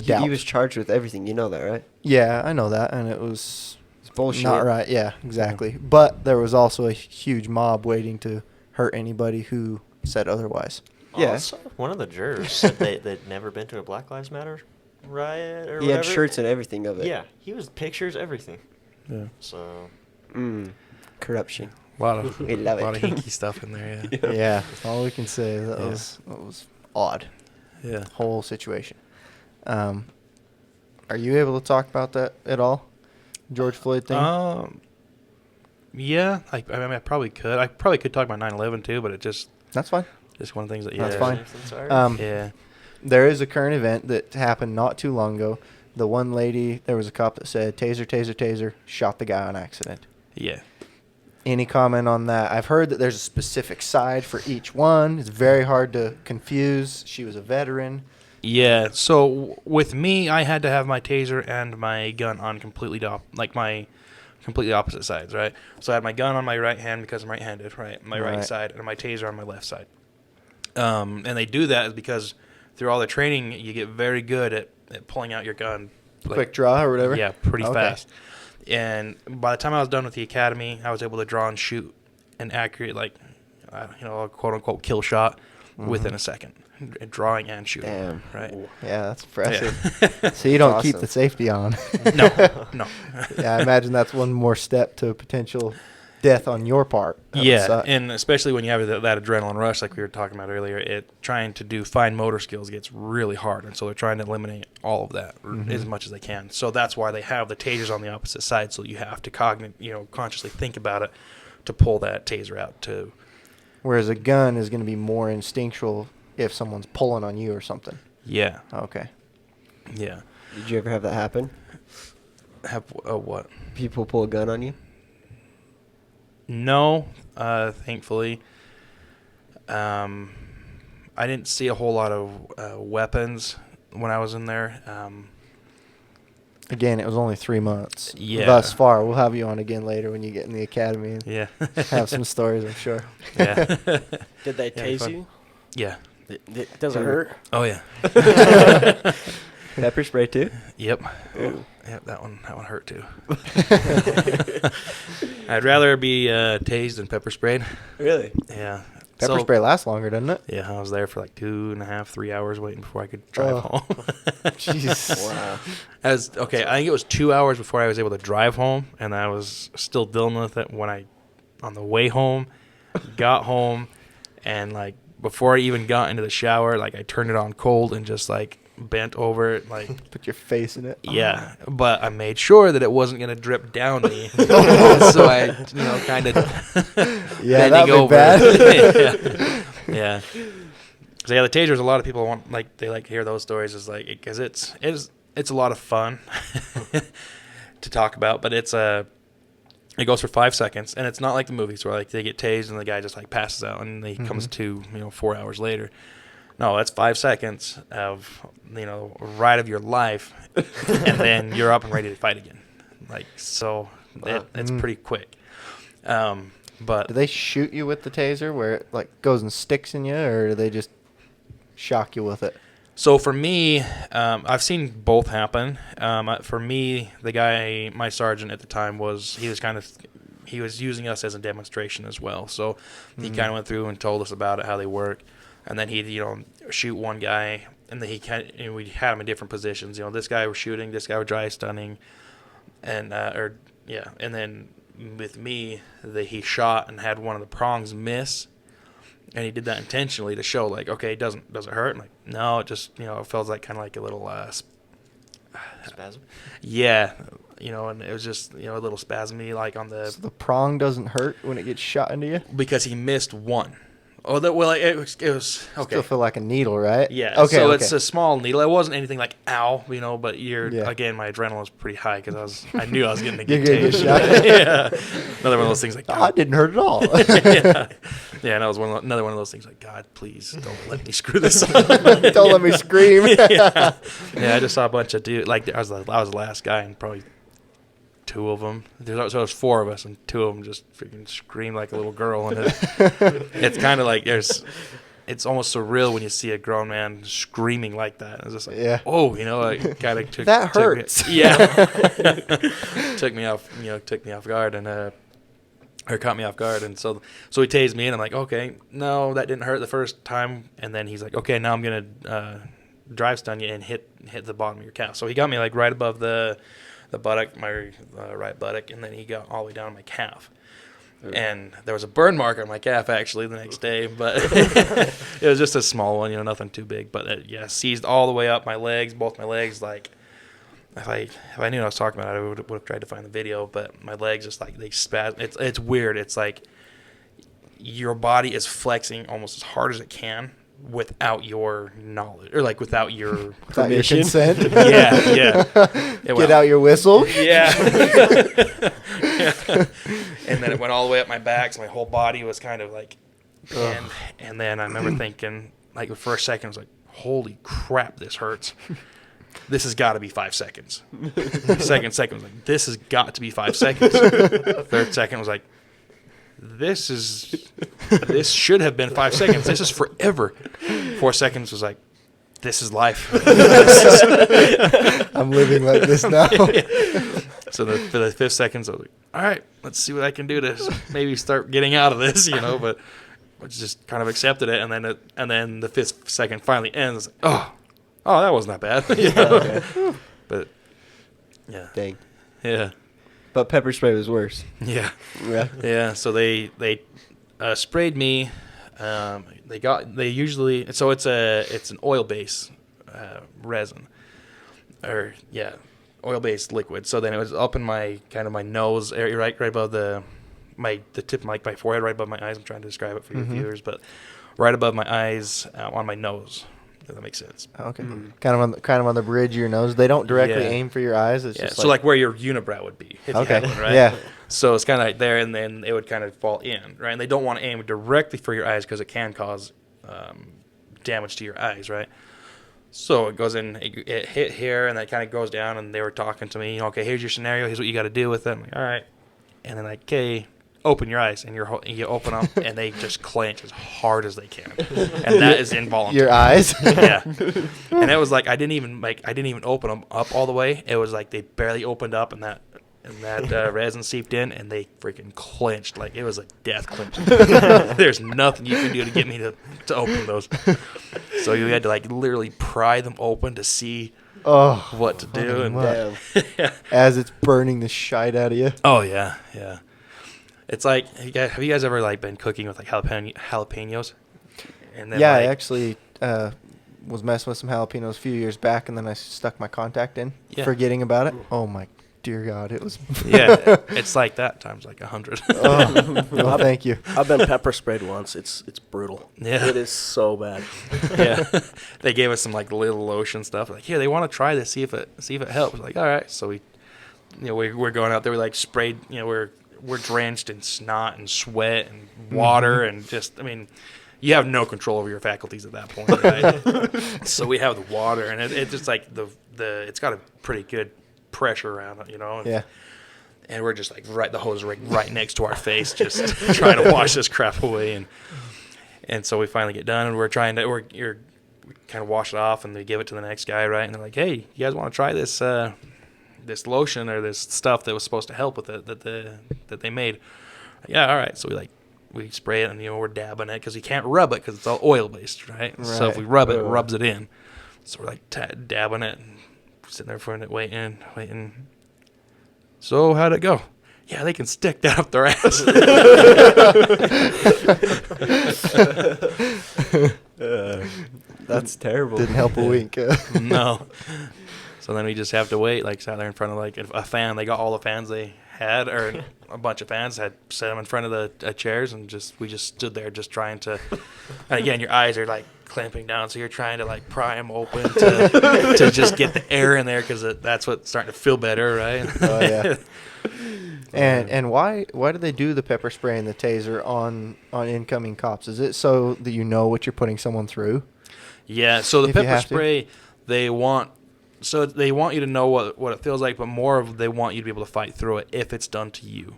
He doubt. was charged with everything. You know that, right? Yeah, I know that, and it was It's bullshit. not right. Yeah, exactly. But there was also a huge mob waiting to hurt anybody who said otherwise. Yeah. Also, one of the jurors said they'd never been to a Black Lives Matter riot or He whatever. had shirts and everything of it. Yeah, he was pictures, everything. Yeah. So Corruption. A lot of We love a lot it. of hinky stuff in there. Yeah. Yeah, all we can say is that Yeah. was odd. Yeah. Whole situation. Are you able to talk about that at all? George Floyd thing? Yeah, I mean, I probably could. I probably could talk about 9/11 too, but it just That's fine. one of the things that That's fine. Sorry. Yeah. There is a current event that happened not too long ago. The one lady, there was a cop that said, taser, taser, taser, shot the guy on accident. Yeah. Any comment on that? I've heard that there's a specific side for each one. It's very hard to confuse. She was a veteran. Yeah. So with me, I had to have my taser and my gun on completely completely opposite sides, right? So I had my gun on my right hand because I'm right-handed, right? My right side, and my taser on my left side. And they do that is because through all the training, you get very good at pulling out your gun. Quick draw or whatever? Yeah, pretty Okay. fast. And by the time I was done with the academy, I was able to draw and shoot an accurate, a quote-unquote kill shot within a second. Drawing and shooting. Damn. Right? Yeah, that's impressive. So you don't keep awesome. the safety on. No. Yeah, I imagine that's one more step to a potential death on your part. That would Yeah, suck. and especially when you have that adrenaline rush like we were talking about earlier, trying to do fine motor skills gets really hard, and so they're trying to eliminate all of that as much as they can. So that's why they have the tasers on the opposite side, so you have to consciously think about it to pull that taser out too. Whereas a gun is going to be more instinctual if someone's pulling on you or something. Yeah, Okay. yeah. Did you ever have that happen? Have what? People pull a gun on you? No, thankfully. I didn't see a whole lot of weapons when I was in there. Again, it was only 3 months. Yeah. Thus far. We'll have you on again later when you get in the academy and Yeah. have some stories, I'm sure. Yeah. Did they Yeah, tase fun. you? Yeah. Does it hurt? Oh yeah. Pepper spray too? Yep. Yep. That one hurt too. I'd rather be tased than pepper sprayed. Really? Yeah. Pepper spray lasts longer, doesn't it? Yeah, I was there for like 2.5, 3 hours waiting before I could drive home. Jesus. Wow. I think it was 2 hours before I was able to drive home, and I was still dealing with it on the way home, got home, and like before I even got into the shower, like I turned it on cold and just like bent over it, like Put your face in it. yeah. But I made sure that it wasn't gonna drip down me, so I kind of Yeah, bending that'd be over. bad. Yeah. So yeah, the tasers. A lot of people they like to hear those stories, is like because it's a lot of fun to talk about, but it goes for 5 seconds, and it's not like the movies where like they get tased and the guy just like passes out and he comes to 4 hours later. No, that's 5 seconds of ride of your life, and then you're up and ready to fight again. Like so, it's pretty quick. But Do they shoot you with the taser where it like goes and sticks in you, or do they just shock you with it? so for me, I've seen both happen. For me, the guy, my sergeant at the time, he was using us as a demonstration as well. So he kind of went through and told us about it, how they work, and then he'd shoot one guy, and then we had him in different positions. This guy was shooting, this guy was dry stunning, and and then with me, he shot and had one of the prongs miss. And he did that intentionally to show, like, okay, does it hurt? I'm like, no, it just, it feels like kind of like a little, Spasm. yeah, and it was just, a little spasmy, like on So the prong doesn't hurt when it gets shot into you? because he missed one. Oh, it was okay. Still feel like a needle, right? Yeah. Okay. So okay. it's a small needle. It wasn't anything like ow, but Yeah. again, my adrenaline was pretty high because I knew I was getting to You're get gonna get tased. shot. Yeah. Another one of those things like Oh, it didn't hurt at all. yeah. Yeah, and that was another one of those things like, God, please don't let me screw this up. Don't let me scream. Yeah, I just saw a bunch of dudes. Like I was the last guy, and probably two of them. So there's four of us, and two of them just freaking screamed like a little girl. And it's kind of like it's almost surreal when you see a grown man screaming like that. It's just like, Yeah. oh, it kind of took That hurts. took me off guard and or caught me off guard, and so he tased me, and I'm like, okay, no, that didn't hurt the first time, and then he's like, okay, now I'm gonna drive stun you and hit the bottom of your calf. So he got me like right above the buttock, my right buttock, and then he got all the way down to my calf. And there was a burn mark on my calf actually the next day, but it was just a small one, nothing too big. But it seized all the way up my legs, both my legs, like if I knew what I was talking about, I would have tried to find the video. But my legs just like they spasm. It's weird. It's like your body is flexing almost as hard as it can without your knowledge or like without your Without your permission? consent. yeah. Get out your whistle. Yeah. And then it went all the way up my back, so my whole body was kind of like, and then I remember thinking, like, the first second I was like, holy crap, this hurts. This has got to be 5 seconds. Second was like, this has got to be 5 seconds. Third second was like, this should have been 5 seconds. This is forever. 4 seconds was like, this is life. I'm living like this now. So for the 5 seconds, I was like, all right, let's see what I can do to maybe start getting out of this, but I just kind of accepted it. And then the 5th second finally ends. Like, oh, that wasn't that bad. But yeah. Dang. Yeah. But pepper spray was worse. Yeah. Yeah. Yeah. So they sprayed me. They usually, so it's an oil-based resin, oil-based liquid. So then it was up in my nose area, right above the tip of my forehead, right above my eyes. I'm trying to describe it for you viewers, but right above my eyes, on my nose. If that makes sense. Okay. Kind of on the bridge of your nose. They don't directly aim for your eyes. It's just so like where your unibrow would be. If Okay. You had one, right? Yeah. So it's kind of like there, and then it would kind of fall in, right? And they don't want to aim directly for your eyes because it can cause damage to your eyes, right? So it goes in, it hit here, and then it kind of goes down, and they were talking to me, okay, here's your scenario, here's what you got to do with it. I'm like, all right. And then like, okay, open your eyes, and you open them, and they just clench as hard as they can, and that is involuntary. your eyes. Yeah. And it was like I didn't even open them up all the way. It was like they barely opened up, and that resin seeped in, and they freaking clenched. Like it was a death clench. There's nothing you can do to get me to open those. So you had to like literally pry them open to see what to do. And Damn. As it's burning the shite out of you. oh yeah. It's like, have you guys ever like been cooking with like jalapenos? And then, I actually was messing with some jalapenos a few years back, and then I stuck my contact in, forgetting about it. Oh my dear God, it was. Yeah, it's like that times like 100. No, thank you. I've been pepper sprayed once. It's brutal. Yeah. It is so bad. Yeah, they gave us some like little lotion stuff. Like, here, they want to try this, see if it helps. Like, all right, so we're going out there. We like sprayed. We're drenched in snot and sweat and water and just, I mean, you have no control over your faculties at that point, right? So we have the water, and it's just like it's got a pretty good pressure around it, Yeah. And we're just like the hose right next to our face, just trying to wash this crap away, and so we finally get done, and we're kind of wash it off, and they give it to the next guy, right? And they're like, hey, you guys want to try this? This lotion or this stuff that was supposed to help with it that they made. Yeah, all right. So we spray it, and we're dabbing it because you can't rub it because it's all oil based, right? So if we rub it, it rubs it in. So we're like dabbing it and sitting there for a minute, waiting. So how'd it go? Yeah, they can stick that up their ass. That's terrible. Didn't help a wink. No. So then we just have to wait, like sat there in front of like a fan. They got all the fans they had, or a bunch of fans, had set them in front of the chairs, and we just stood there just trying to, and again, your eyes are like clamping down, so you're trying to like pry them open to just get the air in there, because that's what's starting to feel better, right? Oh, yeah. And why do they do the pepper spray and the taser on incoming cops? Is it so that you know what you're putting someone through? Yeah, so the If you pepper have to? spray, they want you to know what it feels like, but more of they want you to be able to fight through it if it's done to you.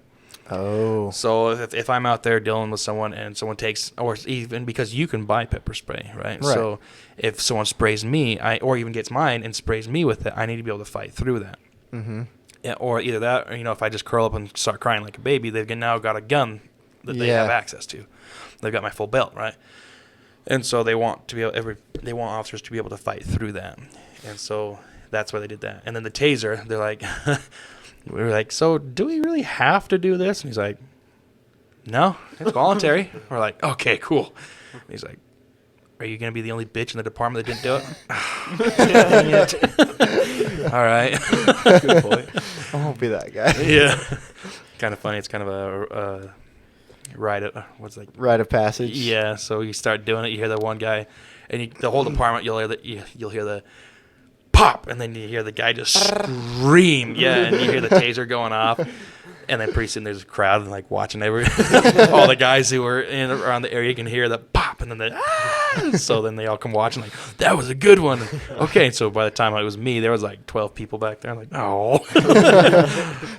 Oh. So if I'm out there dealing with someone and someone takes, or even because you can buy pepper spray, right? So if someone sprays me, or even gets mine and sprays me with it, I need to be able to fight through that. Mm-hmm. Yeah, or either that, or if I just curl up and start crying like a baby, they've now got a gun that they have access to. They've got my full belt, right? And so they want officers to be able to fight through that. And so that's why they did that. And then the taser, they're like, we were like, so do we really have to do this? And he's like, no, it's voluntary. We're like, okay, cool. And he's like, are you going to be the only bitch in the department that didn't do it? Dang it. All right. Good point. I won't be that guy. Yeah. Kind of funny. It's kind of a rite of what's like Rite of passage. Yeah. So you start doing it. You hear that one guy, and the whole department. You'll hear the pop, and then you hear the guy just scream. Yeah, and you hear the taser going off, and then pretty soon there's a crowd and like watching all the guys who were in around the area. You can hear the pop, and then the so then they all come watching like that was a good one. Okay, so by the time it was me, there was like 12 people back there. I'm like, oh,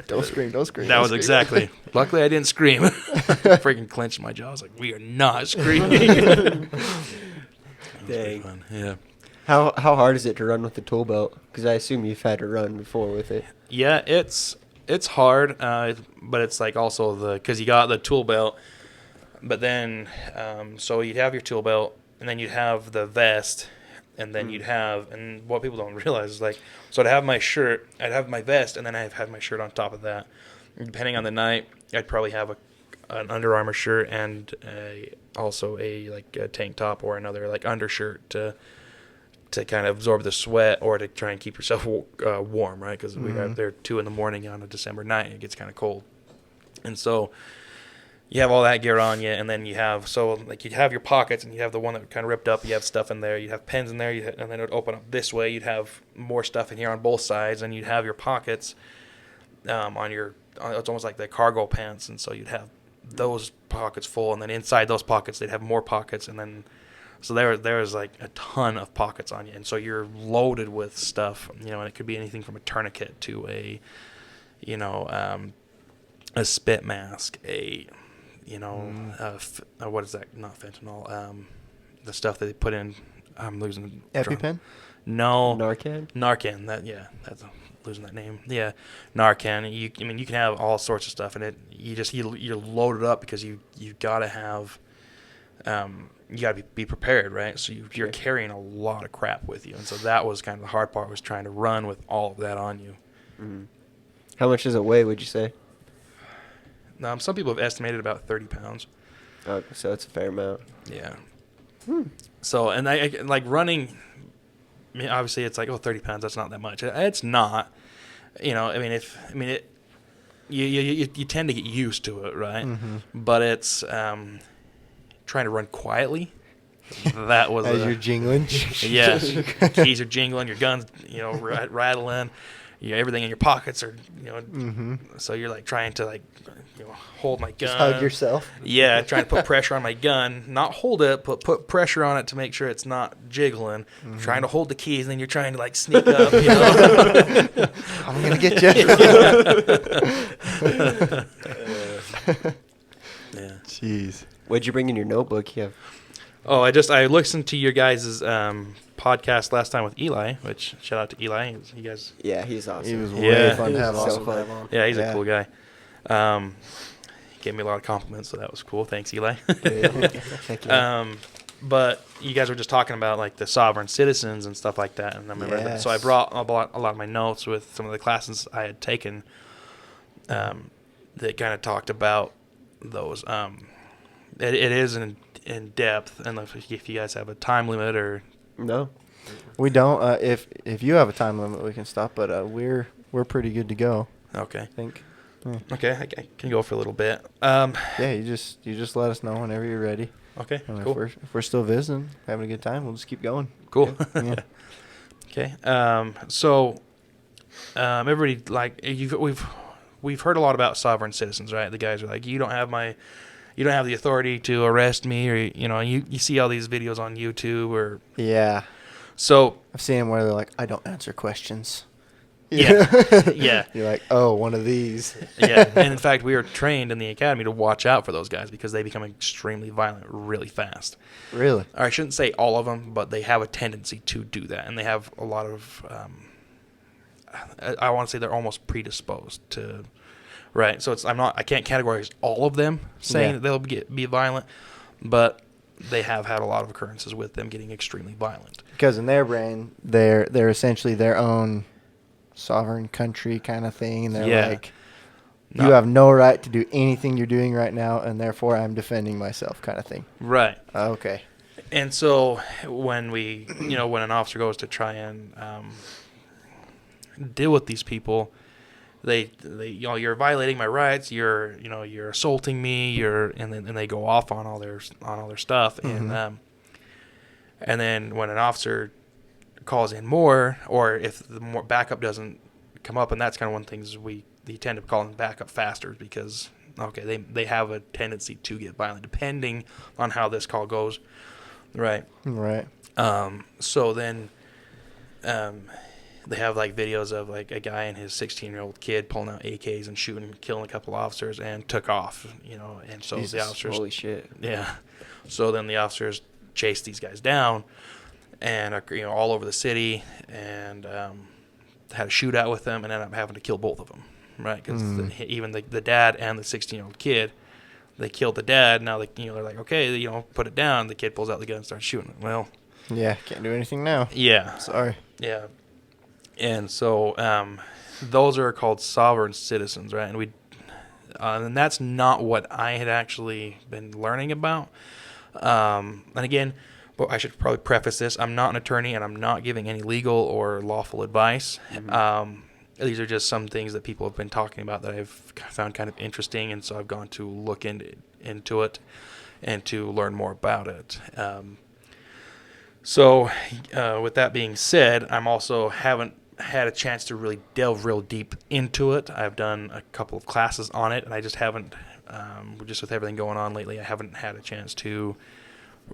Don't scream. Don't scream. that don't was scream. exactly. Luckily, I didn't scream. Freaking clenched my jaw. I was like, we are not screaming. It was pretty Dang. fun. Yeah. How hard is it to run with the tool belt? Because I assume you've had to run before with it. Yeah, it's hard, but it's like also because you got the tool belt, but then so you'd have your tool belt, and then you'd have the vest, and then and what people don't realize is like, so I'd have my shirt, I'd have my vest, and then I'd have my shirt on top of that. Depending on the night, I'd probably have an Under Armour shirt and also a tank top or another like undershirt to kind of absorb the sweat or to try and keep yourself warm, right? Because we got there 2 a.m. on a December night. It gets kind of cold. And so you have all that gear on you, and then you'd have your pockets, and you have the one that kind of ripped up. You have stuff in there. You'd have pens in there, and then it would open up this way. You'd have more stuff in here on both sides, and you'd have your pockets it's almost like the cargo pants, and so you'd have those pockets full, and then inside those pockets they'd have more pockets, and then so there was like a ton of pockets on you, and so you're loaded with stuff, and it could be anything from a tourniquet to a spit mask, what is that? Not fentanyl. The stuff that they put in. I'm losing. EpiPen? No. Narcan? Narcan. That's losing that name. Yeah, Narcan. You can have all sorts of stuff in it. You're loaded up because you gotta have. You gotta be prepared, right? So you're carrying a lot of crap with you, and so that was kind of the hard part, was trying to run with all of that on you. Mm-hmm. How much does it weigh, would you say? Some people have estimated about 30 pounds. Oh, so that's a fair amount. Yeah. So, and I like running. I mean, obviously, it's like 30 pounds. That's not that much. It's not. You tend to get used to it, right? Mm-hmm. But it's trying to run quietly. That was As you're jingling. Yeah, keys are jingling, your guns, rattling, everything in your pockets are, So you're like trying to hold my gun. Just hug yourself. Yeah, trying to put pressure on my gun, not hold it, but put pressure on it to make sure it's not jiggling. Mm-hmm. Trying to hold the keys, and then you're trying to sneak up. I'm gonna get you. Yeah. Jeez. What'd you bring in your notebook? You have. Oh, I listened to your guys' podcast last time with Eli, which shout out to Eli. You guys. Yeah, he's awesome. He was Yeah. way fun to have So on. fun. Yeah, he's a Yeah. cool guy. He gave me a lot of compliments, so that was cool. Thanks, Eli. Heck yeah. But you guys were just talking about the sovereign citizens and stuff like that, and I remember Yes. so I brought a lot of my notes with some of the classes I had taken that kind of talked about those. It is in depth, and if you guys have a time limit or No. We don't. If you have a time limit, we can stop. But we're pretty good to go. okay, I think. okay, I can go for a little bit. Yeah, you just let us know whenever you're ready. Okay, And cool. if we're still visiting, having a good time, we'll just keep going. Cool. Yeah. Okay. So everybody we've heard a lot about sovereign citizens, right? The guys are like, you don't have the authority to arrest me, or you see all these videos on YouTube, or Yeah. so I've seen them where they're like, I don't answer questions. yeah, yeah. You're like, oh, one of these. Yeah, and in fact, we are trained in the academy to watch out for those guys because they become extremely violent really fast. Really? Or I shouldn't say all of them, but they have a tendency to do that, and they have a lot of. I want to say they're almost predisposed to, right? So I can't categorize all of them saying that they'll be violent, but they have had a lot of occurrences with them getting extremely violent. Because in their brain, they're essentially their own sovereign country kind of thing. And they're like, you have no right to do anything you're doing right now, and therefore I'm defending myself kind of thing. Right. Okay. And so when when an officer goes to try and deal with these people. They you're violating my rights. You're assaulting me. And then they go off on all their stuff. Mm-hmm. And then when an officer calls in more, or if the more backup doesn't come up, and that's kind of one of the things they tend to call in backup faster because they have a tendency to get violent depending on how this call goes, right? Right. So then, they have like videos of like a guy and his 16-year-old kid pulling out AKs and shooting, killing a couple officers, and took off, and so Jesus. the officers, Holy shit. yeah. So then the officers chased these guys down, and all over the city, and had a shootout with them, and ended up having to kill both of them, right? Because even the dad and the 16-year-old kid, they killed the dad. Now they're like, okay, put it down. The kid pulls out the gun and starts shooting. Well, Yeah, can't do anything now. yeah, Sorry. yeah, and so those are called sovereign citizens, right? And that's not what I had actually been learning about. And again, but I should probably preface this: I'm not an attorney, and I'm not giving any legal or lawful advice. These are just some things that people have been talking about that I've found kind of interesting, and so I've gone to look into it and to learn more about it. So, with that being said, I'm also haven't had a chance to really delve real deep into it. I've done a couple of classes on it, and I just haven't, just with everything going on lately, I haven't had a chance to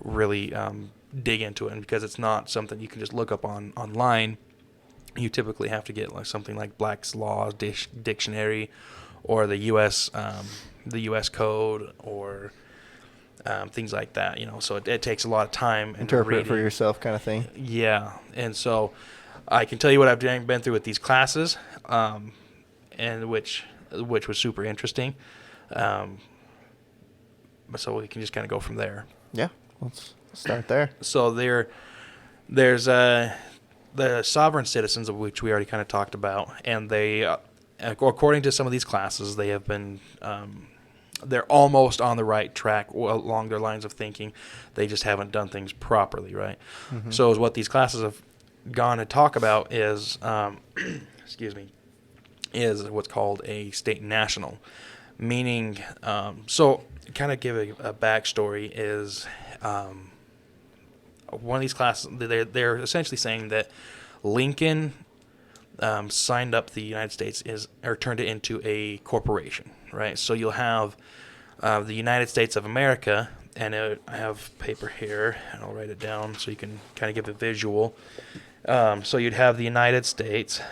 really dig into it. And because it's not something you can just look up online, you typically have to get like something like Black's Law Dictionary, or the U.S. Code, or things like that. So it takes a lot of time. Interpret it for yourself, kind of thing. Yeah, and so I can tell you what I've been through with these classes, and which was super interesting. So we can just kind of go from there. Yeah, let's start there. So there's the sovereign citizens, of which we already kind of talked about, and they, according to some of these classes, they have been, they're almost on the right track along their lines of thinking. They just haven't done things properly, right? Mm-hmm. So what these classes have gone to talk about is, is what's called a state national, meaning, so kind of give a backstory is, one of these classes, they're essentially saying that Lincoln signed up the United States or turned it into a corporation, right? So you'll have the United States of America, and I have paper here, and I'll write it down so you can kind of give a visual. So you'd have the United States.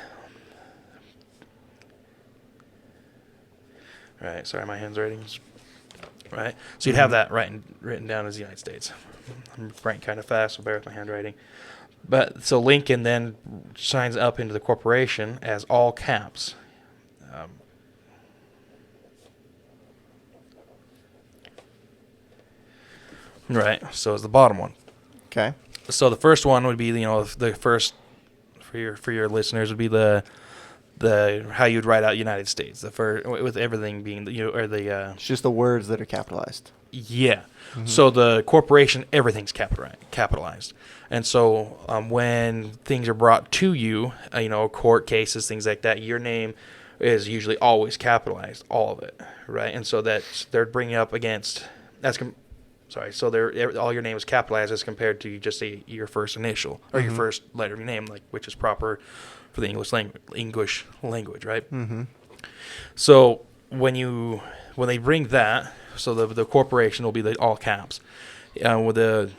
Right, sorry, my handwriting's right. So you'd have that written down as the United States. I'm writing kind of fast, so bear with my handwriting. But so Lincoln then signs up into the corporation as all caps. Right, so it's the bottom one. Okay. So the first one would be, the first for your listeners would be the how you'd write out United States. The first, with everything being It's just the words that are capitalized. Yeah. Mm-hmm. So the corporation, everything's capitalized. And so when things are brought to you, court cases, things like that, your name is usually always capitalized, all of it, right? And so they're bringing up against so all your name is capitalized as compared to just your first initial or your first letter of your name, which is proper for the English language, right? Mm-hmm. So when they bring that. So the corporation will be the all caps, they'll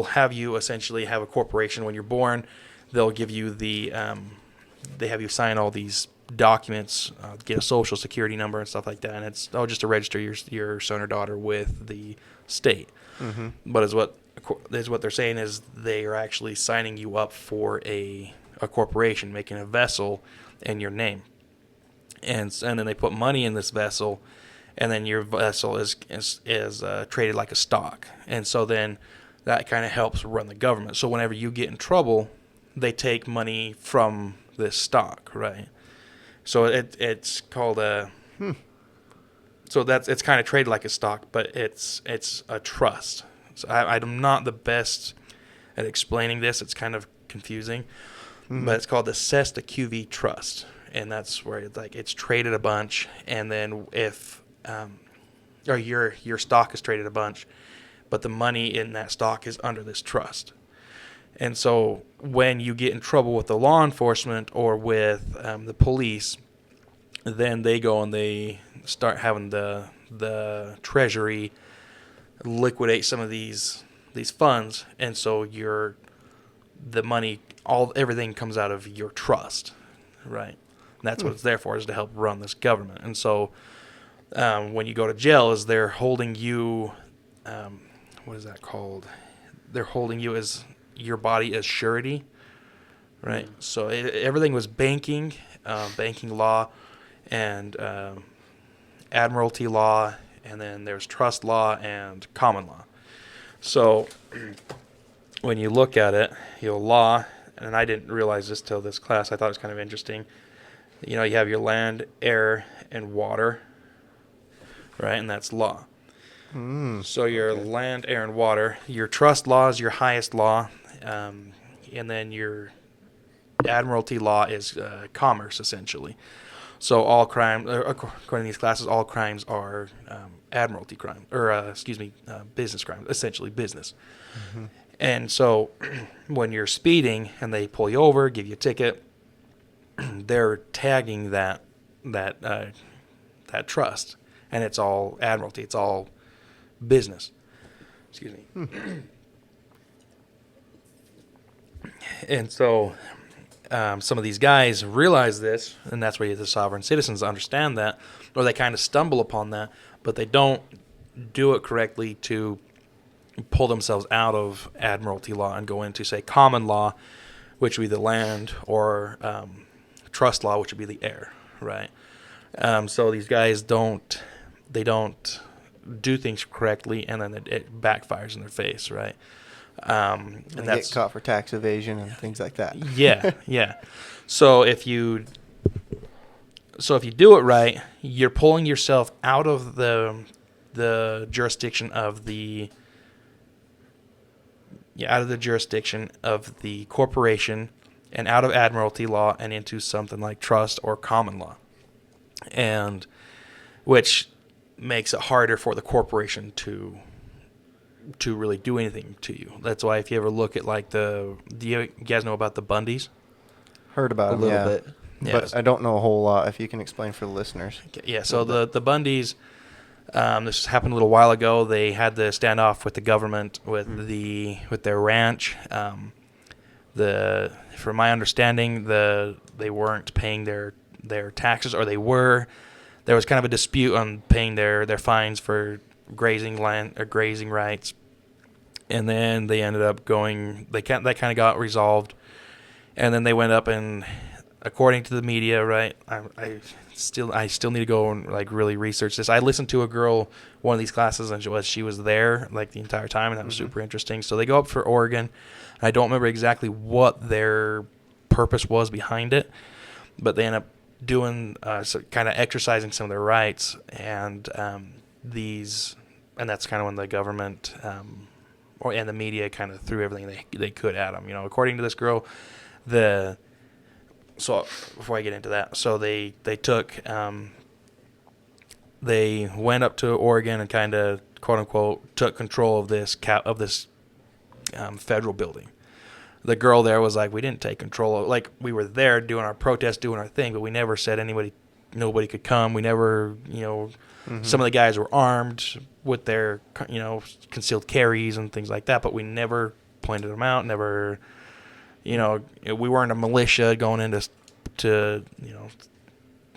have you essentially have a corporation when you're born. They'll give you they have you sign all these documents, get a social security number and stuff like that, and it's just to register your son or daughter with the state. Mm-hmm. But is what they're saying is they are actually signing you up for a corporation, making a vessel in your name, and then they put money in this vessel. And then your vessel is traded like a stock. And so then that kind of helps run the government. So whenever you get in trouble, they take money from this stock, right? So it's called So it's kind of traded like a stock, but it's a trust. So I'm not the best at explaining this. It's kind of confusing. but it's called the Cesta QV Trust, and that's where it's traded a bunch, and then if or your stock is traded a bunch, but the money in that stock is under this trust. And so when you get in trouble with the law enforcement or with the police, then they go and they start having the treasury liquidate some of these funds, and so the money, everything comes out of your trust, right? And that's what it's there for, is to help run this government. And so when you go to jail, is they're holding you, what is that called? They're holding you as your body as surety, right? So everything was banking law, and admiralty law, and then there's trust law and common law. So when you look at it, law, and I didn't realize this till this class, I thought it was kind of interesting. You have your land, air, and water, right? And that's law. So your land, air, and water. Your trust law is your highest law, and then your admiralty law is commerce, essentially. So all crime, according to these classes, all crimes are admiralty crime, or business crime, essentially business. Mm-hmm. And so when you're speeding and they pull you over, give you a ticket, they're tagging that trust, and it's all admiralty, it's all business. Excuse me. And so some of these guys realize this, and that's where you get the sovereign citizens understand that, or they kind of stumble upon that, but they don't do it correctly to pull themselves out of admiralty law and go into, say, common law, which would be the land, or trust law, which would be the air, right? So these guys don't do things correctly, and then it backfires in their face, right? And that's get caught for tax evasion and things like that. Yeah. So if you do it right, you're pulling yourself out of the jurisdiction of the corporation, and out of admiralty law and into something like trust or common law, and which makes it harder for the corporation to really do anything to you. That's why if you ever look at do you guys know about the Bundys? Heard about them, a little bit. Yeah. But I don't know a whole lot. If you can explain for the listeners. Yeah, so the Bundys, this happened a little while ago. They had the standoff with the government with their ranch. From my understanding, they weren't paying their taxes, or they were. There was kind of a dispute on paying their fines for grazing land or grazing rights, and then they ended up going. That kind of got resolved, and then they went up and, according to the media, right? I still need to go and really research this. I listened to a girl one of these classes, and she was there the entire time, and that was super interesting. So they go up for Oregon. I don't remember exactly what their purpose was behind it, but they end up doing kind of exercising some of their rights, and and that's kind of when the government and the media kind of threw everything they could at them. According to this girl, so before I get into that, so they took they went up to Oregon and kind of quote unquote took control of this federal building. The girl there was like, we didn't take control of, we were there doing our protest, doing our thing, but we never said nobody could come. We never, some of the guys were armed with their, concealed carries and things like that, but we never pointed them out, never, we weren't a militia going in to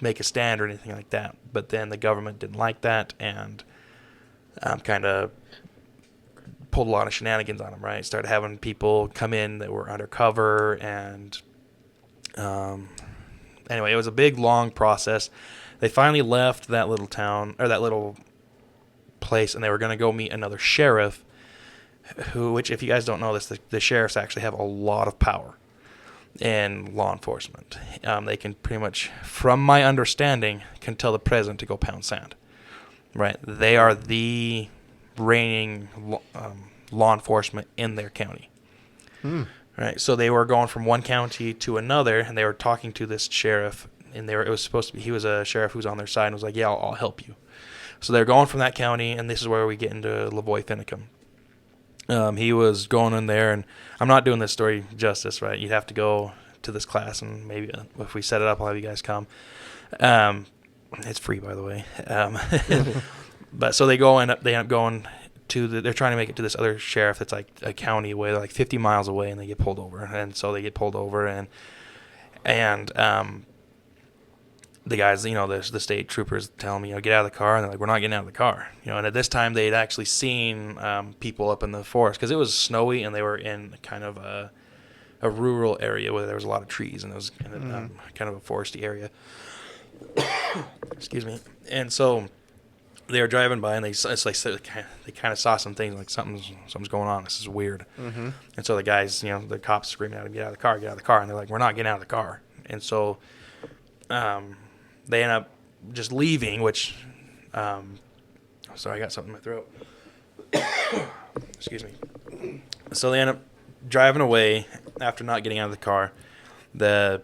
make a stand or anything like that. But then the government didn't like that and kind of pulled a lot of shenanigans on them, right? Started having people come in that were undercover, and anyway, it was a big, long process. They finally left that little town, or that little place, and they were going to go meet another sheriff, which, if you guys don't know this, the sheriffs actually have a lot of power in law enforcement. They can pretty much, from my understanding, can tell the president to go pound sand, right? They are the reigning law enforcement in their county, Right. So they were going from one county to another, and they were talking to this sheriff, and it was supposed to be, he was a sheriff who was on their side and was like, yeah, I'll help you. So they're going from that county, and this is where we get into Lavoy Finicum. He was going in there, and I'm not doing this story justice, right? You'd have to go to this class, and maybe if we set it up, I'll have you guys come. It's free, by the way. But so they end up going they're trying to make it to this other sheriff that's like a county away, like 50 miles away, and they get pulled over. And so they get pulled over, and the guys, the state troopers tell me, get out of the car, and they're like, we're not getting out of the car, And at this time, they'd actually seen people up in the forest because it was snowy, and they were in kind of a rural area where there was a lot of trees, and it was kind of a foresty area. Excuse me. And so they were driving by, and they kind of saw some things like something's going on. This is weird. Mm-hmm. And so the guys, the cops screaming at them, get out of the car, and they're like, we're not getting out of the car. And so they end up just leaving, which sorry, I got something in my throat. Excuse me. So they end up driving away after not getting out of the car. The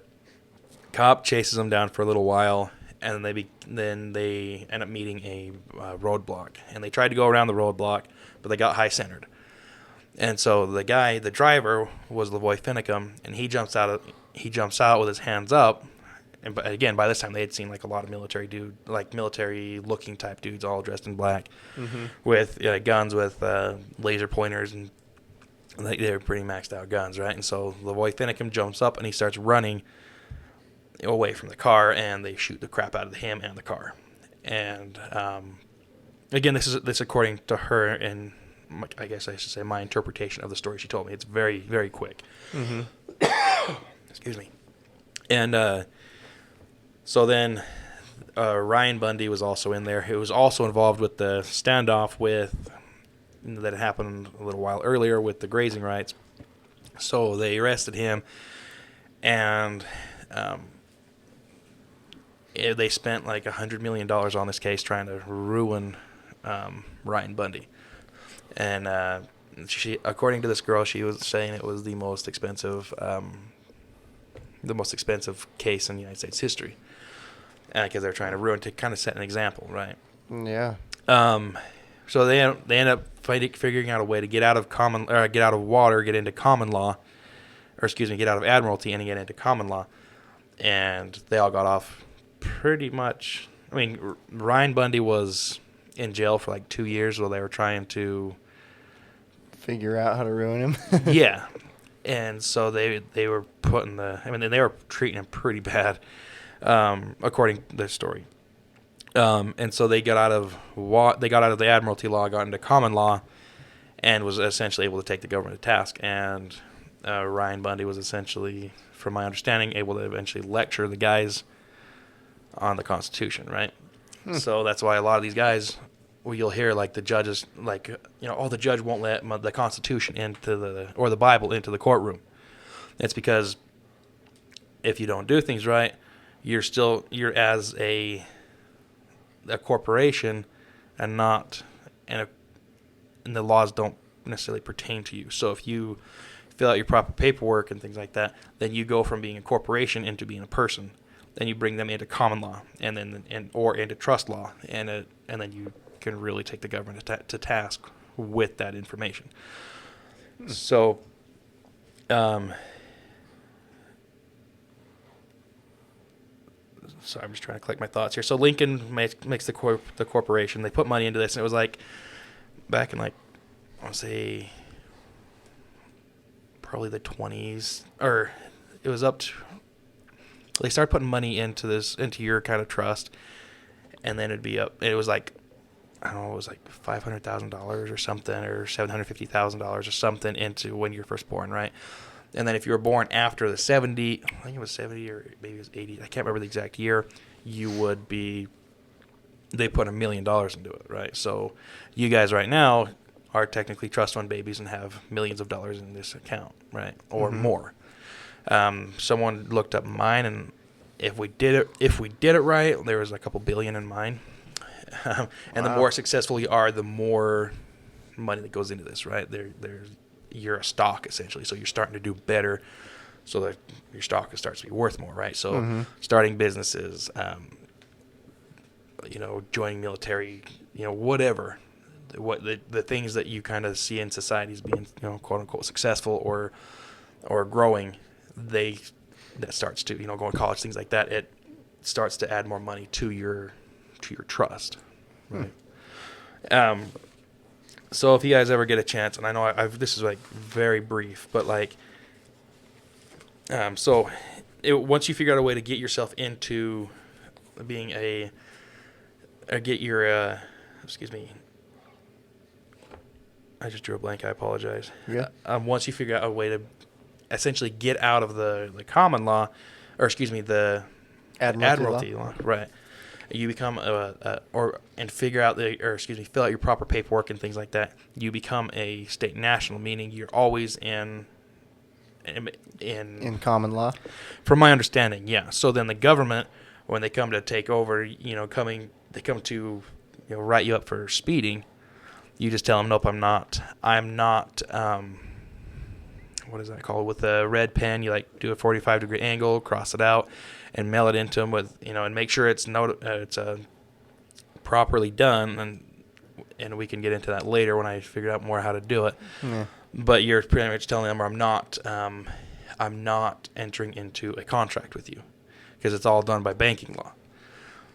cop chases them down for a little while, and then they end up meeting a roadblock. And they tried to go around the roadblock, but they got high-centered. And so the driver was Lavoy Finicum, and he jumps out with his hands up. And again, by this time, they had seen like a lot of military-looking type dudes, all dressed in black, with guns with laser pointers, and they were pretty maxed out guns, right? And so Lavoy Finicum jumps up, and he starts running away from the car, and they shoot the crap out of him and the car. And again, this according to her, and I guess I should say my interpretation of the story she told me. It's very, very quick. Mm-hmm. Excuse me. And so then Ryan Bundy was also in there. He was also involved with the standoff that happened a little while earlier with the grazing rights. So they arrested him, and they spent like $100 million on this case trying to ruin Ryan Bundy. And she, according to this girl, she was saying it was the most expensive case in United States history, because they're trying to kind of set an example, right? Yeah. So they end up figuring out a way to get out of water, get into common law, get out of admiralty and get into common law, and they all got off pretty much. I mean, Ryan Bundy was in jail for like 2 years while they were trying to figure out how to ruin him. Yeah, and so they were they were treating him pretty bad, according to their story. And so they got out of the admiralty law, got into common law, and was essentially able to take the government to task. And Ryan Bundy was essentially, from my understanding, able to eventually lecture the guys on the Constitution, right? So that's why a lot of these guys, you'll hear like the judges, the judge won't let the Constitution or the Bible into the courtroom. It's because if you don't do things right, you're as a corporation, and the laws don't necessarily pertain to you. So if you fill out your proper paperwork and things like that, then you go from being a corporation into being a person. Then you bring them into common law, or into trust law, and then you can really take the government to task with that information. So, sorry, I'm just trying to collect my thoughts here. So Lincoln makes the corporation. They put money into this, and it was like back in I want to say probably the 20s, or it was up to. They started putting money into your kind of trust, and then it'd be up. It was like, I don't know, it was like $500,000 or something, or $750,000 or something into when you're first born, right? And then if you were born after the 70, I think it was 70 or maybe it was 80, I can't remember the exact year, they put $1 million into it, right? So you guys right now are technically trust fund babies and have millions of dollars in this account, right? Or more. Someone looked up mine, and if we did it right, there was a couple billion in mine. And the more successful you are, the more money that goes into this, right? you're a stock essentially. So you're starting to do better, so that your stock starts to be worth more, right? So starting businesses, joining military, whatever, what the things that you kind of see in society as being, quote unquote successful or growing, that starts to, going to college, things like that, it starts to add more money to your trust, right? So if you guys ever get a chance, and I know this is like very brief, but like, once you figure out a way to get yourself into being excuse me, I just drew a blank. I apologize. Yeah. Once you figure out a way to essentially get out of the common law, or excuse me, the admiralty law, right? You become figure out fill out your proper paperwork and things like that. You become a state national, meaning you're always in common law. From my understanding, yeah. So then the government, when they come to take over, they come to write you up for speeding. You just tell them, nope, I'm not. What is that called? With a red pen, you do a 45-degree angle, cross it out, and mail it into them with, and make sure it's properly done, and we can get into that later when I figure out more how to do it. Yeah. But you're pretty much telling them, I'm not entering into a contract with you, because it's all done by banking law.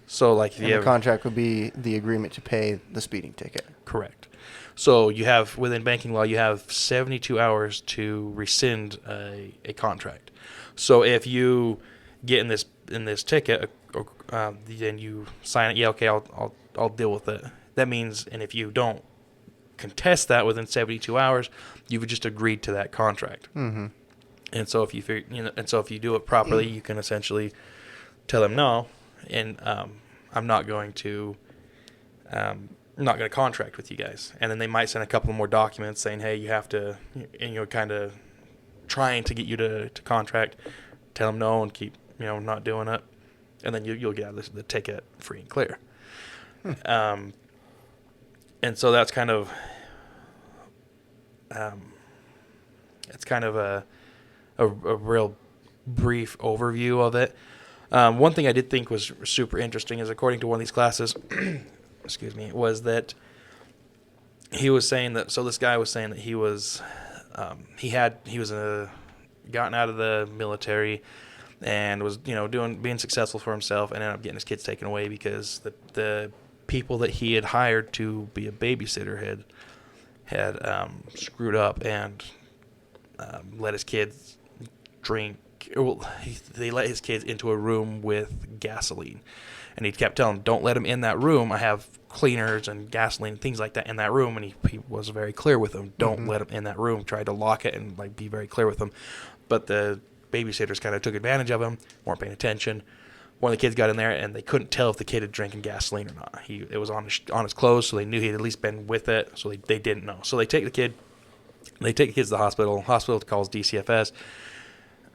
So if the contract would be the agreement to pay the speeding ticket. Correct. So you have, within banking law, you have 72 hours to rescind a contract. So if you get in this ticket, then you sign it. Yeah, okay, I'll deal with it. That means, and if you don't contest that within 72 hours, you've just agreed to that contract. Mm-hmm. And so if you do it properly, you can essentially tell them no, and I'm not going to contract with you guys. And then they might send a couple more documents saying, hey, you have to, and kind of trying to get you to contract. Tell them no and keep, not doing it. And then you'll get out of the ticket free and clear. And so that's kind of, it's kind of a real brief overview of it. One thing I did think was super interesting is, according to one of these classes, excuse me, was that he was saying that, so this guy was saying that he was gotten out of the military and was, being successful for himself, and ended up getting his kids taken away because the people that he had hired to be a babysitter had screwed up and let his kids drink. Well, they let his kids into a room with gasoline, and he kept telling them, don't let them in that room. I have cleaners and gasoline and things like that in that room, and he was very clear with them. Don't let them in that room. Tried to lock it and be very clear with them, but the babysitters kind of took advantage of him, weren't paying attention. One of the kids got in there, and they couldn't tell if the kid had drinking gasoline or not. It was on his clothes, so they knew he had at least been with it, so they didn't know. So they take the kids to the hospital. Hospital calls DCFS.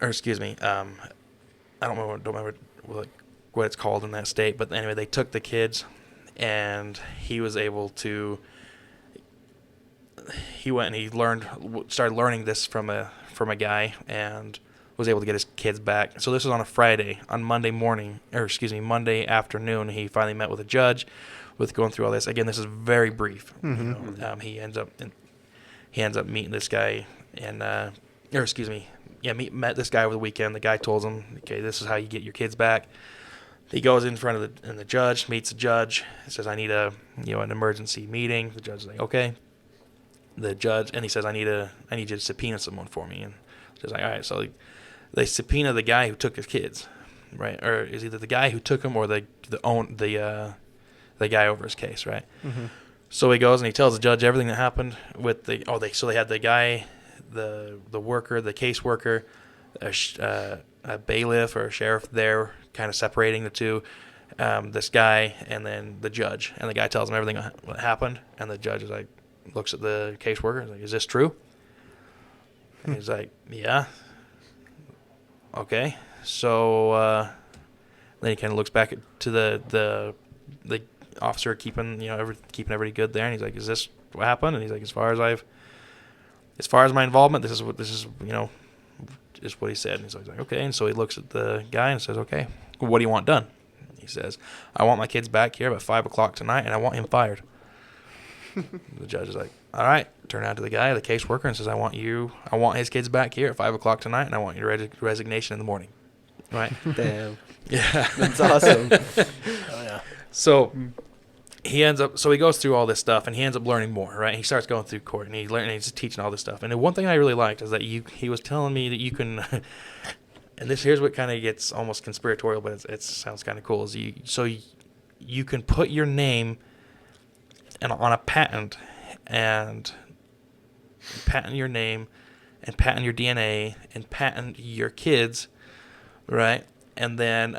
Or excuse me, I don't remember what it's called in that state. But anyway, they took the kids, and he was able to. He went and he started learning this from a guy, and was able to get his kids back. So this was on a Friday. On Monday afternoon, he finally met with a judge, with going through all this. Again, this is very brief. Mm-hmm. He ends up meeting this guy, and met this guy over the weekend. The guy told him, okay, this is how you get your kids back. He goes in front of the judge, meets the judge, says, I need an emergency meeting. The judge is like, okay. The judge, and he says, I need you to subpoena someone for me. And she's like, all right. So they subpoena the guy who took his kids, right? Or is either the guy who took them or the guy over his case, right? Mm-hmm. So he goes and he tells the judge everything that happened with they had the guy, the worker, the caseworker, a bailiff or a sheriff there, kind of separating the two, this guy and then the judge. And the guy tells him everything what happened, and the judge is like, looks at the caseworker, is like, is this true? And he's like, yeah. Okay. So then he kind of looks back to the officer keeping everybody good there, and he's like, is this what happened? And he's like, as far as as far as my involvement, this is what he said. And he's like, okay. And so he looks at the guy and says, okay, well, what do you want done? He says, I want my kids back here at 5 o'clock tonight, and I want him fired. The judge is like, all right. Turn out to the guy, the caseworker, and says, I want his kids back here at 5 o'clock tonight, and I want your resignation in the morning. Right? Damn. Yeah. That's awesome. Oh, yeah. So he goes through all this stuff, and he ends up learning more, right? He starts going through court, and he's teaching all this stuff. And the one thing I really liked is that he was telling me that you can, and here's what kind of gets almost conspiratorial, but it sounds kind of cool. Is you can put your name on a patent and patent your name and patent your DNA and patent your kids, right? And then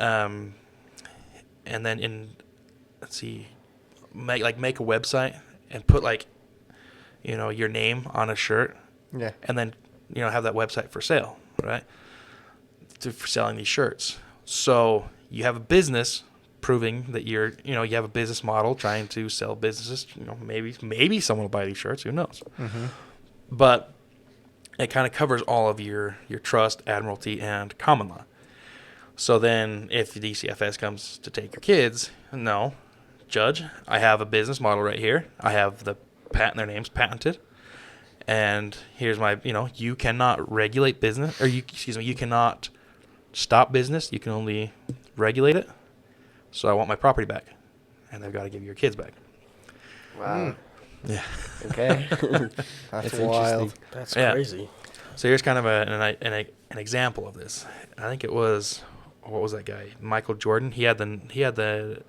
make a website and put your name on a shirt. Yeah. And then have that website for sale, right? For selling these shirts. So you have a business proving that you have a business model trying to sell businesses. Maybe someone will buy these shirts. Who knows? Mm-hmm. But it kind of covers all of your trust, admiralty, and common law. So then if the DCFS comes to take your kids, no, judge, I have a business model right here. I have their names patented. And here's my, you cannot regulate business, or you cannot stop business. You can only regulate it. So I want my property back. And they've got to give your kids back. Wow. Yeah. Okay. That's wild. wild. That's Yeah. crazy. So here's kind of an example of this. I think it was, what was that guy? Michael Jordan. He had the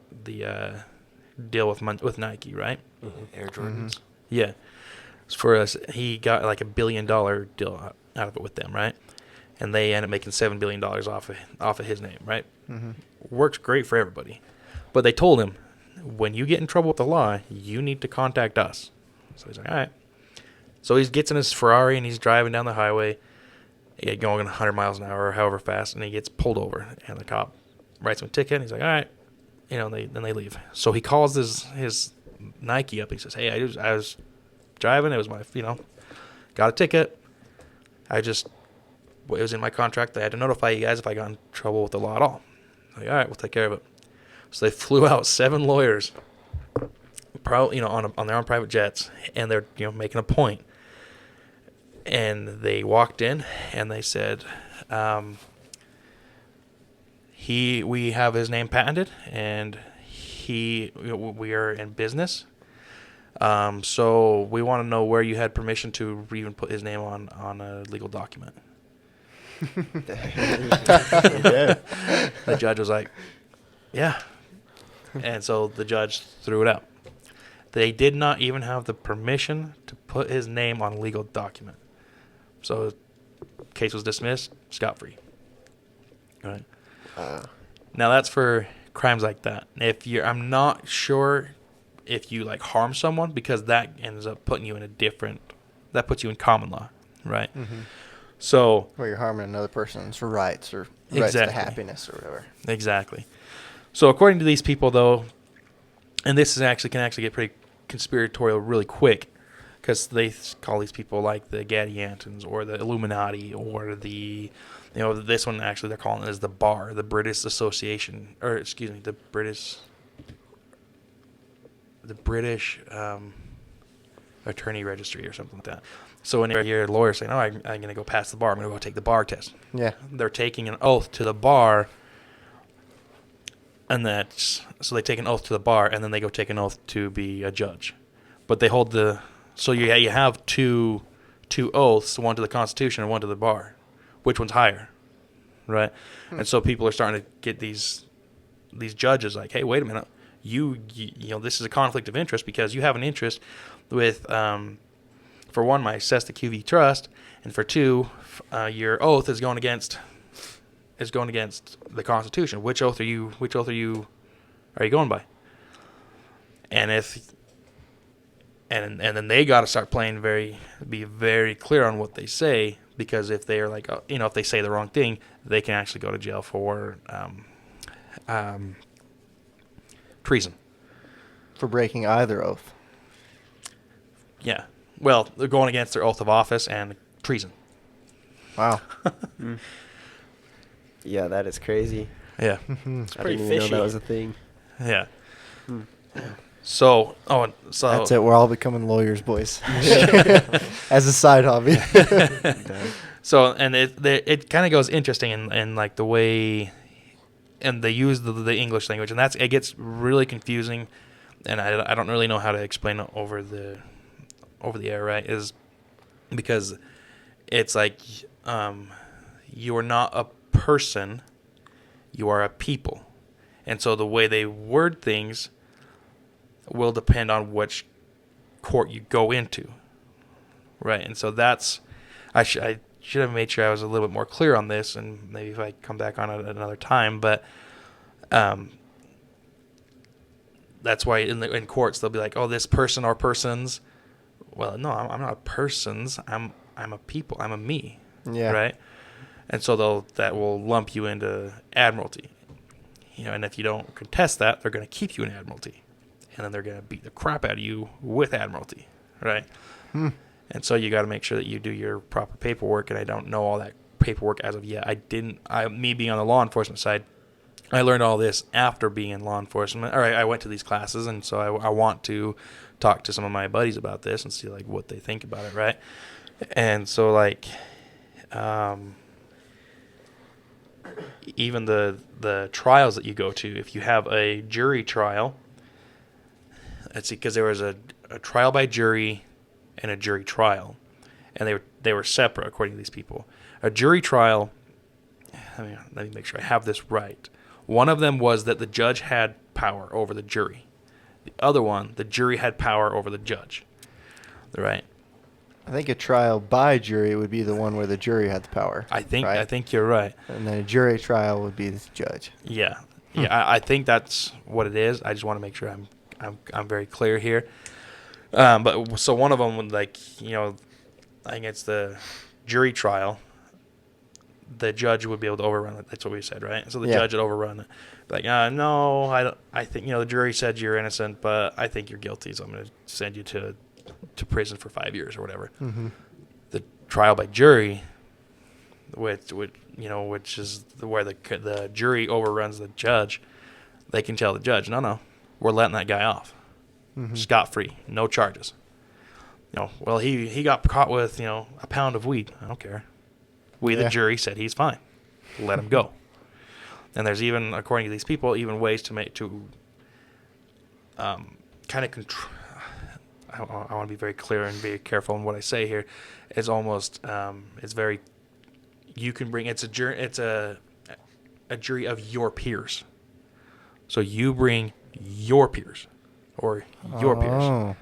deal with Nike, right? Mm-hmm. Air Jordans. Yeah. For us, he got like $1 billion deal out of it with them, right? And they ended up making $7 billion off of his name, right? Mm-hmm. Works great for everybody. But they told him, when you get in trouble with the law, you need to contact us. So he's like, all right. So he gets in his Ferrari and he's driving down the highway, going 100 miles an hour or however fast, and he gets pulled over. And the cop writes him a ticket. And he's like, all right. Then they leave. So he calls his Nike up. He says, hey, I was driving. It was my, got a ticket. It was in my contract. I had to notify you guys if I got in trouble with the law at all. Like, all right, we'll take care of it. So they flew out 7 lawyers, probably, on their own private jets, and they're, making a point. And they walked in and they said, we have his name patented, and we are in business. So we want to know where you had permission to even put his name on a legal document. Yeah. The judge was like, yeah. And so the judge threw it out. They did not even have the permission to put his name on a legal document. So the case was dismissed, scot-free. Right. Now that's for crimes like that. I'm not sure if you harm someone, because that ends up putting you that puts you in common law, right? Mm-hmm. So where you're harming another person's rights or rights to happiness or whatever. Exactly. So according to these people, though, and this can actually get pretty conspiratorial really quick, because they call these people like the Gadiantons or the Illuminati or this one actually they're calling it as the BAR, the British Association, or excuse me, the British Attorney Registry or something like that. So when you hear lawyers saying, "Oh, I'm going to go pass the bar. I'm going to go take the bar test," Yeah. they're taking an oath to the bar, and so they take an oath to the bar, and then they go take an oath to be a judge. But they hold you have two oaths, one to the Constitution and one to the bar. Which one's higher, right? And so people are starting to get these judges like, hey, wait a minute, this is a conflict of interest, because you have an interest with, for one, my Cesta QV trust, and for two, your oath is going against the Constitution. Which oath are you going by? And and then they got to start be very clear on what they say, because if they're if they say the wrong thing, they can actually go to jail for treason. For breaking either oath. Yeah. Well, they're going against their oath of office and treason. Wow. Yeah, that is crazy. Yeah. It's I pretty didn't even know fishy. that was a thing. Yeah. So, That's it. We're all becoming lawyers, boys. As a side hobby. So, and it kind of goes interesting in like the way, and they use the English language, and it gets really confusing, and I don't really know how to explain it over the air, right? Is because it's like you are not a person, you are a people, and so the way they word things will depend on which court you go into, right? And so that's I should have made sure I was a little bit more clear on this, and maybe if I come back on it at another time. But that's why in courts they'll be like, "Oh, this person or persons." Well, no, I'm not a person's. I'm a people. I'm a me. Yeah. Right. And so that will lump you into admiralty. And if you don't contest that, they're going to keep you in admiralty, and then they're going to beat the crap out of you with admiralty, right? And so you got to make sure that you do your proper paperwork, and I don't know all that paperwork as of yet. Me being on the law enforcement side, I learned all this after being in law enforcement. All right, I went to these classes, and so I want to talk to some of my buddies about this and see like what they think about it, right? And so like even the trials that you go to, if you have a jury trial, let's see, because there was a trial by jury and a jury trial, and they were separate according to these people. A jury trial, let me make sure I have this right. One of them was that the judge had power over the jury. The other one, the jury had power over the judge. Right? I think a trial by jury would be the one where the jury had the power. I think right? you're right. And then a jury trial would be the judge. Yeah. Yeah, I think that's what it is. I just want to make sure I'm very clear here. But so one of them would I think it's the jury trial. The judge would be able to overrun it. That's what we said, right? So the judge would overrun it. Like, no, I think the jury said you're innocent, but I think you're guilty, so I'm going to send you to prison for 5 years or whatever. Mm-hmm. The trial by jury, which is where the jury overruns the judge, they can tell the judge, no, we're letting that guy off. Mm-hmm. Scot-free, no charges. Well, he got caught with, a pound of weed. I don't care. The jury, said he's fine. Let him go. And there's even, according to these people, even ways to kind of control. I want to be very clear and be careful in what I say here. It's almost, it's very, you can bring, it's a jury of your peers. So you bring your peers or your peers.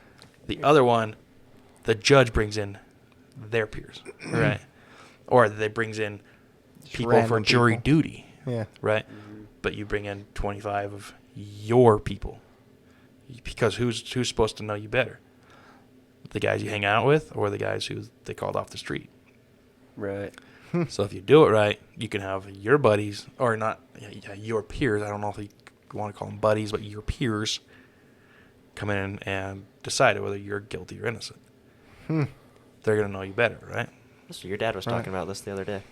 The other one, the judge brings in their peers, right? Or they brings in people for jury duty, right? Mm-hmm. But you bring in 25 of your people, because who's supposed to know you better? The guys you hang out with, or the guys who they called off the street? Right. So if you do it right, you can have your buddies, or not your peers. I don't know if you want to call them buddies, but your peers come in and decide whether you're guilty or innocent. They're going to know you better, right? So your dad was talking about this the other day,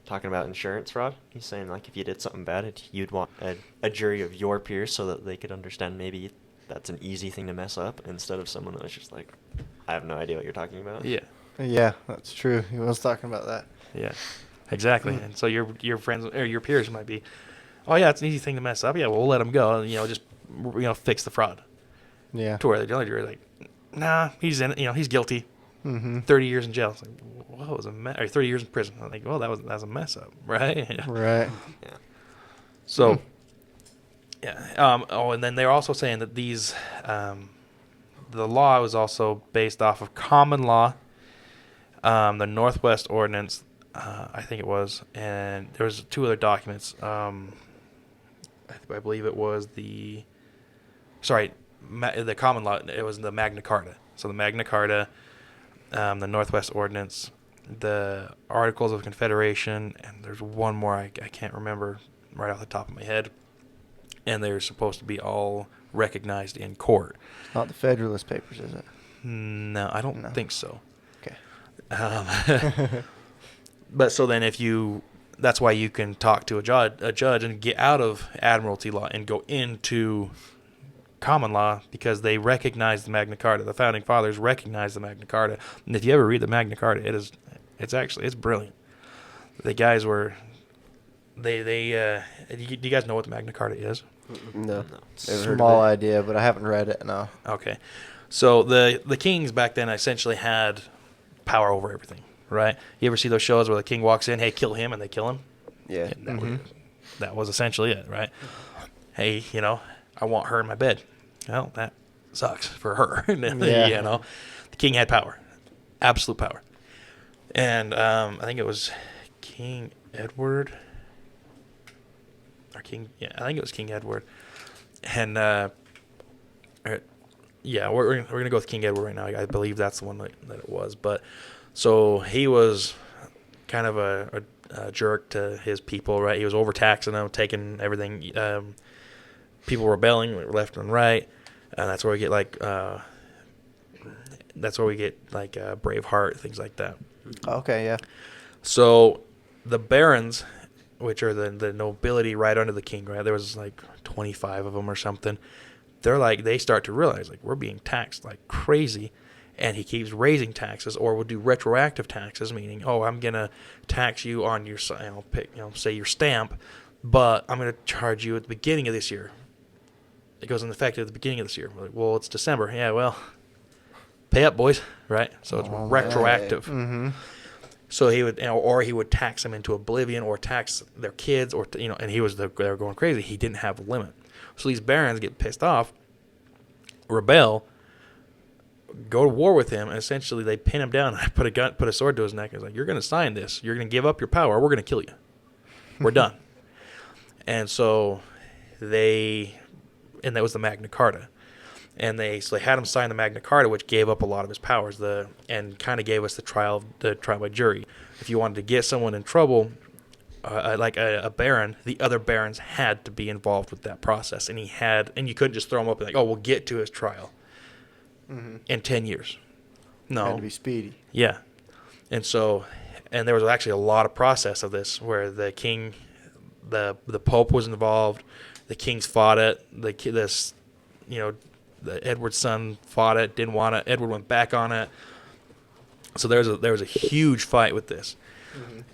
talking about insurance fraud. He's saying like if you did something bad, you'd want a jury of your peers so that they could understand maybe that's an easy thing to mess up, instead of someone that's just like, I have no idea what you're talking about. Yeah, that's true. He was talking about that. Yeah, exactly. And so your friends or your peers might be, oh yeah, it's an easy thing to mess up. Yeah, well, we'll let him go. Just fix the fraud. Yeah. To where the jury like, nah, he's in it. He's guilty. 30 years in jail. It's like, whoa, it was a mess. Or 30 years in prison. I'm like, well, that was a mess up, right? Right. Yeah. So, yeah. And then they're also saying that these, the law was also based off of common law, the Northwest Ordinance, I think it was, and there was 2 other documents. I believe it was the common law. It was the Magna Carta. So the Magna Carta, the Northwest Ordinance, the Articles of Confederation, and there's one more I can't remember right off the top of my head. And they're supposed to be all recognized in court. Not the Federalist Papers, is it? No, I don't No. think so. Okay. But so then that's why you can talk to a judge and get out of admiralty law and go into common law, because they recognize the Magna Carta. The founding fathers recognized the Magna Carta. And if you ever read the Magna Carta, it's brilliant. The guys were, do you guys know what the Magna Carta is? No. No. Never heard of Small it. idea, but I haven't read it. No. Okay. So the kings back then essentially had power over everything, right? You ever see those shows where the king walks in, hey, kill him, and they kill him? Yeah. And that was essentially it, right? Hey, I want her in my bed. Well, that sucks for her. Yeah. The king had power, absolute power. And I think it was King Edward. I think it was King Edward. And we're gonna go with King Edward right now. I believe that's the one that it was. But so he was kind of a jerk to his people, right? He was overtaxing them, taking everything. People rebelling left and right, and that's where we get Braveheart, things like that. Okay. Yeah. So the barons, which are the nobility right under the king, right? There was like 25 of them or something. They start to realize we're being taxed like crazy, and he keeps raising taxes, or will do retroactive taxes, meaning, I'm gonna tax you on your, say your stamp, but I'm gonna charge you at the beginning of this year. It goes into effect at the beginning of this year. We're like, well, it's December. Yeah, well, pay up, boys, right? So it's retroactive. Mm-hmm. So he would, or he would tax them into oblivion, or tax their kids, or and they were going crazy. He didn't have a limit. So these barons get pissed off, rebel, go to war with him, and essentially they pin him down and put a sword to his neck. And it's like, you're going to sign this. You're going to give up your power. We're going to kill you. We're done. And so and that was the Magna Carta. And they had him sign the Magna Carta, which gave up a lot of his powers, and kind of gave us the trial by jury. If you wanted to get someone in trouble, like a baron, the other barons had to be involved with that process, and you couldn't just throw him up and we'll get to his trial in 10 years. No, Had to be speedy. yeah, and there was actually a lot of process of this where the king, the Pope was involved, the kings fought it, the Edward's son fought it, didn't want it. Edward went back on it. So there was a huge fight with this,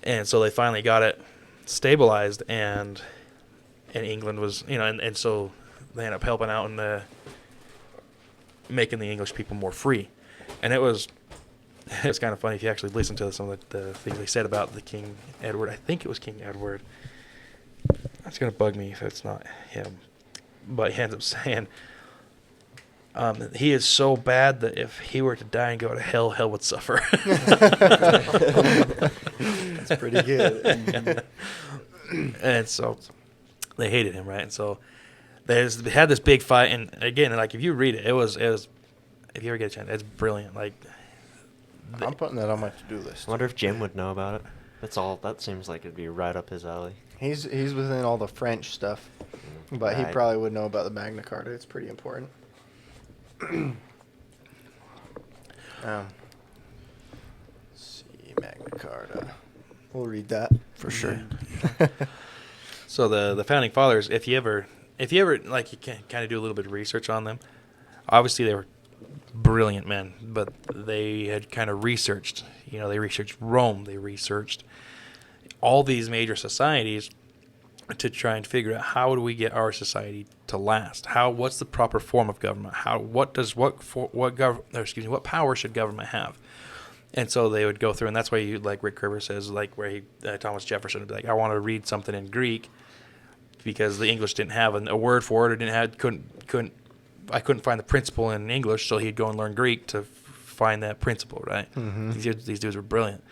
and so they finally got it stabilized, and England was, and so they ended up helping out and making the English people more free, and it's kind of funny if you actually listen to some of the things they said about the King Edward. I think it was King Edward. It's gonna bug me if it's not him, but he ends up saying. He is so bad that if he were to die and go to hell, hell would suffer. That's pretty good. And so they hated him, right? And so they had this big fight. And again, if you read it, it was if you ever get a chance, it's brilliant. I'm putting that on my to-do list. I wonder if Jim would know about it. That seems like it'd be right up his alley. He's within all the French stuff, but he Right. probably would know about the Magna Carta. It's pretty important. Let's see, Magna Carta. We'll read that for sure. So the founding fathers, if you ever you can kind of do a little bit of research on them. Obviously, they were brilliant men, but they had kind of researched. They researched Rome. They researched all these major societies to try and figure out how do we get our society to last? What's the proper form of government? What power should government have? And so they would go through, and that's why like Rick Kerber says, where Thomas Jefferson would be like, I want to read something in Greek, because the English didn't have a word for it, or I couldn't find the principle in English, so he'd go and learn Greek to find that principle, right? Mm-hmm. These dudes were brilliant.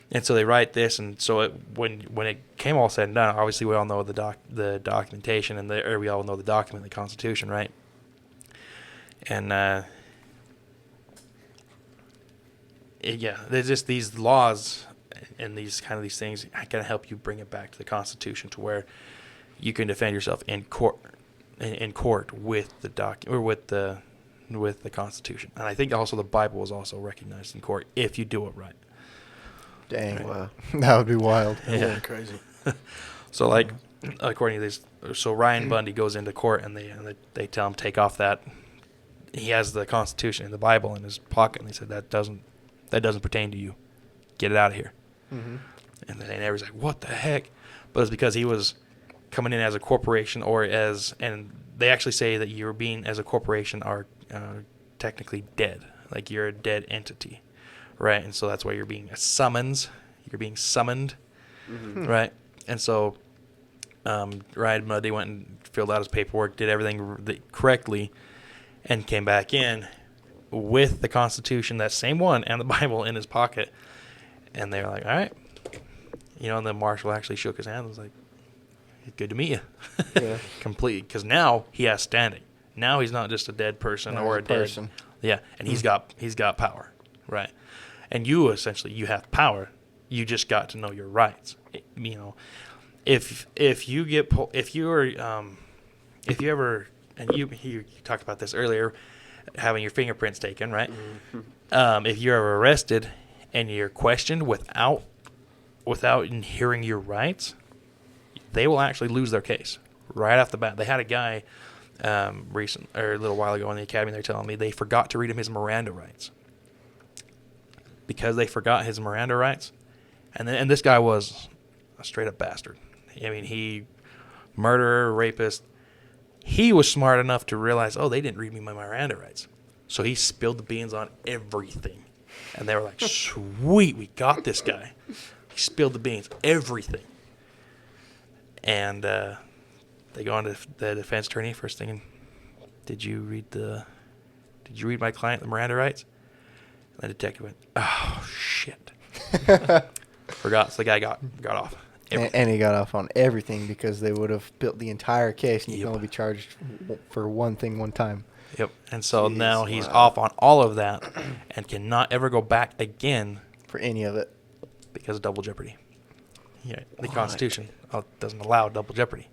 And so they write this, and so when it came all said and done, obviously we all know the documentation, and we all know the document, the Constitution, right? And there's just these laws and these things kind of help you bring it back to the Constitution, to where you can defend yourself in court with the with the Constitution. And I think also the Bible is also recognized in court if you do it right. Dang. Wow. That would be wild. Yeah. Crazy. So like, according to this, so Ryan Bundy goes into court and they tell him take off that. He has the Constitution and the Bible in his pocket, and they said that doesn't pertain to you. Get it out of here. Mm-hmm. And then everybody's like, what the heck? But it's because he was coming in as a corporation and they actually say that you're being as a corporation are technically dead. Like you're a dead entity, right? And so that's why you're being summoned. You're being summoned, right? And so Ryan Bundy went and filled out his paperwork, did everything correctly, and came back in with the Constitution, that same one, and the Bible in his pocket. And they were like, all right. And then Marshall actually shook his hand and was like, good to meet you. Yeah. Completely. Because now he has standing. Now he's not just a dead person Now or he's a a dead person. Yeah, and he's got power, right? And you essentially, you have power. You just got to know your rights. If you ever, and you talked about this earlier, having your fingerprints taken, right? If you're ever arrested and you're questioned without hearing your rights, they will actually lose their case right off the bat. They had a guy a little while ago in the academy. They're telling me they forgot to read him his Miranda rights because they forgot his Miranda rights, and this guy was a straight up bastard. I mean, he murderer, rapist. He was smart enough to realize, they didn't read me my Miranda rights, so he spilled the beans on everything, and they were like, "Sweet, we got this guy." He spilled the beans, everything. And they go on to the defense attorney first thing. Did you read my client the Miranda rights? And the detective went, "Oh shit." Forgot. So the guy got off. And he got off on everything because they would have built the entire case, and you Yep. can only be charged for one thing one time. Yep. And so Jeez, now he's wow. off on all of that and cannot ever go back again For any of it. because of double jeopardy. Yeah, the What? Constitution doesn't allow double jeopardy.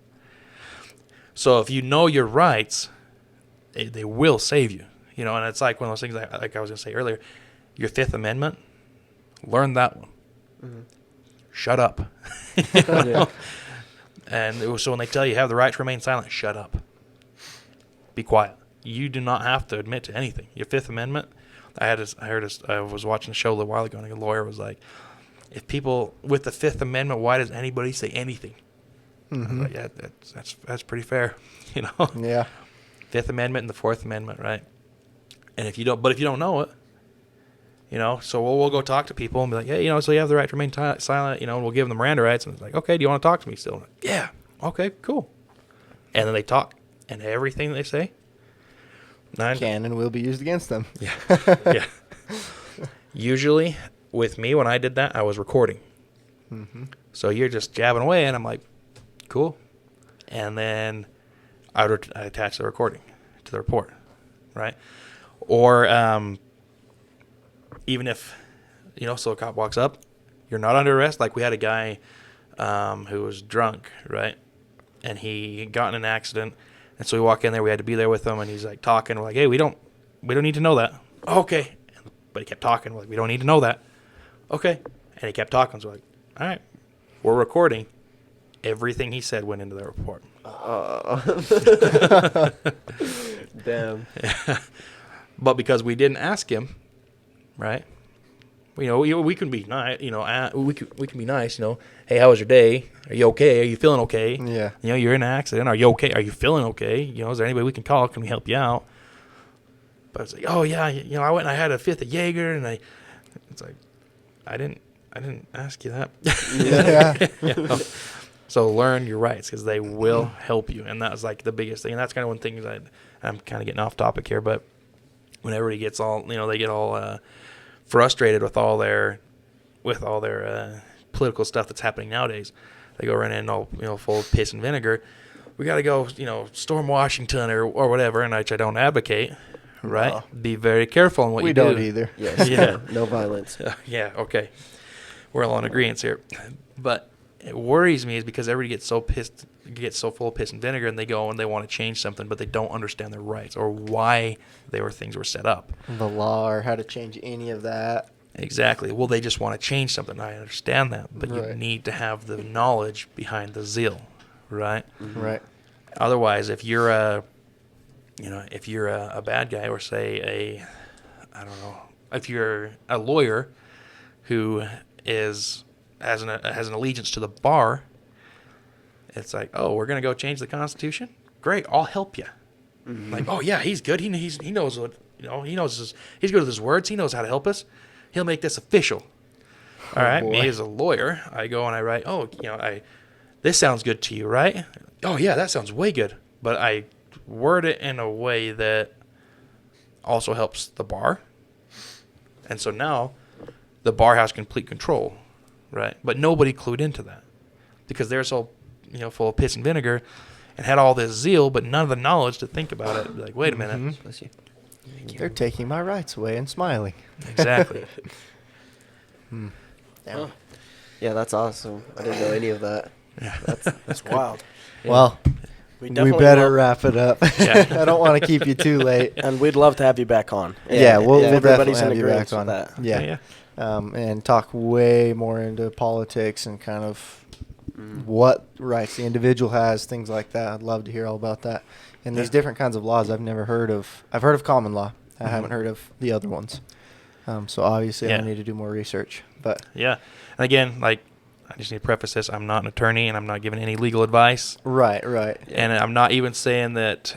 So if you know your rights, they will save you. And it's like one of those things like I was going to say earlier, your Fifth Amendment, learn that one. Mm-hmm. Shut up. Yeah. And so when they tell you have the right to remain silent, shut up. Be quiet. You do not have to admit to anything. Your Fifth Amendment, I was watching a show a little while ago, and a lawyer was like, if people with the Fifth Amendment, why does anybody say anything? I was like, yeah, that's pretty fair, Yeah. Fifth Amendment and the Fourth Amendment, right? And if you don't know it, so we'll go talk to people and be like, hey, so you have the right to remain silent, and we'll give them the Miranda rights, and it's like, okay, do you want to talk to me still? Like, yeah, okay, cool. And then they talk, and everything they say, Can and will be used against them. Yeah, yeah. Usually, with me, when I did that, I was recording. Mm-hmm. So you're just jabbing away, and I'm like, cool. And then I attach the recording to the report, right? Or even if, so a cop walks up, you're not under arrest. Like we had a guy who was drunk, right? And he got in an accident. And so we walk in there. We had to be there with him, and he's like talking. We're like, hey, we don't need to know that. Okay. But he kept talking. We're like, we don't need to know that. Okay. And he kept talking. So we're like, all right, we're recording. Everything he said went into the report. Damn. But because we didn't ask him, right? We can be nice. We can be nice. Hey, how was your day? Are you okay? Are you feeling okay? Yeah. You're in an accident. Are you okay? Are you feeling okay? Is there anybody we can call? Can we help you out? But it's like, oh yeah, I went and I had a fifth of Jaeger, and it's like, I didn't ask you that. Yeah. So learn your rights because they will help you, and that was like the biggest thing. And that's kind of one thing that I'm kind of getting off topic here, but when everybody gets all, they get all frustrated with all their political stuff that's happening nowadays. They go running in all full of piss and vinegar. We got to go, storm Washington or whatever, and which I don't advocate. Right? No. Be very careful in what We you do. don't either. Yes. Yeah. No violence. Yeah, okay. We're all in agreement here. But it worries me is because everybody gets so pissed, gets so full of piss and vinegar, and they go and they want to change something, but they don't understand their rights or why things were set up. The law or how to change any of that. Exactly. Well, they just want to change something. I understand that, but you Right. need to have the knowledge behind the zeal, right? Right. Otherwise, if you're a bad guy, or say if you're a lawyer who has an allegiance to the bar, it's like, oh, we're gonna go change the Constitution. Great, I'll help you. Like, oh yeah, he's good. He knows what he knows. He's good with his words. He knows how to help us. He'll make this official. All right, boy. me as a lawyer, I go and I write, this sounds good to you, right? Oh yeah, that sounds way good. But I word it in a way that also helps the bar. And so now the bar has complete control, right? But nobody clued into that because they're so, full of piss and vinegar and had all this zeal, but none of the knowledge to think about it. Like, wait a minute. Bless you. They're taking my rights away and smiling. Exactly. Yeah. Yeah, that's awesome. I didn't know any of that. Yeah. That's wild. Well, We we definitely better will, wrap it up. Yeah. I don't want to keep you too late. and we'd love to have you back on. Yeah, we'll everybody's definitely in have you back agreement with on. that. Yeah. And talk way more into politics and kind of what rights the individual has, things like that. I'd love to hear all about that. And these different kinds of laws I've never heard of. I've heard of common law. I haven't heard of the other ones. So obviously I need to do more research. But Yeah. And again, I just need to preface this. I'm not an attorney and I'm not giving any legal advice. right. And I'm not even saying that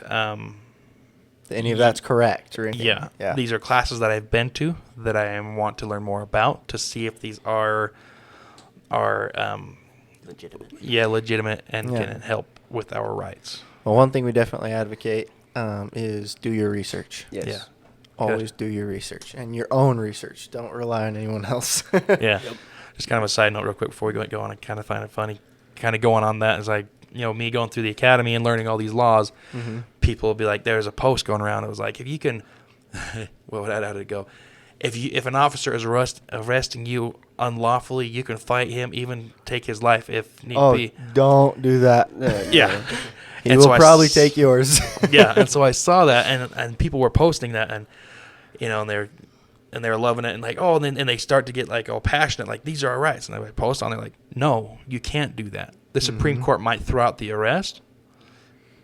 Any of that's correct or anything. Yeah. These are classes that I've been to that I want to learn more about to see if these are Legitimate. legitimate and Yeah. can help with our rights. Well, one thing we definitely advocate is do your research. Yes. Yeah. Always do your research and your own research. Don't rely on anyone else. Yeah. Just kind of a side note real quick before we go on. I kind of find it funny. Kind of going on that is me going through the academy and learning all these laws. Mm-hmm. People will be like, there's a post going around. It was like, if you can, how did it go? If an officer is arresting you unlawfully, you can fight him, even take his life if need be. Don't do that. Yeah. He And will so probably take yours. Yeah, and so I saw that, and people were posting that, and and they're loving it, and and they start to get all passionate, like these are our rights, and I would post on there like, no, you can't do that. The Supreme Court might throw out the arrest,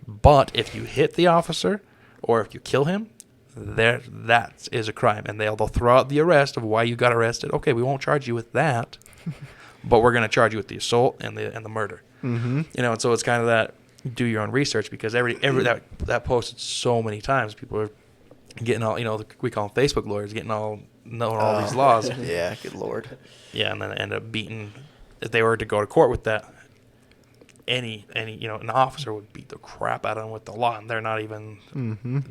but if you hit the officer or if you kill him, that is a crime, and they'll throw out the arrest of why you got arrested. Okay, we won't charge you with that, but we're going to charge you with the assault and the murder. Mm-hmm. And so it's kind of that. Do your own research because that posted so many times. People are getting all we call them Facebook lawyers, getting all knowing all these laws. Yeah, good Lord. Yeah, and then end up beating. If they were to go to court with that, any an officer would beat the crap out of them with the law, and they're not even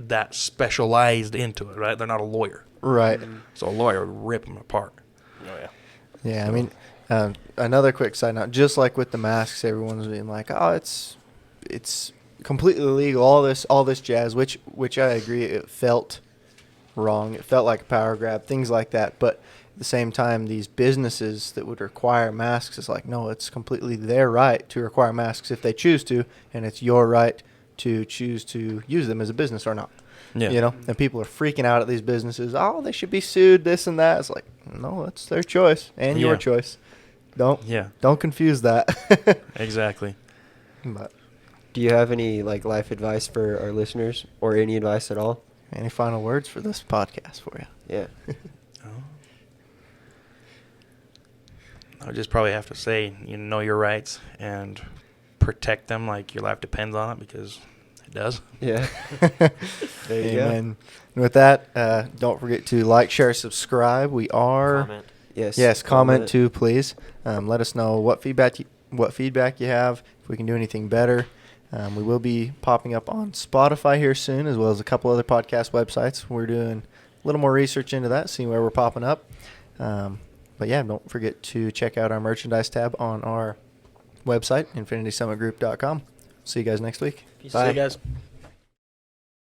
that specialized into it, right? They're not a lawyer, Right. so a lawyer would rip them apart. Oh yeah. Yeah, I mean, another quick side note, just like with the masks, everyone's being like, oh, it's completely illegal, all this jazz, which I agree, it felt wrong. It felt like a power grab, things like that. But at the same time, these businesses that would require masks, is like, no, it's completely their right to require masks if they choose to, and it's your right to choose to use them as a business or not. Yeah. And people are freaking out at these businesses. Oh, they should be sued, this and that. It's like, no, that's their choice and your Yeah. choice. Don't confuse that. Exactly. But Do you have any life advice for our listeners, or any advice at all? any final words for this podcast for you? Yeah. I would just probably have to say, know your rights and protect them like your life depends on it, because it does. Yeah. There you go. Amen. And with that, don't forget to like, share, subscribe. We are Comment. Yes. comment too, please. Let us know what feedback you have. If we can do anything better. We will be popping up on Spotify here soon, as well as a couple other podcast websites. We're doing a little more research into that, seeing where we're popping up. But yeah, don't forget to check out our merchandise tab on our website, infinitysummitgroup.com. See you guys next week. Peace See out. you guys.